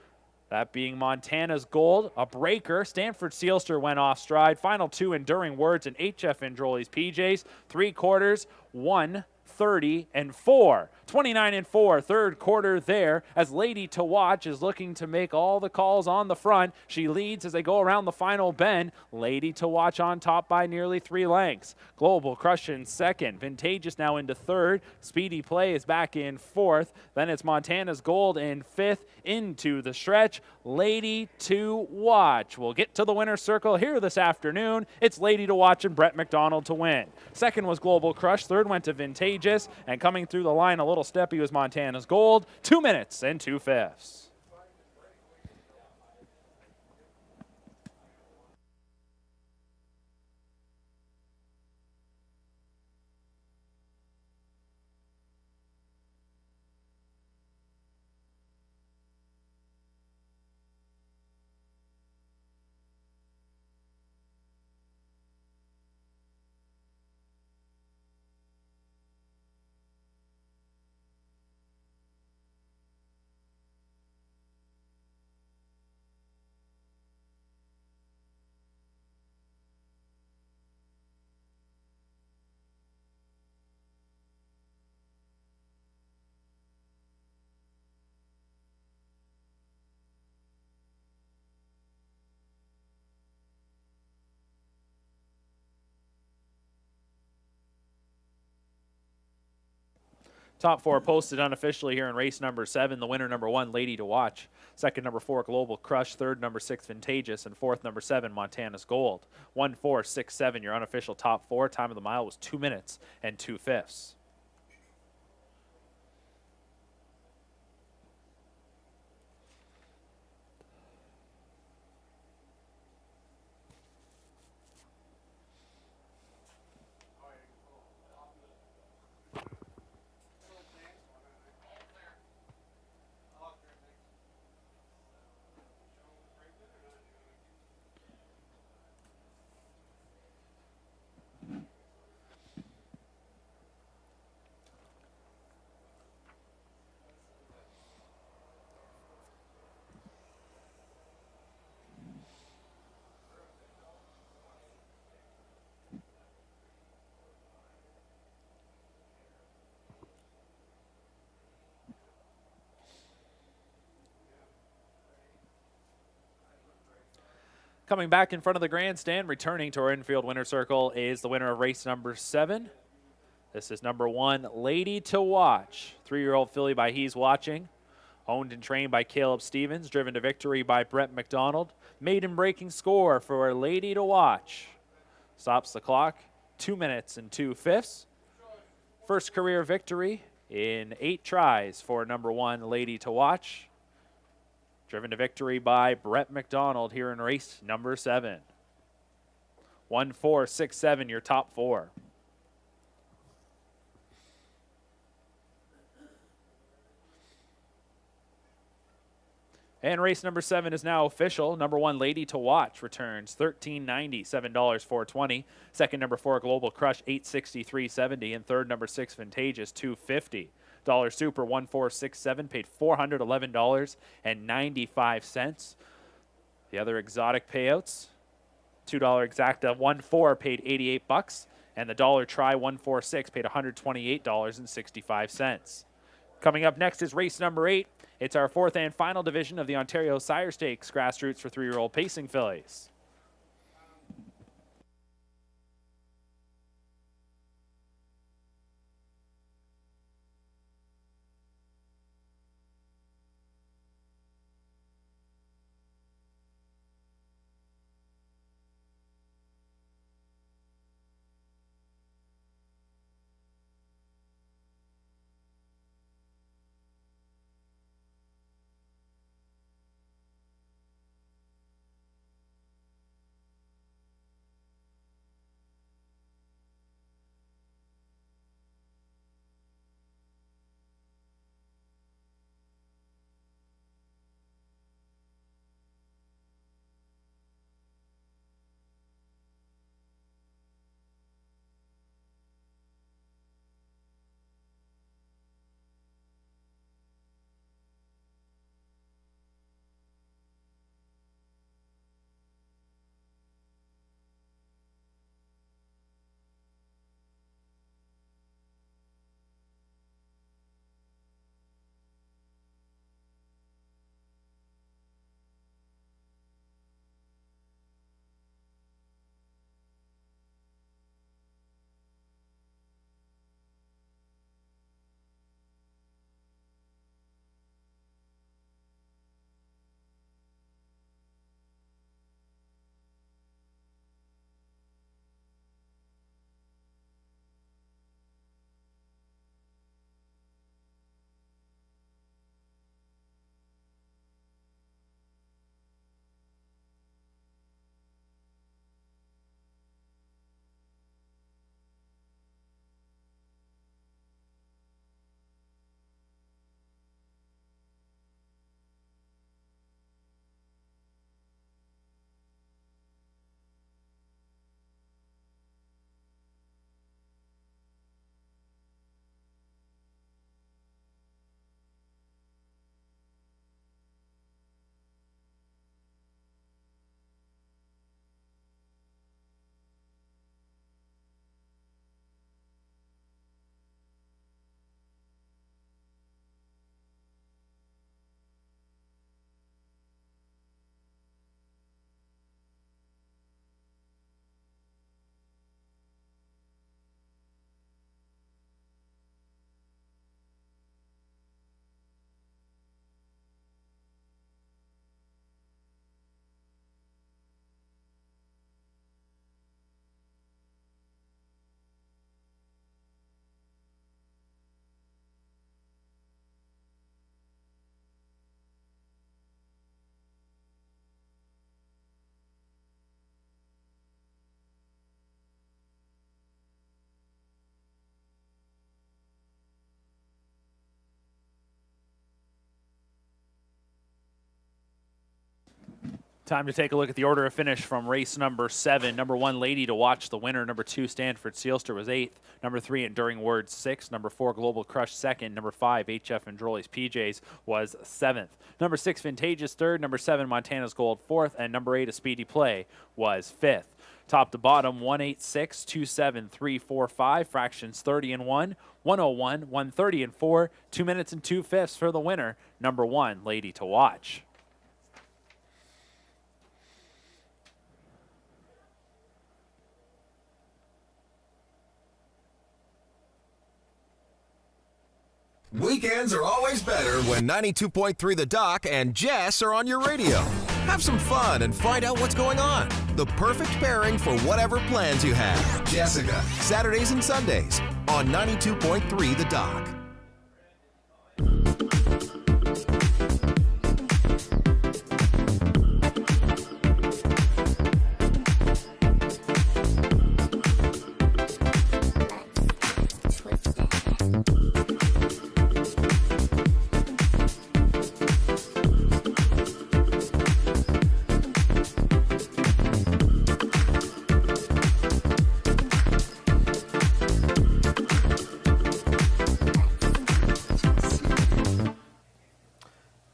that being Montana's Gold, a breaker. Stanford Sealster went off stride. Final 2, Enduring Words and HF Androli's PJs. 3 quarters, 1:30-4. 29-4, third quarter there, as Lady to Watch is looking to make all the calls on the front. She leads as they go around the final bend. Lady to Watch on top by nearly 3 lengths. Global Crush in second. Vintageous now into third. Speedy Play is back in fourth. Then it's Montana's Gold in fifth. Into the stretch, Lady to Watch. We'll get to the winner's circle here this afternoon. It's Lady to Watch and Brett McDonald to win. Second was Global Crush. Third went to Vintageous. And coming through the line a little steppy was Montana's Gold. 2 minutes and 2/5. Top 4 posted unofficially here in race number 7. The winner, number 1, Lady to Watch. Second, number 4, Global Crush. Third, number 6, Vintageous. And fourth, number 7, Montana's Gold. 1, 4, 6, 7, your unofficial top 4. Time of the mile was 2 minutes and 2/5. Coming back in front of the grandstand, returning to our infield winner circle is the winner of race number 7. This is number 1, Lady to Watch. 3-year-old filly by He's Watching. Owned and trained by Caleb Stevens. Driven to victory by Brett McDonald. Maiden breaking score for Lady to Watch. Stops the clock. 2 minutes and 2/5. First career victory in 8 tries for number 1, Lady to Watch. Driven to victory by Brett McDonald here in race number 7. 1, 4, 6, 7, your top 4. And race number 7 is now official. Number 1, Lady to Watch, returns $13.90, $7.420. Second, number 4, Global Crush, $863.70. And third, number 6, Vintageous, $250. Super 1467 paid $411.95. The other exotic payouts, $2 exacta 1-4 paid $88, and the dollar try 146 paid $128.65. Coming up next is race number 8. It's our 4th and final division of the Ontario Sire Stakes grassroots for 3-year-old pacing fillies. Time to take a look at the order of finish from race number 7. Number 1, Lady to Watch, the winner. Number 2, Stanford Sealster was 8th. Number 3, Enduring Words, 6th. Number 4, Global Crush, 2nd. Number 5, HF and Drolly's PJs was 7th. Number 6, Vintageous, 3rd. Number 7, Montana's Gold, 4th. And number 8, A Speedy Play was 5th. Top to bottom, 186, 27, 3, 4, 5. Fractions 30 and 1, 101, 130 and 4. 2 minutes and 2/5 for the winner. Number 1, Lady to Watch. Weekends are always better when 92.3 The Doc and Jess are on your radio. Have some fun and find out what's going on. The perfect pairing for whatever plans you have. Jessica, Saturdays and Sundays on 92.3 The Doc.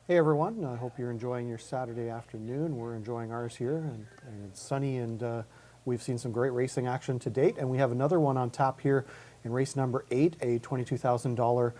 Hey everyone, I hope you're enjoying your Saturday afternoon. We're enjoying ours here, and it's sunny, and we've seen some great racing action to date. And we have another one on tap here in race number 8, a $22,000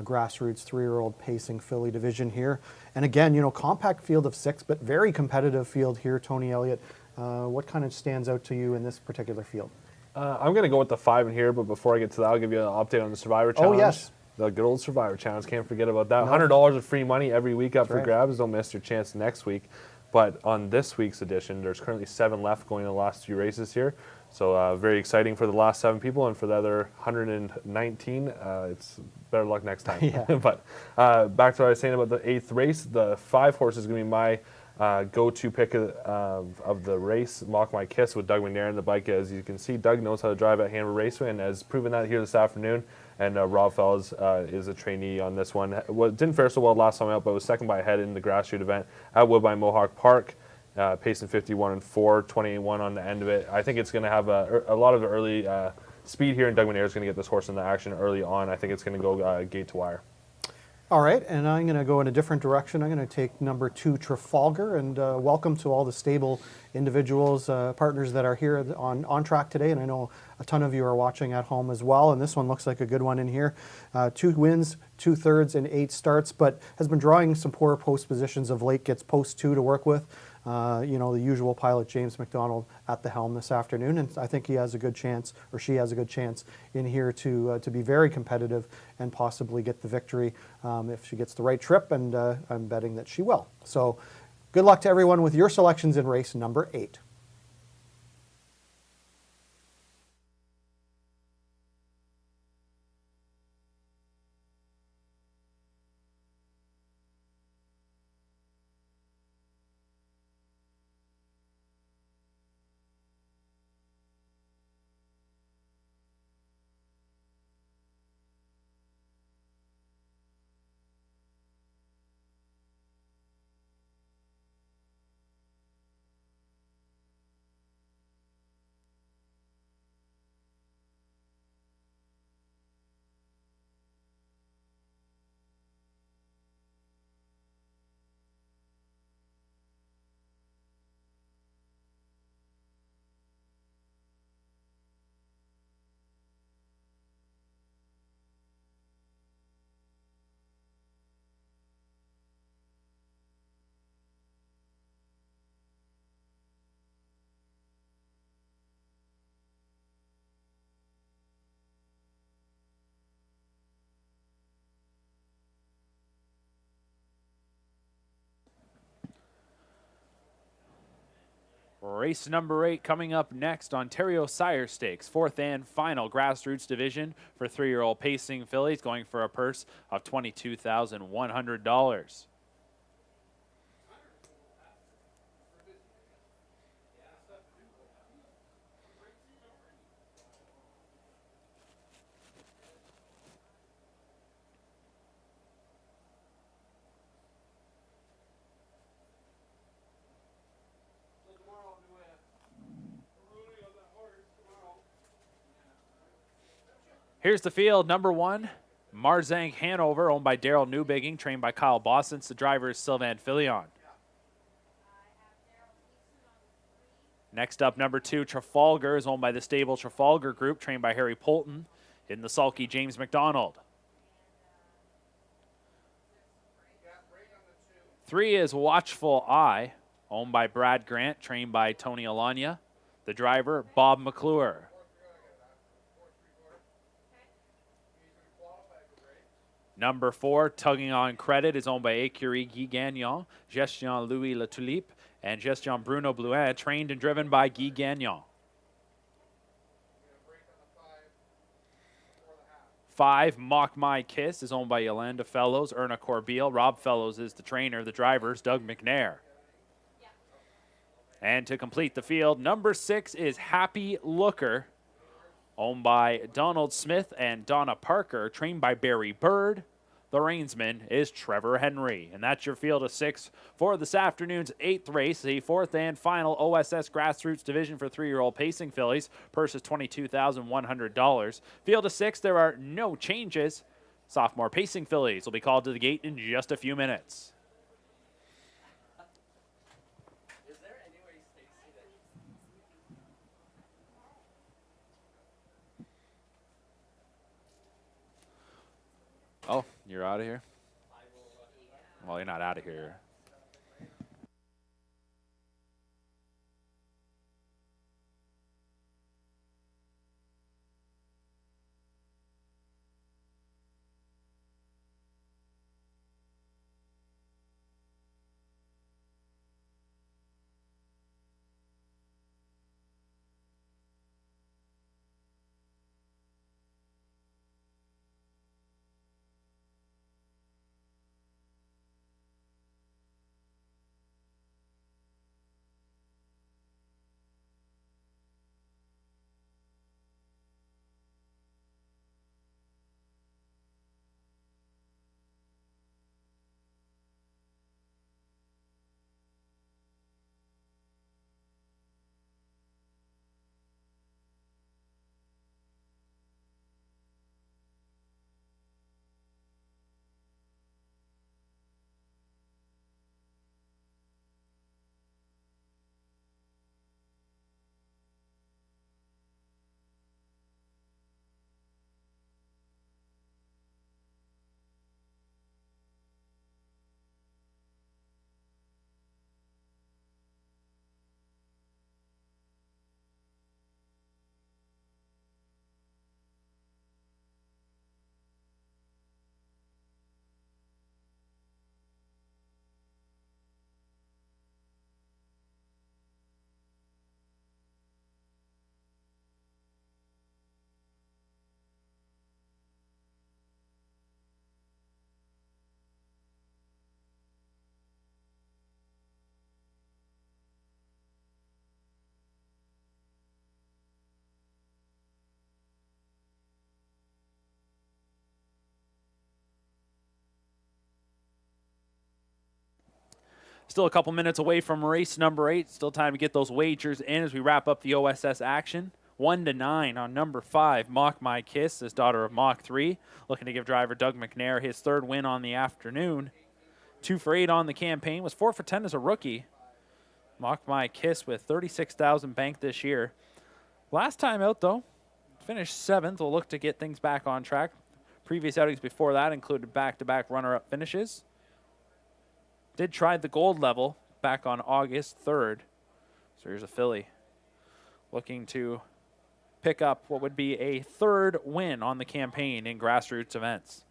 grassroots 3-year-old pacing filly division here. And again, you know, compact field of 6, but very competitive field here. Tony Elliott, what kind of stands out to you in this particular field? I'm going to go with the 5 in here, but before I get to that, I'll give you an update on the Survivor Challenge. Oh, yes. The good old Survivor Challenge. Can't forget about that. $100 of free money every week up for right. grabs. Don't miss your chance next week. But on this week's edition, there's currently 7 left going in the last few races here. So very exciting for the last 7 people, and for the other 119, it's better luck next time. Yeah. But back to what I was saying about the 8th race, the 5 horse is going to be my go-to pick of the race, Mock My Kiss with Doug McNair in the bike. As you can see, Doug knows how to drive at Hanover Raceway and has proven that here this afternoon. And Rob Fells is a trainee on this one. Didn't fare so well last time out, but was second by a head in the grassroots event at Woodbine Mohawk Park, pacing 51 and 4, 28-1 on the end of it. I think it's going to have a lot of early speed here, and Doug McNair is going to get this horse into action early on. I think it's going to go gate to wire. All right, and I'm going to go in a different direction. I'm going to take number 2, Trafalgar, and welcome to all the stable individuals, partners that are here on track today, and I know a ton of you are watching at home as well, and this one looks like a good one in here. 2 wins, 2 thirds, and 8 starts, but has been drawing some poor post positions of late, gets post 2 to work with. You know, the usual pilot James McDonald at the helm this afternoon, and I think he has a good chance, or she has a good chance in here to be very competitive and possibly get the victory if she gets the right trip, and I'm betting that she will. So good luck to everyone with your selections in race number 8. Race number 8 coming up next. Ontario Sire Stakes, 4th and final grassroots division for 3-year-old pacing fillies, going for a purse of $22,100. Here's the field. Number 1, Marzank Hanover, owned by Daryl Newbigging, trained by Kyle Bossens. The driver is Sylvain Filion. Next up, number 2, Trafalgar, is owned by the stable Trafalgar Group, trained by Harry Polton, in the sulky James McDonald. 3 is Watchful Eye, owned by Brad Grant, trained by Tony Alanya. The driver, Bob McClure. Number 4, Tugging on Credit, is owned by Écurie Guy Gagnon, Gestion Louis Latulippe, and Gestion Bruno Blouin, trained and driven by Guy Gagnon. 5, Mock My Kiss, is owned by Yolanda Fellows, Erna Corbeil. Rob Fellows is the trainer. The drivers, Doug McNair. And to complete the field, number 6 is Happy Looker, owned by Donald Smith and Donna Parker, trained by Barry Bird. The reinsman is Trevor Henry. And that's your field of 6 for this afternoon's 8th race, the 4th and final OSS Grassroots Division for 3-year-old pacing fillies. Purse is $22,100. Field of 6, there are no changes. Sophomore pacing fillies will be called to the gate in just a few minutes. Oh, you're out of here? Well, you're not out of here. Still a couple minutes away from race number 8. Still time to get those wagers in as we wrap up the OSS action. 1-9 on number 5, Mock My Kiss, this daughter of Mach 3. Looking to give driver Doug McNair his 3rd win on the afternoon. 2 for 8 on the campaign, was 4 for 10 as a rookie. Mock My Kiss with $36,000 banked this year. Last time out, though, finished 7th. We'll look to get things back on track. Previous outings before that included back-to-back runner-up finishes. Did try the gold level back on August 3rd. So here's a filly looking to pick up what would be a 3rd win on the campaign in grassroots events.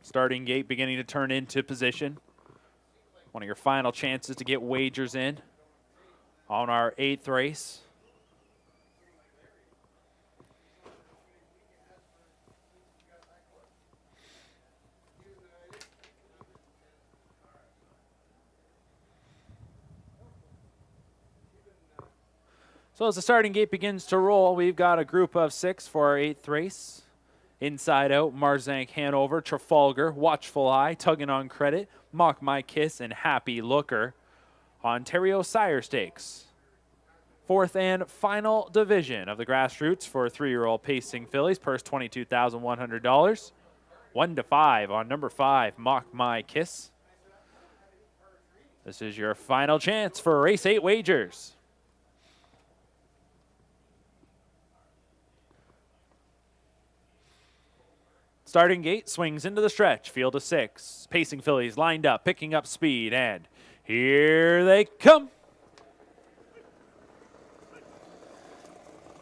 Starting gate beginning to turn into position. One of your final chances to get wagers in on our 8th race. So as the starting gate begins to roll, we've got a group of 6 for our 8th race. Inside Out, Marzank Hanover, Trafalgar, Watchful Eye, Tugging on Credit, Mock My Kiss, and Happy Looker. Ontario Sire Stakes. Fourth and final division of the grassroots for 3-year-old pacing fillies. Purse $22,100. 1 to 5 on number 5, Mock My Kiss. This is your final chance for race 8 wagers. Starting gate swings into the stretch. Field of 6. Pacing fillies lined up, picking up speed, and here they come.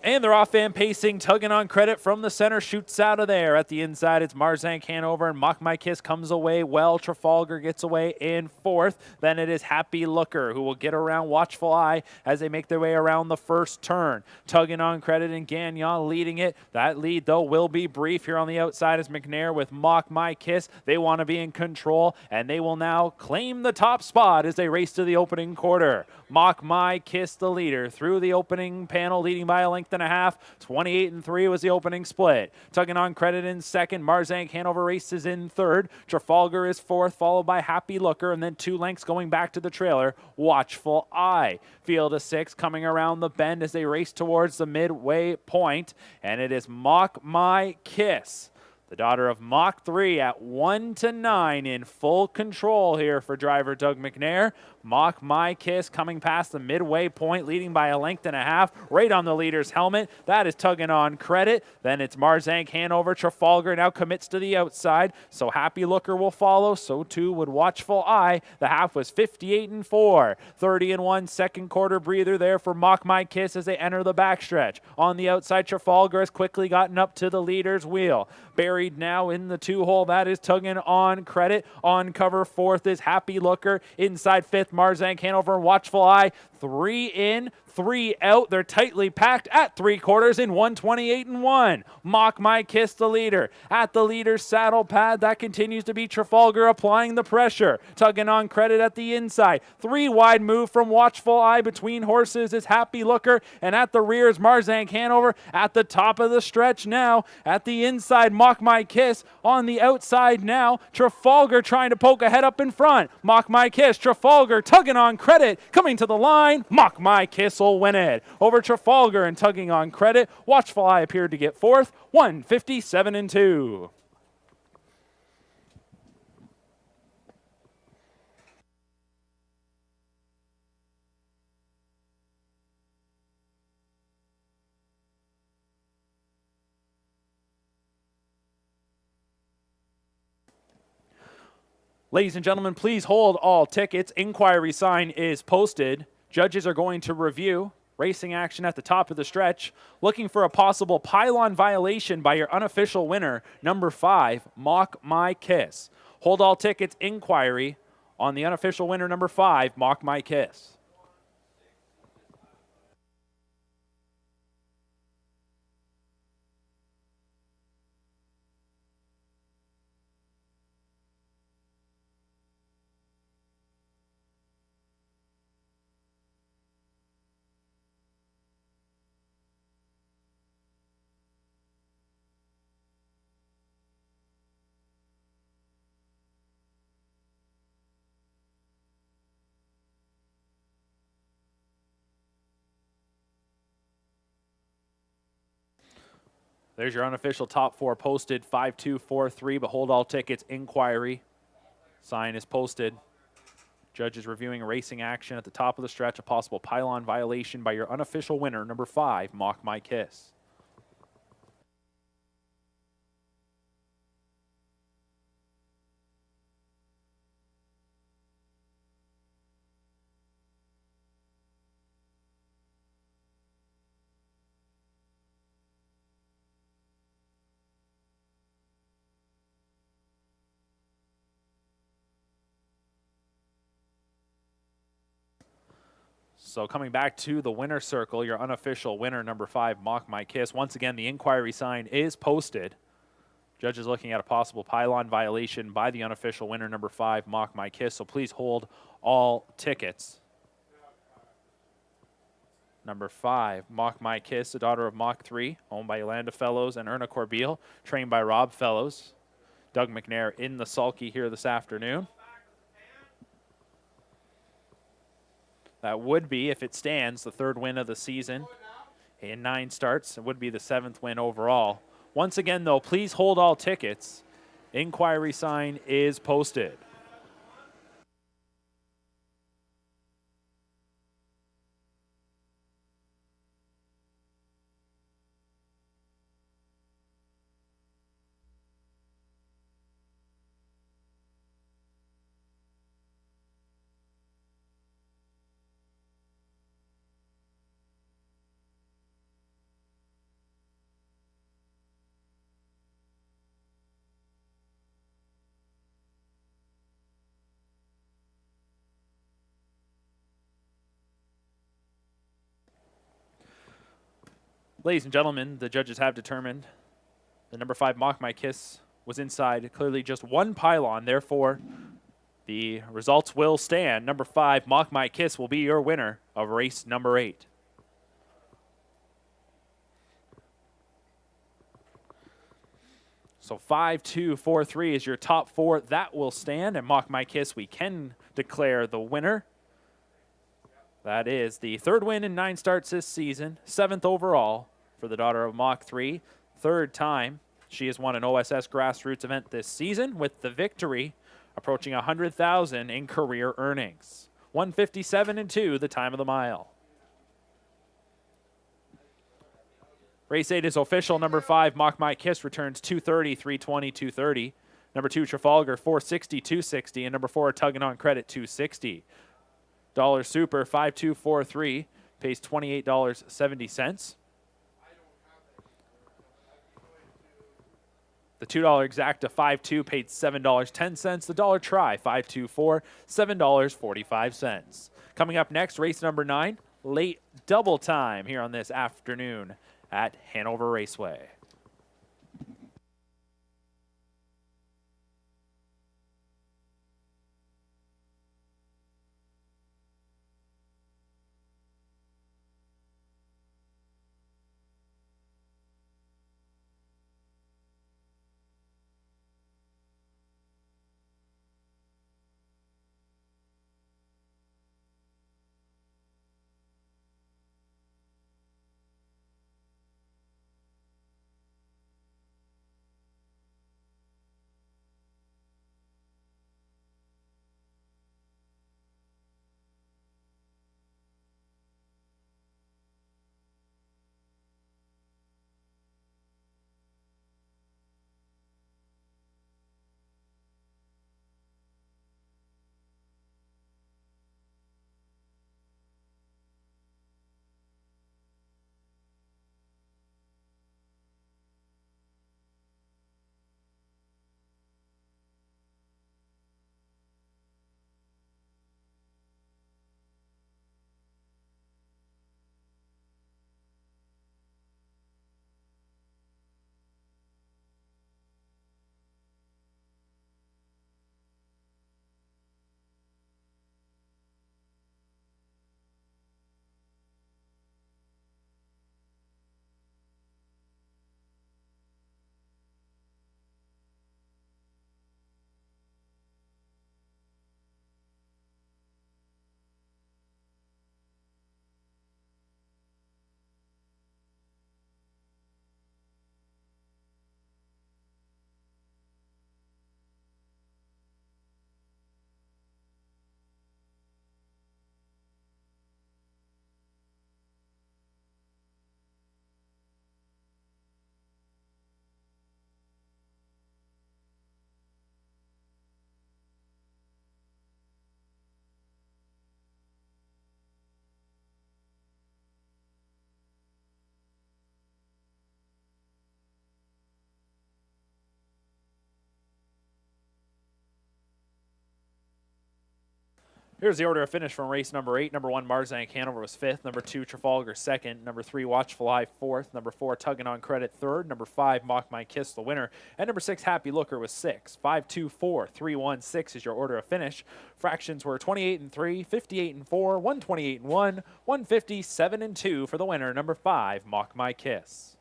And they're off and pacing, tugging on credit from the center, shoots out of there. At the inside, it's Marzank Hanover, and Mock My Kiss comes away well. Trafalgar gets away in 4th. Then it is Happy Looker, who will get around Watchful Eye as they make their way around the first turn. Tugging on credit and Gagnon leading it. That lead, though, will be brief. Here on the outside is McNair with Mock My Kiss. They want to be in control, and they will now claim the top spot as they race to the opening quarter. Mock My Kiss, the leader, through the opening panel, leading by a length and a half. 28-3 was the opening split. Tugging on credit in second. Marzank Hanover races in third. Trafalgar is 4th, followed by Happy Looker, and then 2 lengths going back to the trailer, Watchful Eye. Field of 6 coming around the bend as they race towards the midway point, and it is Mock My Kiss, the daughter of Mach 3, at 1 to 9 in full control here for driver Doug McNair. Mock My Kiss coming past the midway point, leading by a length and a half, right on the leader's helmet. That is tugging on credit. Then it's Marzank Hanover. Trafalgar now commits to the outside, so Happy Looker will follow. So too would Watchful Eye. The half was 58-4. 30-1 second quarter breather there for Mock My Kiss as they enter the backstretch. On the outside, Trafalgar has quickly gotten up to the leader's wheel. Buried now in the 2-hole. That is tugging on credit. On cover 4th is Happy Looker. Inside 5th, Marzank Hanover and Watchful Eye. 3 in, 3 out. They're tightly packed at 3/4 in 128-1. Mock My Kiss, the leader. At the leader's saddle pad, that continues to be Trafalgar applying the pressure. Tugging on credit at the inside. 3 wide move from Watchful Eye. Between horses is Happy Looker. And at the rear is Marzank Hanover. At the top of the stretch now. At the inside, Mock My Kiss. On the outside now, Trafalgar trying to poke ahead up in front. Mock My Kiss. Trafalgar tugging on credit. Coming to the line. Mock My Kiss will win it. Over Trafalgar and tugging on credit. Watchful Eye appeared to get 4th. 157-2. Ladies and gentlemen, please hold all tickets. Inquiry sign is posted. Judges are going to review racing action at the top of the stretch, looking for a possible pylon violation by your unofficial winner, number 5, Mock My Kiss. Hold all tickets. Inquiry on the unofficial winner, number 5, Mock My Kiss. There's your unofficial top 4 posted, 5-2-4-3, but hold all tickets. Inquiry sign is posted. Judges reviewing racing action at the top of the stretch, a possible pylon violation by your unofficial winner, number 5, Mock My Kiss. So coming back to the winner circle, your unofficial winner, number 5, Mock My Kiss. Once again, the inquiry sign is posted. Judges looking at a possible pylon violation by the unofficial winner, number 5, Mock My Kiss. So please hold all tickets. Number 5, Mock My Kiss, the daughter of Mach 3, owned by Yolanda Fellows and Erna Corbeil, trained by Rob Fellows. Doug McNair in the sulky here this afternoon. That would be, if it stands, the 3rd win of the season in 9 starts. It would be the 7th win overall. Once again, though, please hold all tickets. Inquiry sign is posted. Ladies and gentlemen, the judges have determined the number 5 Mock My Kiss was inside clearly just one pylon. Therefore, the results will stand. Number 5 Mock My Kiss will be your winner of race number 8. So 5-2-4-3 is your top 4. That will stand. And Mock My Kiss, we can declare the winner. That is the 3rd win in 9 starts this season, 7th overall for the daughter of Mach 3. 3rd time she has won an OSS grassroots event this season, with the victory approaching $100,000 in career earnings. 1:57.2 the time of the mile. Race 8 is official. Number 5 Mock My Kiss returns 2:30, 3:20, 2:30. Number 2 Trafalgar 4:60, 2:60, and number 4 Tugging on Credit 2:60. Dollar Super 5243 pays $28.70. The $2 Exacta 5-2 paid $7.10. The dollar Try 524 $7.45. Coming up next, race number 9, late double time here on this afternoon at Hanover Raceway. Here's the order of finish from race number 8. Number 1, Marzank Hanover was 5th. Number 2, Trafalgar 2nd. Number 3, Watchful Eye 4th. Number 4, Tugging on Credit 3rd. Number 5, Mock My Kiss the winner. And number 6, Happy Looker was 6th. 5, 2, 4, 3, 1, 6 is your order of finish. Fractions were 28 and 3, 58 and 4, 128 and 1, 157 and 2 for the winner. Number 5, Mock My Kiss.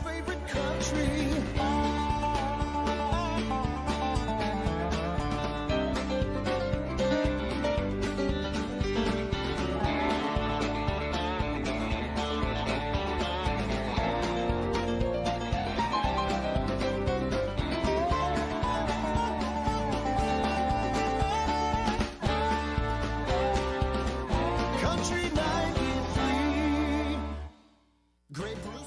favorite country. Country 93. Great Bruce.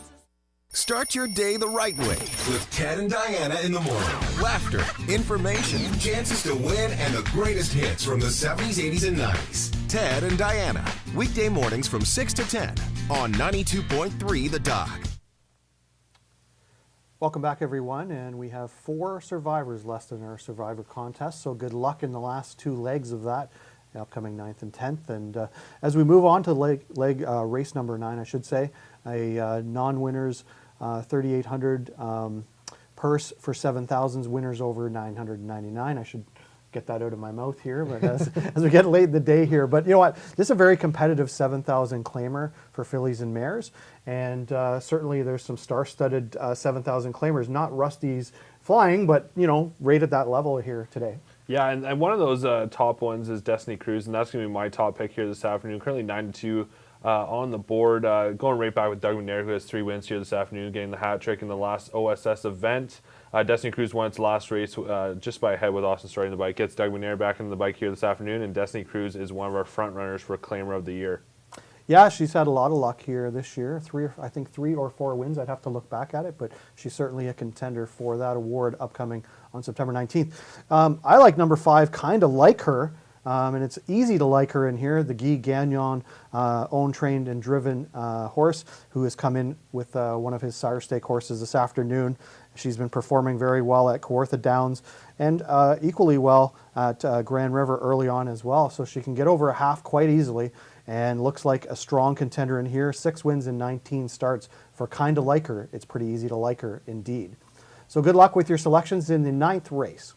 Start your day the right way with Ted and Diana in the morning. Laughter, information, chances to win, and the greatest hits from the 70s, 80s, and 90s. Ted and Diana, weekday mornings from 6 to 10 on 92.3 The Dock. Welcome back, everyone, and we have 4 survivors left in our survivor contest, so good luck in the last 2 legs of that, the upcoming 9th and 10th. And as we move on to race number 9, I should say, a non-winners 3,800 purse for 7,000s, winners over 999. I should get that out of my mouth here, but as we get late in the day here. But you know what? This is a very competitive 7,000 claimer for fillies and mares, and certainly there's some star-studded 7,000 claimers, not Rusty's flying, but you know, right at that level here today. Yeah, and one of those top ones is Destiny Cruise, and that's going to be my top pick here this afternoon. Currently 9-2 on the board, going right back with Doug McNair, who has 3 wins here this afternoon, getting the hat trick in the last OSS event. Destiny Cruise won its last race just by a head with Austin starting the bike. Gets Doug McNair back into the bike here this afternoon, and Destiny Cruise is one of our front runners for Claimer of the Year. Yeah, she's had a lot of luck here this year. I think 3 or 4 wins. I'd have to look back at it, but she's certainly a contender for that award upcoming on September 19th. I like number 5, kind of like her, and it's easy to like her in here. The Guy Gagnon, owned, trained, and driven horse, who has come in with one of his sire stake horses this afternoon. She's been performing very well at Kawartha Downs and equally well at Grand River early on as well. So she can get over a half quite easily and looks like a strong contender in here. 6 wins in 19 starts. For kind of like her, it's pretty easy to like her indeed. So good luck with your selections in the 9th race.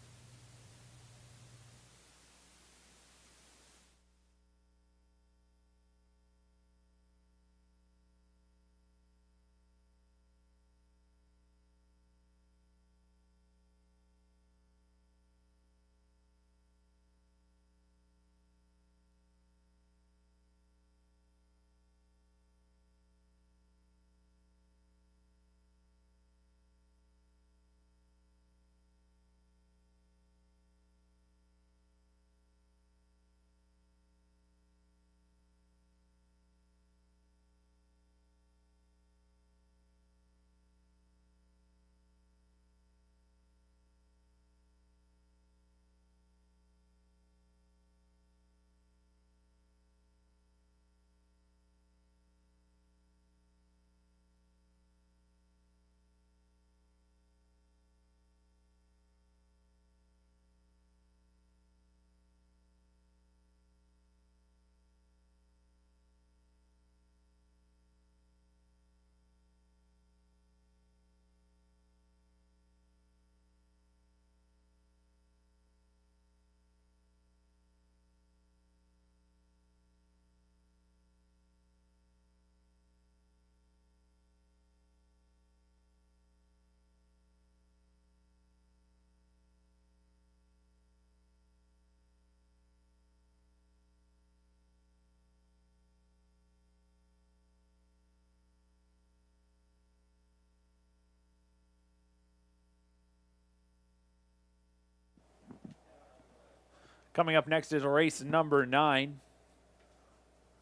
Coming up next is race number 9.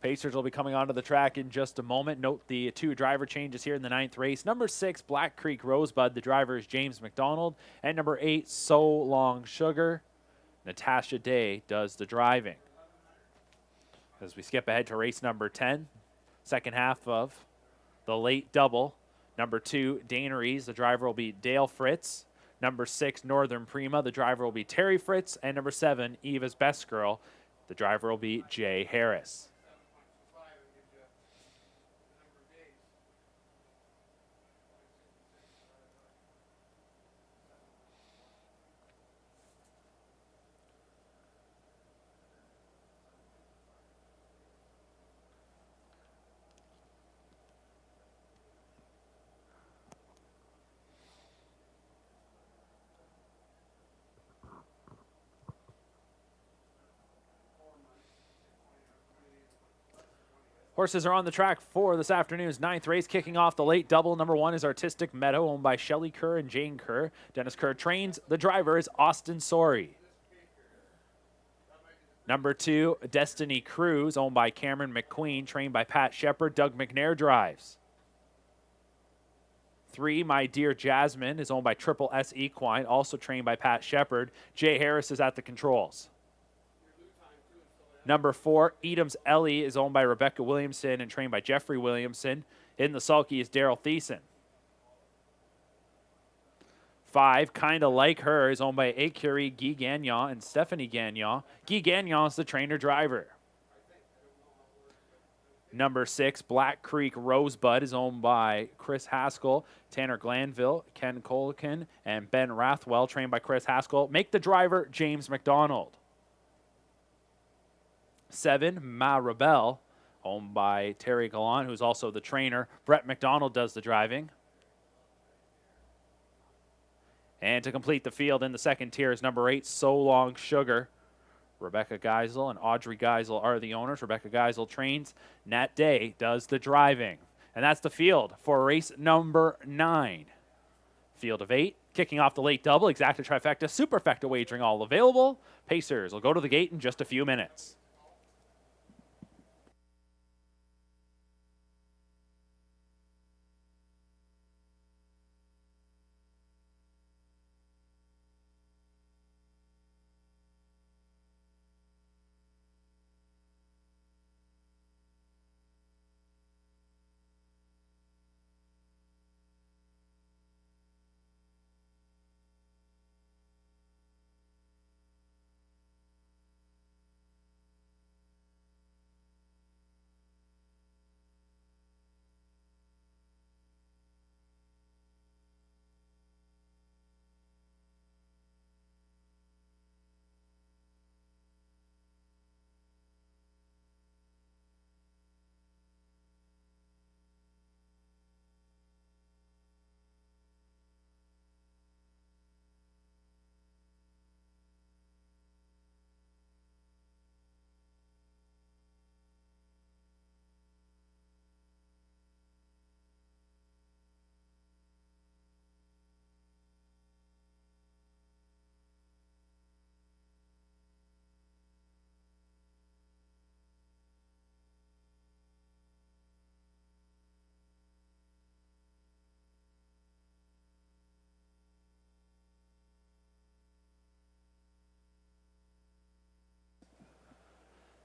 Pacers will be coming onto the track in just a moment. Note the 2 driver changes here in the 9th race. Number 6, Black Creek Rosebud. The driver is James McDonald. And number 8, So Long Sugar. Natasha Day does the driving. As we skip ahead to race number 10, second half of the late double. Number 2, Daneries. The driver will be Dale Fritz. Number 6, Northern Prima. The driver will be Terry Fritz. And number 7, Eva's Best Girl. The driver will be Jay Harris. Horses are on the track for this afternoon's 9th race. Kicking off the late double. Number 1 is Artistic Meadow, owned by Shelley Kerr and Jane Kerr. Dennis Kerr trains. The driver is Austin Sorey. Number 2, Destiny Cruise, owned by Cameron McQueen, trained by Pat Shepard. Doug McNair drives. 3, My Dear Jasmine, is owned by Triple S Equine, also trained by Pat Shepard. Jay Harris is at the controls. Number 4, Edam's Ellie, is owned by Rebecca Williamson and trained by Jeffrey Williamson. In the sulky is Daryl Thiessen. 5, Kinda Like Her, is owned by Écurie Guy Gagnon and Stephanie Gagnon. Guy Gagnon is the trainer-driver. Number 6, Black Creek Rosebud, is owned by Chris Haskell, Tanner Glanville, Ken Colkin, and Ben Rathwell, trained by Chris Haskell. Make the driver James McDonald. 7, Ma Rebel, owned by Terry Gallant, who's also the trainer. Brett McDonald does the driving. And to complete the field in the second tier is number 8, So Long Sugar. Rebecca Geisel and Audrey Geisel are the owners. Rebecca Geisel trains. Nat Day does the driving. And that's the field for race number 9. Field of 8. Kicking off the late double. Exacta trifecta, superfecta wagering all available. Pacers will go to the gate in just a few minutes.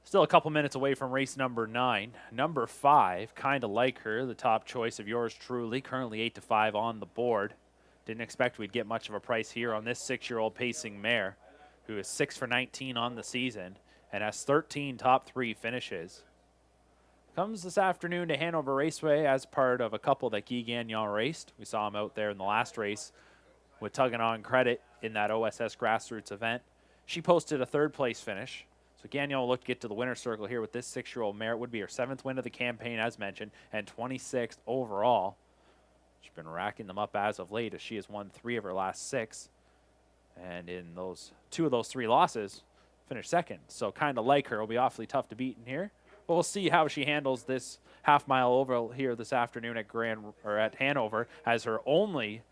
Still a couple minutes away from race number 9. Number 5, Kinda Like Her, the top choice of yours truly, currently 8-5 on the board. Didn't expect we'd get much of a price here on this 6-year-old pacing mare, who is 6 for 19 on the season and has 13 top 3 finishes. Comes this afternoon to Hanover Raceway as part of a couple that Guy Gagnon raced. We saw him out there in the last race with tugging on credit in that OSS grassroots event. She posted a 3rd place finish. So Gagnon will look to get to the winner's circle here with this 6-year-old mare. It would be her 7th win of the campaign, as mentioned, and 26th overall. She's been racking them up as of late, as she has won 3 of her last 6. And in those 2 of those 3 losses, finished 2nd. So Kinda Like Her will be awfully tough to beat in here. But we'll see how she handles this half-mile over here this afternoon at Hanover, as her only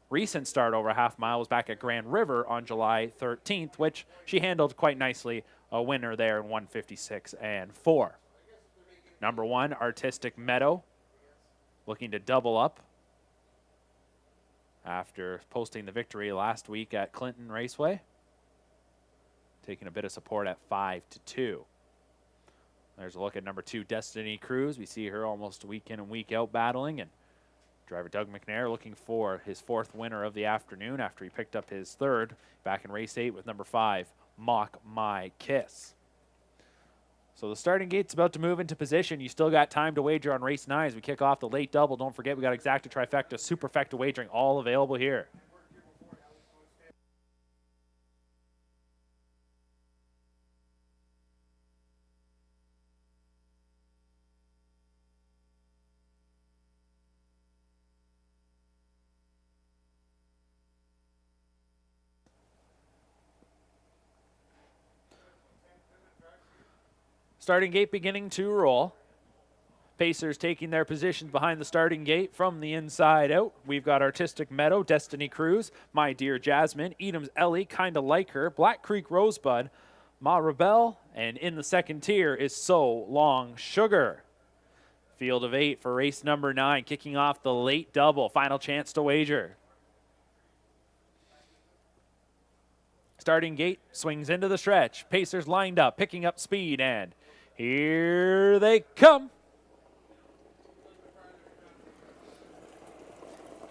recent start over a half-mile was back at Grand River on July 13th, which she handled quite nicely. A winner there in 156 and 4. Number 1, Artistic Meadow, looking to double up after posting the victory last week at Clinton Raceway. Taking a bit of support at 5-2. There's a look at number 2, Destiny Cruise. We see her almost week in and week out battling, and driver Doug McNair looking for his 4th winner of the afternoon after he picked up his 3rd back in race 8 with number 5, Mock My Kiss. So the starting gate's about to move into position. You still got time to wager on race 9 as we kick off the late double. Don't forget, we got exacta trifecta, superfecta wagering all available here. Starting gate beginning to roll. Pacers taking their positions behind the starting gate from the inside out. We've got Artistic Meadow, Destiny Cruz, My Dear Jasmine, Edam's Ellie, Kinda Like Her, Black Creek Rosebud, Ma Rebel, and in the second tier is So Long Sugar. Field of 8 for race number 9, kicking off the late double. Final chance to wager. Starting gate swings into the stretch. Pacers lined up, picking up speed, and here they come.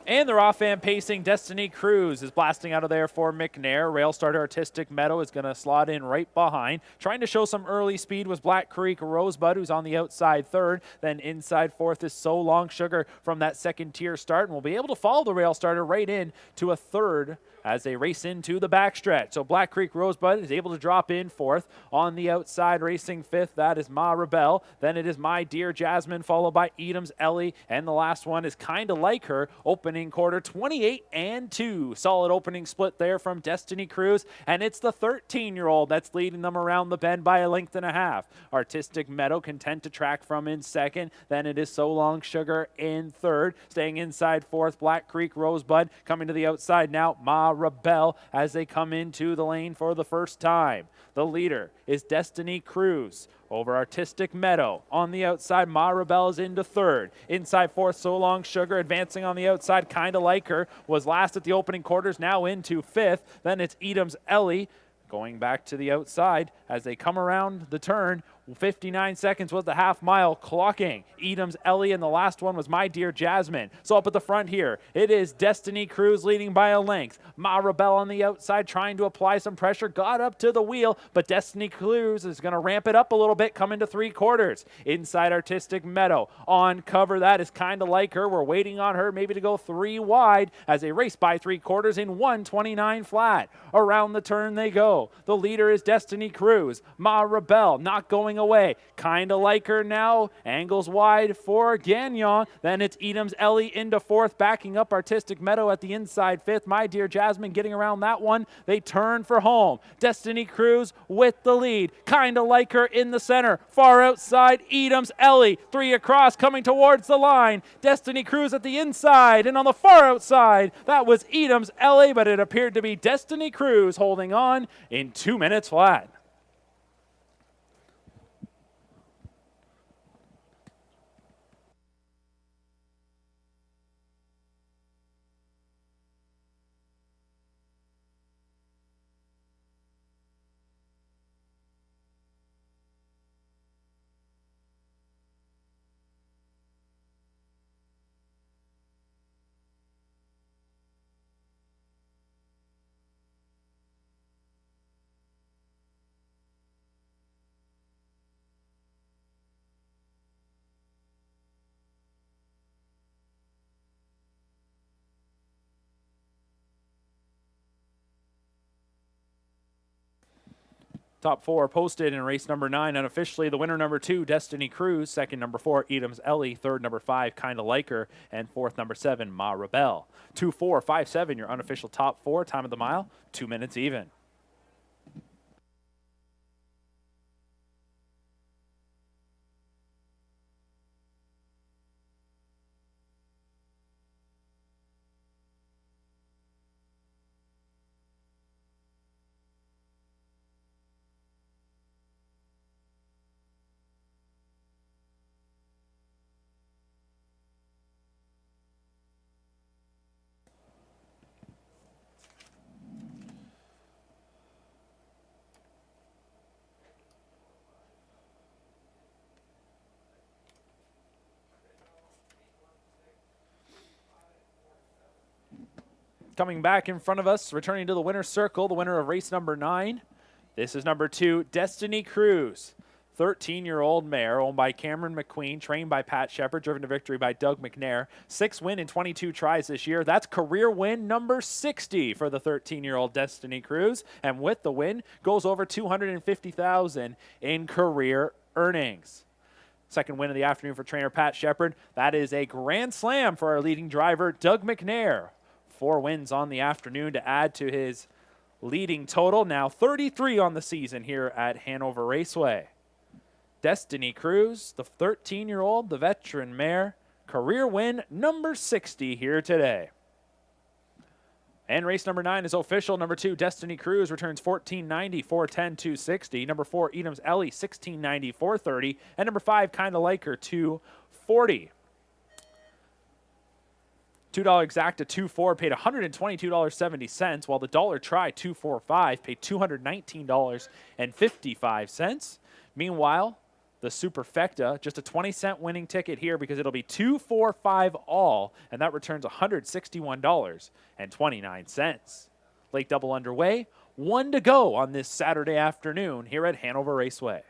And they're off and pacing. Destiny Cruz is blasting out of there for McNair. Rail starter Artistic Meadow is going to slot in right behind. Trying to show some early speed was Black Creek Rosebud, who's on the outside third. Then inside fourth is So Long Sugar from that second tier start. And we'll be able to follow the rail starter right in to a third as they race into the backstretch. So Black Creek Rosebud is able to drop in fourth. On the outside, racing fifth, that is Ma Rebel. Then it is My Dear Jasmine, followed by Edam's Ellie. And the last one is Kinda Like Her, opening quarter 28-2. Solid opening split there from Destiny Cruz. And it's the 13-year-old that's leading them around the bend by a length and a half. Artistic Meadow content to track from in second. Then it is So Long Sugar in third. Staying inside fourth, Black Creek Rosebud. Coming to the outside now, Ma Rebel as they come into the lane for the first time. The leader is Destiny Cruz over Artistic Meadow. On the outside, Ma Rebel is into third. Inside fourth, So Long Sugar advancing on the outside. Kinda Like Her was last at the opening quarters, now into fifth. Then it's Edam's Ellie going back to the outside as they come around the turn. 59 seconds was the half mile clocking. Edam's Ellie, and the last one was My Dear Jasmine. So up at the front here, it is Destiny Cruz leading by a length. Ma Rebel on the outside trying to apply some pressure, got up to the wheel, but Destiny Cruz is going to ramp it up a little bit, come into three quarters. Inside Artistic Meadow on cover, that is Kinda Like Her. We're waiting on her maybe to go three wide as they race by three quarters in 1:29 flat. Around the turn they go. The leader is Destiny Cruz. Ma Rebel not going away. Kinda Like Her now. Angles wide for Gagnon. Then it's Edam's Ellie into fourth, backing up Artistic Meadow at the inside fifth. My Dear Jasmine getting around that one. They turn for home. Destiny Cruz with the lead. Kinda Like Her in the center. Far outside, Edam's Ellie. Three across, coming towards the line. Destiny Cruz at the inside, and on the far outside, that was Edam's Ellie, but it appeared to be Destiny Cruz holding on in 2 minutes flat. Top four posted in race number 9. Unofficially, the winner number 2, Destiny Cruz. Second, number 4, Edam's Ellie. Third, number 5, Kinda Like Her. And fourth, number 7, Ma Rebel. 2, 4, 5, 7, your unofficial top 4. Time of the mile, 2 minutes even. Coming back in front of us, returning to the winner's circle, the winner of race number 9. This is number 2, Destiny Cruz. 13-year-old mare owned by Cameron McQueen, trained by Pat Shepard, driven to victory by Doug McNair. 6 win in 22 tries this year. That's career win number 60 for the 13-year-old Destiny Cruz. And with the win, goes over $250,000 in career earnings. Second win of the afternoon for trainer Pat Shepard. That is a grand slam for our leading driver, Doug McNair. 4 wins on the afternoon to add to his leading total. Now 33 on the season here at Hanover Raceway. Destiny Cruise, the 13-year-old, the veteran mare, career win number 60 here today. And race number 9 is official. Number 2, Destiny Cruise, returns 14.90, 410, 260. Number 4, Edam's Ellie, 16.90, 430. And number 5, Kinda Like Her, 240. $2 exacta 2.4 paid $122.70, while the dollar try 2.45 paid $219.55. Meanwhile, the Superfecta, just a 20-cent winning ticket here because it'll be 2.45 all, and that returns $161.29. Late double underway, 1 to go on this Saturday afternoon here at Hanover Raceway.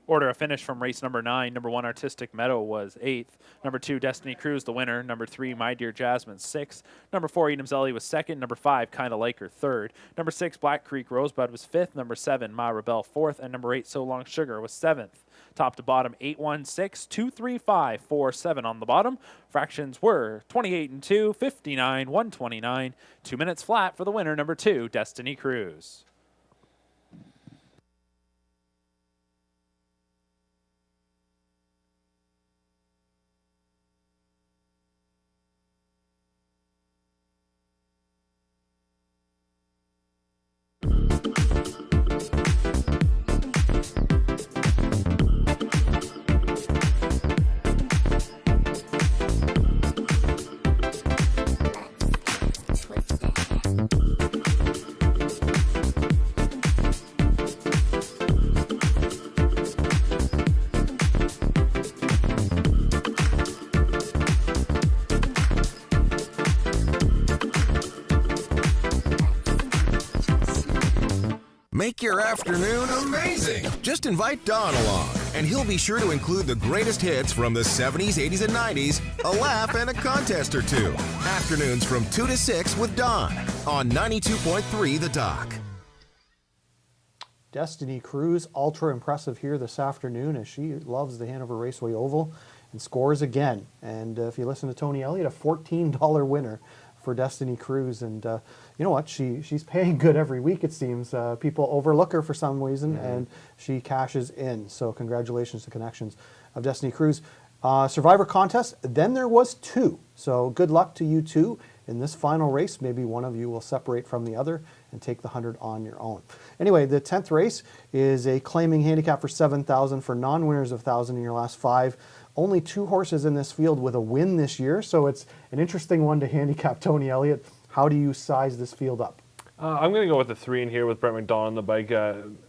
Order of finish from race number 9. Number 1, Artistic Meadow, was 8th. Number 2, Destiny Cruise, the winner. Number 3, My Dear Jasmine, 6th. Number 4, Edam's Ellie, was 2nd. Number 5, Kinda Like Her, 3rd. Number 6, Black Creek Rosebud, was 5th. Number 7, Ma Rebelle, 4th. And number 8, So Long Sugar, was 7th. Top to bottom, 8-1-6, 2-3-5, 4-7 on the bottom. Fractions were 28 and 2, 59, 129. 2 minutes flat for the winner, number 2, Destiny Cruise. Make your afternoon amazing. Just invite Don along, and he'll be sure to include the greatest hits from the 70s, 80s, and 90s, a laugh, and a contest or two. Afternoons from 2 to 6 with Don on 92.3 The Dock. Destiny Cruise, ultra impressive here this afternoon as she loves the Hanover Raceway Oval and scores again. And if you listen to Tony Elliott, a $14 winner for Destiny Cruise. And you know what? She's paying good every week, it seems. People overlook her for some reason, and she cashes in. So congratulations to Connections of Destiny Cruise. Survivor contest, then there was 2. So good luck to you 2 in this final race. Maybe one of you will separate from the other and take the 100 on your own. Anyway, the 10th race is a claiming handicap for 7,000 for non-winners of 1,000 in your last 5. Only 2 horses in this field with a win this year, so it's an interesting one to handicap. Tony Elliott, how do you size this field up? I'm going to go with the 3 in here with Brett McDonald on the bike.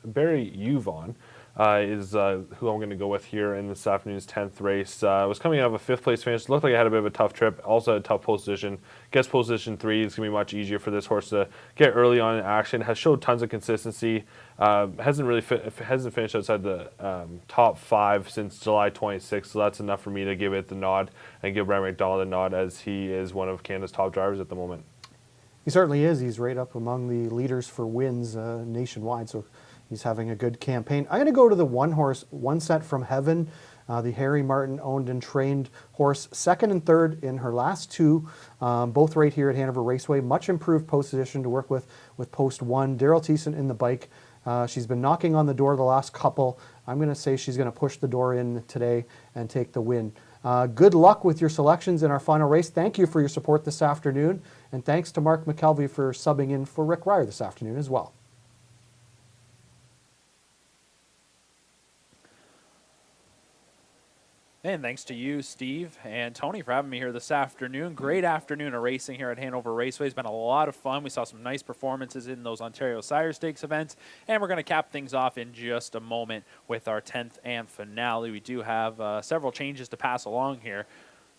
Barry Uvon is who I'm going to go with here in this afternoon's 10th race. Was coming out of a 5th place finish. Looked like it had a bit of a tough trip. Also had a tough position. Guess position 3 is going to be much easier for this horse to get early on in action. Has showed tons of consistency. Hasn't finished outside the top 5 since July 26th. So that's enough for me to give it the nod and give Brett McDonald the nod, as he is one of Canada's top drivers at the moment. He certainly is. He's right up among the leaders for wins nationwide, so he's having a good campaign. I'm going to go to the 1 horse, One Set from Heaven, the Harry Martin owned and trained horse, 2nd and 3rd in her last 2, both right here at Hanover Raceway. Much improved post position to work with post 1. Daryl Thiessen in the bike. She's been knocking on the door the last couple. I'm going to say she's going to push the door in today and take the win. Good luck with your selections in our final race. Thank you for your support this afternoon. And thanks to Mark McKelvey for subbing in for Rick Ryer this afternoon as well. And thanks to you, Steve and Tony, for having me here this afternoon. Great afternoon of racing here at Hanover Raceway. It's been a lot of fun. We saw some nice performances in those Ontario Sire Stakes events. And we're going to cap things off in just a moment with our 10th and finale. We do have several changes to pass along here.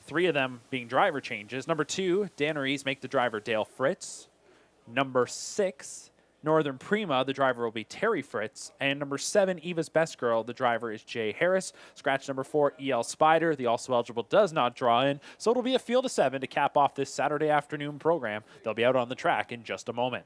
3 of them being driver changes. Number 2, Danneries make the driver Dale Fritz. Number 6, Northern Prima, the driver will be Terry Fritz. And number 7, Eva's Best Girl, the driver is Jay Harris. Scratch number 4, EL Spider, the also eligible does not draw in. So it'll be a field of 7 to cap off this Saturday afternoon program. They'll be out on the track in just a moment.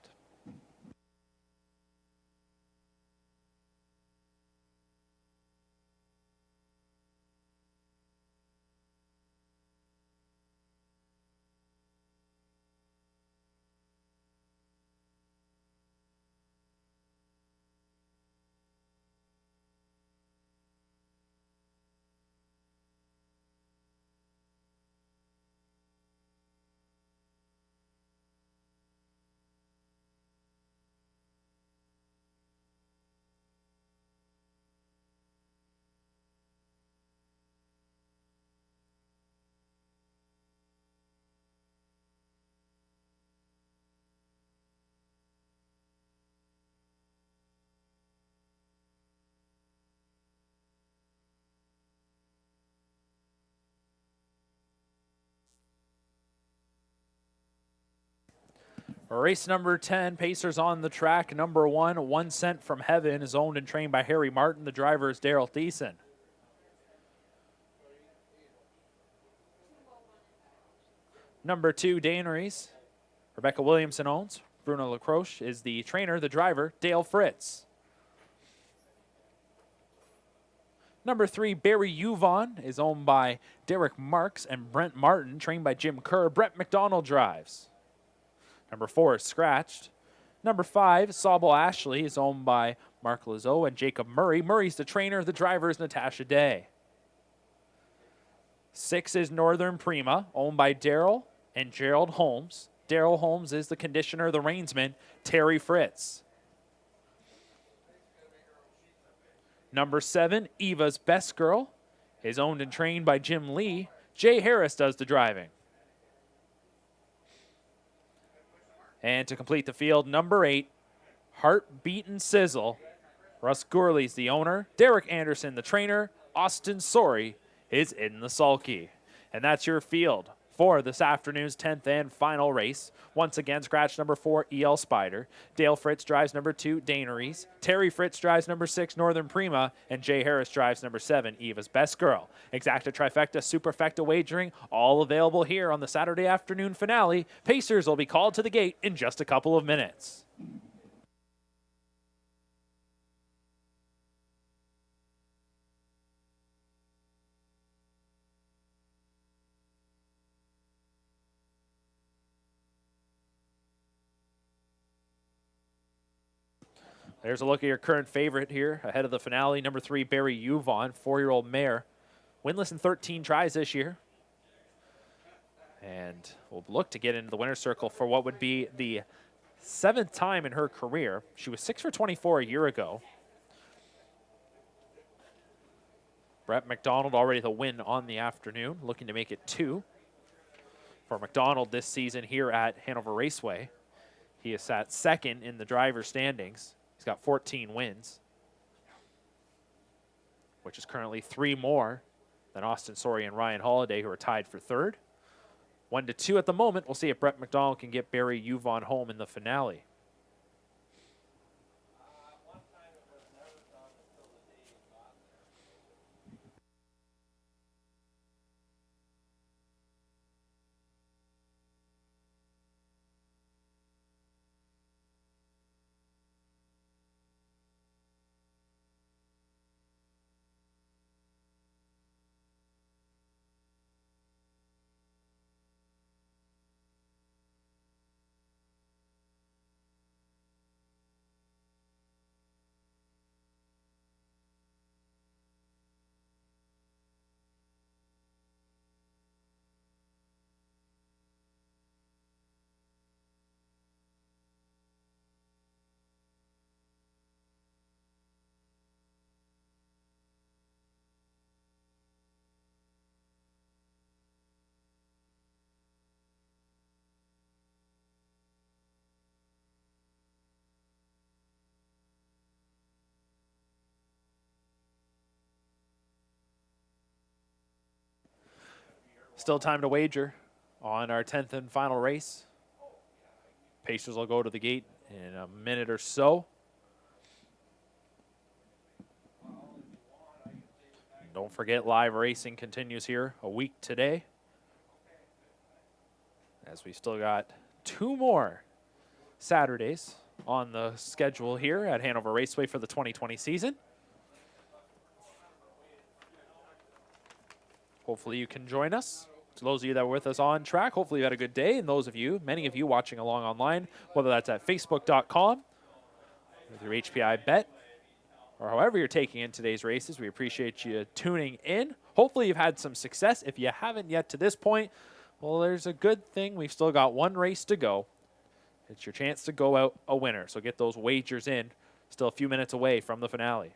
Race number 10, Pacers on the track. Number 1, One Cent from Heaven, is owned and trained by Harry Martin. The driver is Daryl Thiessen. Number 2, Danneries, Rebecca Williamson owns. Bruno Lacroche is the trainer. The driver, Dale Fritz. Number 3, Barry Uvon, is owned by Derek Marks and Brent Martin, trained by Jim Kerr. Brett McDonald drives. Number 4 is Scratched. Number 5, Sawble Ashley, is owned by Mark Lazo and Jacob Murray. Murray's the trainer. The driver is Natasha Day. 6 is Northern Prima, owned by Daryl and Gerald Holmes. Daryl Holmes is the conditioner, the reinsman, Terry Fritz. Number 7, Eva's Best Girl, is owned and trained by Jim Lee. Jay Harris does the driving. And to complete the field, number 8, Heartbeat and Sizzle. Russ Gourley's the owner. Derek Anderson, the trainer. Austin Sorey is in the sulky. And that's your field for this afternoon's 10th and final race. Once again, scratch number 4, EL Spider. Dale Fritz drives number 2, Danneries. Terry Fritz drives number 6, Northern Prima. And Jay Harris drives number 7, Eva's Best Girl. Exacta, trifecta, superfecta wagering, all available here on the Saturday afternoon finale. Pacers will be called to the gate in just a couple of minutes. There's a look at your current favorite here ahead of the finale. Number 3, Barry Uvon, 4-year-old mare winless in 13 tries this year. And will look to get into the winner's circle for what would be the 7th time in her career. She was 6 for 24 a year ago. Brett McDonald already the win on the afternoon, looking to make it 2 for McDonald this season here at Hanover Raceway. He is sat 2nd in the driver's standings. He's got 14 wins, which is currently 3 more than Austin Sori and Ryan Holiday, who are tied for 3rd. 1-2 at the moment. We'll see if Brett McDonald can get Barry Yuvon home in the finale. Still time to wager on our 10th and final race. Pacers will go to the gate in a minute or so. Don't forget, live racing continues here a week today, as we still got 2 more Saturdays on the schedule here at Hanover Raceway for the 2020 season. Hopefully you can join us. To those of you that were with us on track, hopefully you had a good day. And those of you, many of you watching along online, whether that's at facebook.com with your HPI bet, or however you're taking in today's races, we appreciate you tuning in. Hopefully you've had some success. If you haven't yet to this point, well, there's a good thing. We've still got 1 race to go. It's your chance to go out a winner. So get those wagers in. Still a few minutes away from the finale.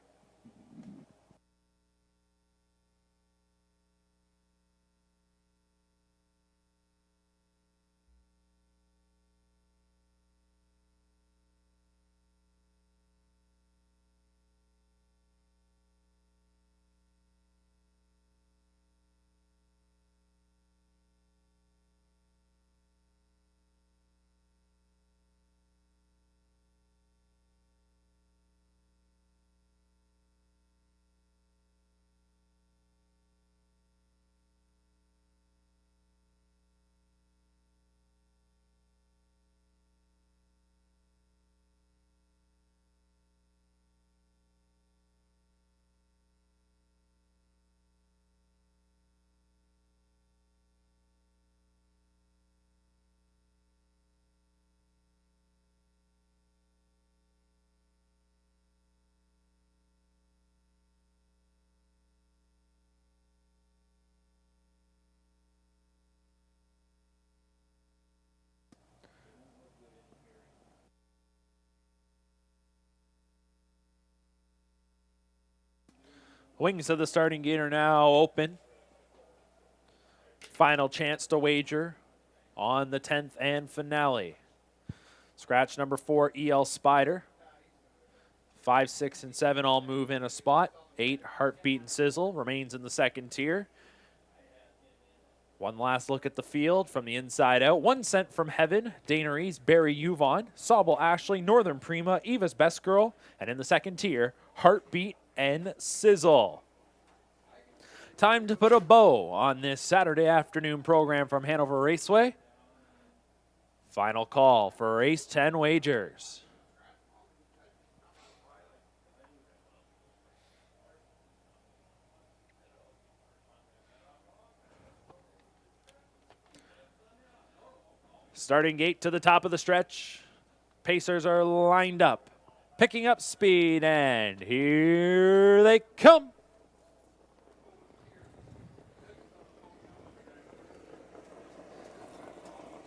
Wings of the starting gate are now open. Final chance to wager on the 10th and finale. Scratch number 4, EL Spider. 5, 6, and 7 all move in a spot. 8, Heartbeat and Sizzle remains in the 2nd tier. One last look at the field from the inside out. 1 Cent from Heaven, Daneries, Barry Yuvon, Sobel Ashley, Northern Prima, Eva's Best Girl, and in the 2nd tier, Heartbeat and Sizzle. Time to put a bow on this Saturday afternoon program from Hanover Raceway. Final call for race 10 wagers. Starting gate to the top of the stretch. Pacers are lined up, picking up speed, and here they come.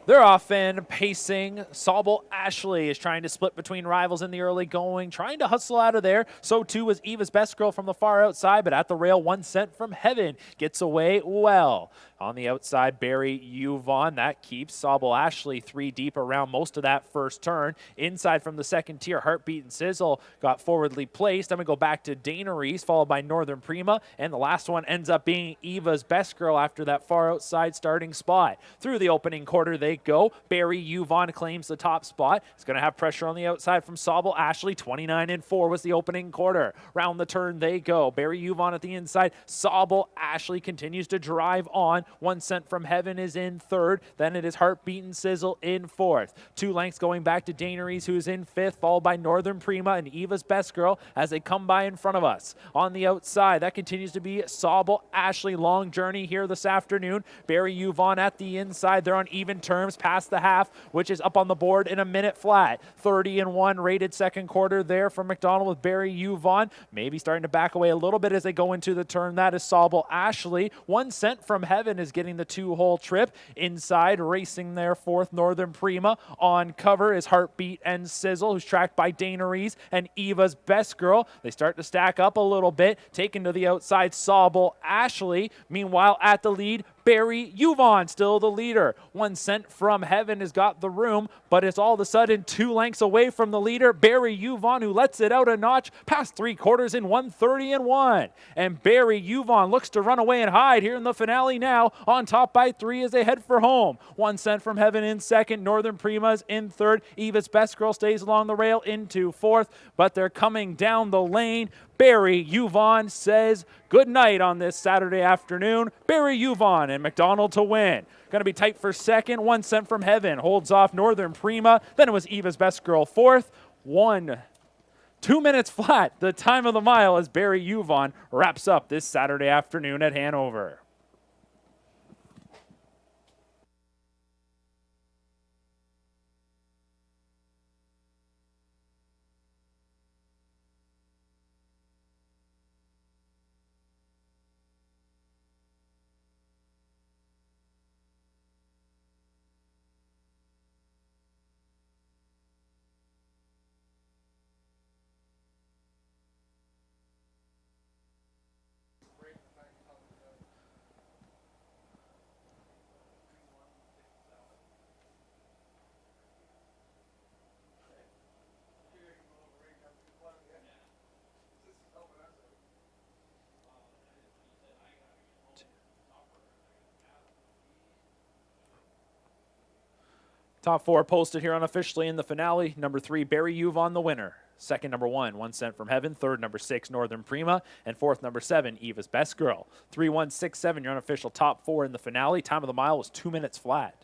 They're off and pacing. Sobel Ashley is trying to split between rivals in the early going, trying to hustle out of there. So too was Eva's Best Girl from the far outside, but at the rail, 1 cent from Heaven gets away well. On the outside, Barry Yuvon. That keeps Sobel Ashley 3 deep around most of that first turn. Inside from the second tier, Heartbeat and Sizzle got forwardly placed. I'm going to go back to Dana Reese, followed by Northern Prima. And the last one ends up being Eva's Best Girl after that far outside starting spot. Through the opening quarter they go. Barry Yuvon claims the top spot. It's going to have pressure on the outside from Sobel Ashley. 29-4 was the opening quarter. Round the turn they go. Barry Yuvon at the inside. Sobel Ashley continues to drive on. 1 cent from Heaven is in third. Then it is Heartbeat and Sizzle in fourth. 2 lengths going back to Daneries, who is in fifth, followed by Northern Prima and Eva's Best Girl as they come by in front of us. On the outside, that continues to be Sobel Ashley. Long journey here this afternoon. Barry Yuvon at the inside. They're on even terms past the half, which is up on the board in a minute flat. 30-1 rated second quarter there from McDonald with Barry Yuvon. Maybe starting to back away a little bit as they go into the turn. That is Sobel Ashley. 1 cent from Heaven is getting the 2-hole trip. Inside, racing there fourth, Northern Prima. On cover is Heartbeat and Sizzle, who's tracked by Dana Reese and Eva's Best Girl. They start to stack up a little bit. Taken to the outside, Sobel Ashley. Meanwhile, at the lead, Barry Yuvon, still the leader. 1 cent from Heaven has got the room, but it's all of a sudden 2 lengths away from the leader, Barry Yuvon, who lets it out a notch past 3 quarters in 1:30-1. And Barry Yuvon looks to run away and hide here in the finale now, on top by 3 as they head for home. 1 cent from Heaven in second, Northern Prima's in third. Eva's Best Girl stays along the rail into fourth, but they're coming down the lane. Barry Yuvon says good night on this Saturday afternoon. Barry Yuvon and McDonald to win. Going to be tight for second. 1 cent from Heaven holds off Northern Prima. Then it was Eva's Best Girl fourth. 2 minutes flat, the time of the mile, as Barry Yuvon wraps up this Saturday afternoon at Hanover. Top 4 posted here unofficially in the finale. Number 3, Barry Yuvon, the winner. Second, number 1, 1 cent from Heaven. Third, number 6, Northern Prima. And fourth, number 7, Eva's Best Girl. 3, 1, 6, 7, your unofficial top 4 in the finale. Time of the mile was 2 minutes flat.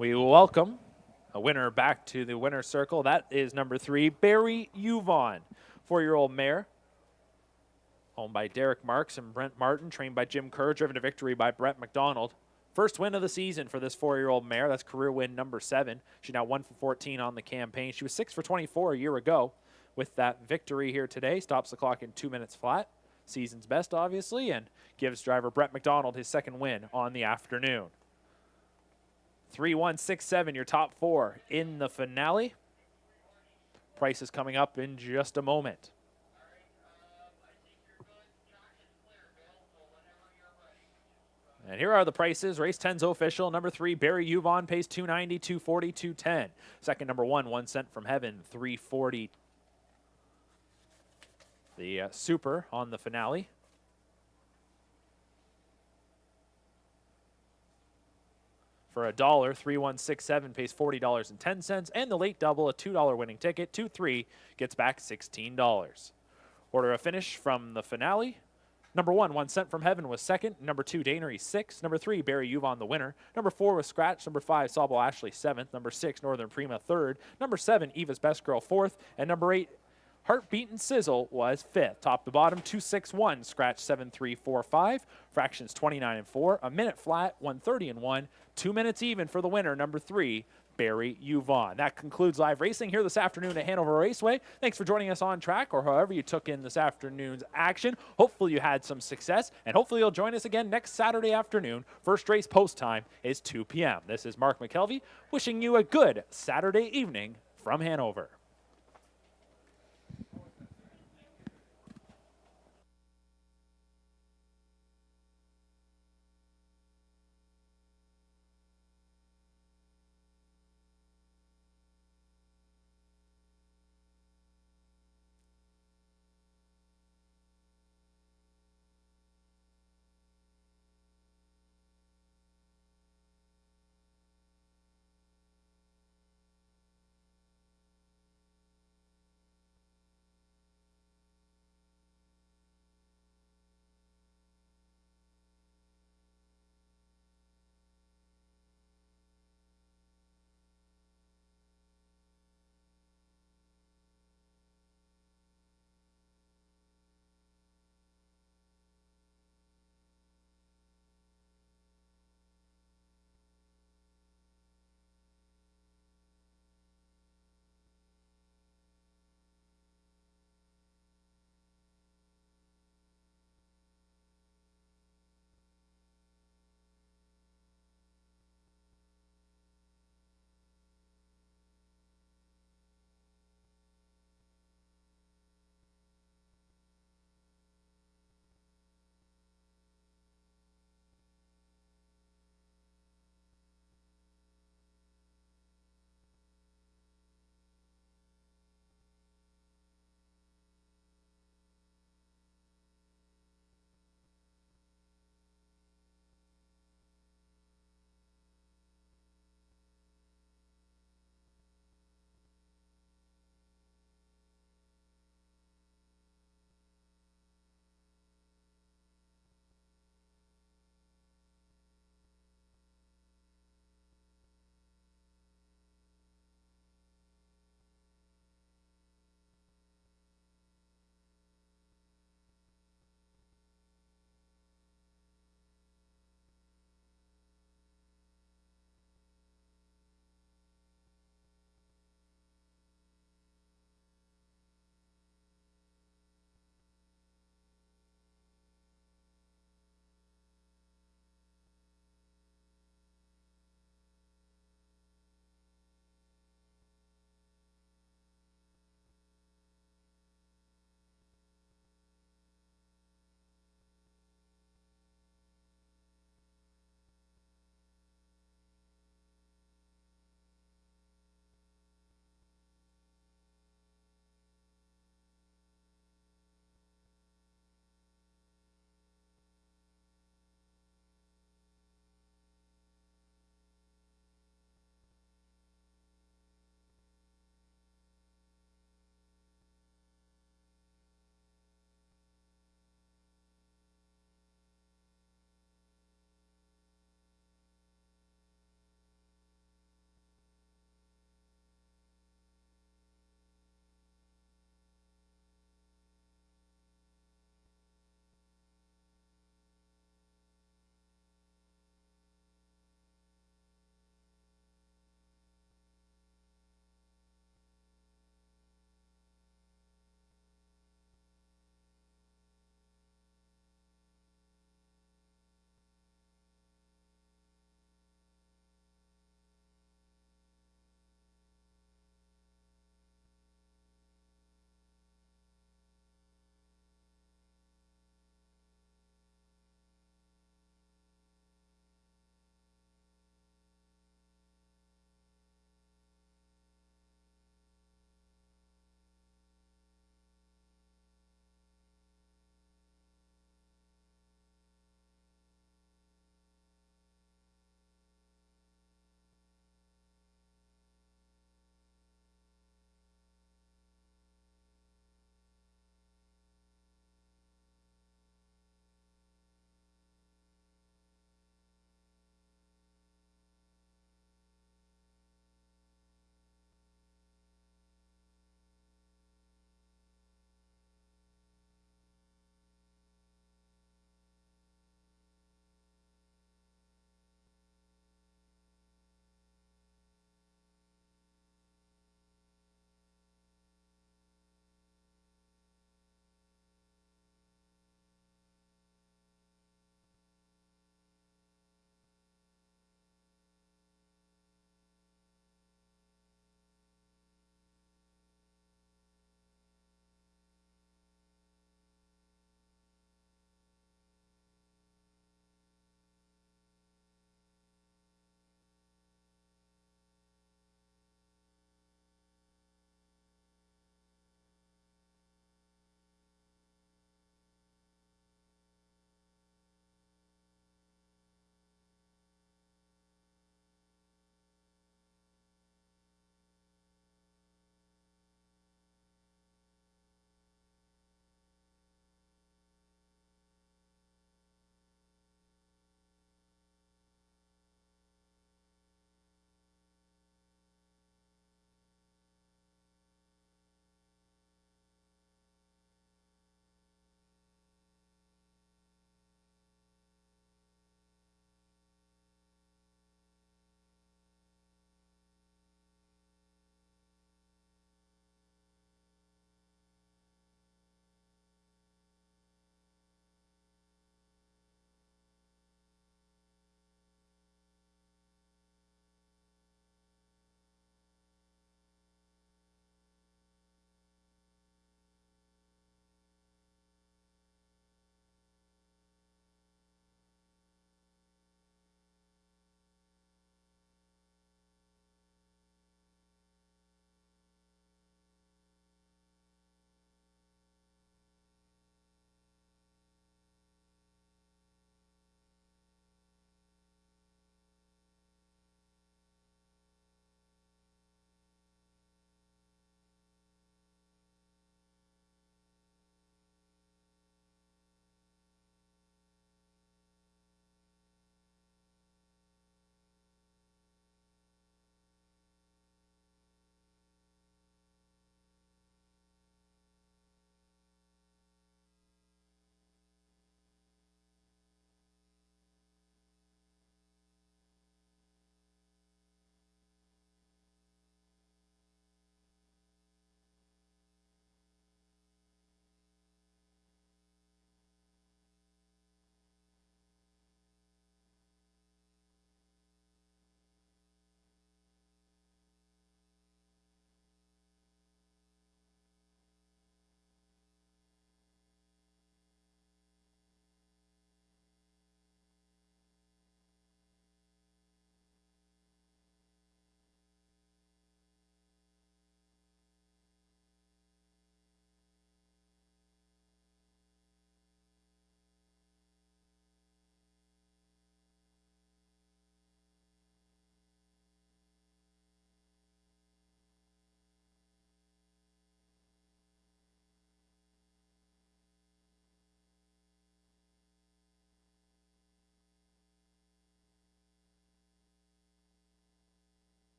We welcome a winner back to the winner's circle. That is number 3, Barry Yuvon, 4-year-old mare. Owned by Derek Marks and Brent Martin, trained by Jim Kerr, driven to victory by Brett McDonald. First win of the season for this 4-year-old mare. That's career win number 7. She's now 1 for 14 on the campaign. She was 6 for 24 a year ago. With that victory here today, stops the clock in 2 minutes flat. Season's best, obviously, and gives driver Brett McDonald his second win on the afternoon. 3, 1, 6, 7, your top 4 in the finale. Price is coming up in just a moment. And here are the prices. Race 10's official. Number 3, Barry Yuvon pays $290, $240, $210. Second, number 1, 1 cent from Heaven, $340. The super on the finale. For $1, 3167 pays $40.10, and the late double, a $2 winning ticket, 2-3, gets back $16. Order of finish from the finale. Number 1, One Cent from Heaven was second. Number 2, Danery 6th. Number 3, Barry Yuvon the winner. Number 4 was Scratch. Number 5, Sawball Ashley 7th. Number 6, Northern Prima 3rd. Number 7, Eva's Best Girl 4th. And number 8, Heartbeat and Sizzle was 5th. Top to bottom, 261, Scratch 7345. Fractions 29 and 4. A minute flat, 130 and 1. 2 minutes even for the winner, number 3, Barry Yuvon. That concludes live racing here this afternoon at Hanover Raceway. Thanks for joining us on track or however you took in this afternoon's action. Hopefully you had some success, and hopefully you'll join us again next Saturday afternoon. First race post time is 2 p.m. This is Mark McKelvey wishing you a good Saturday evening from Hanover.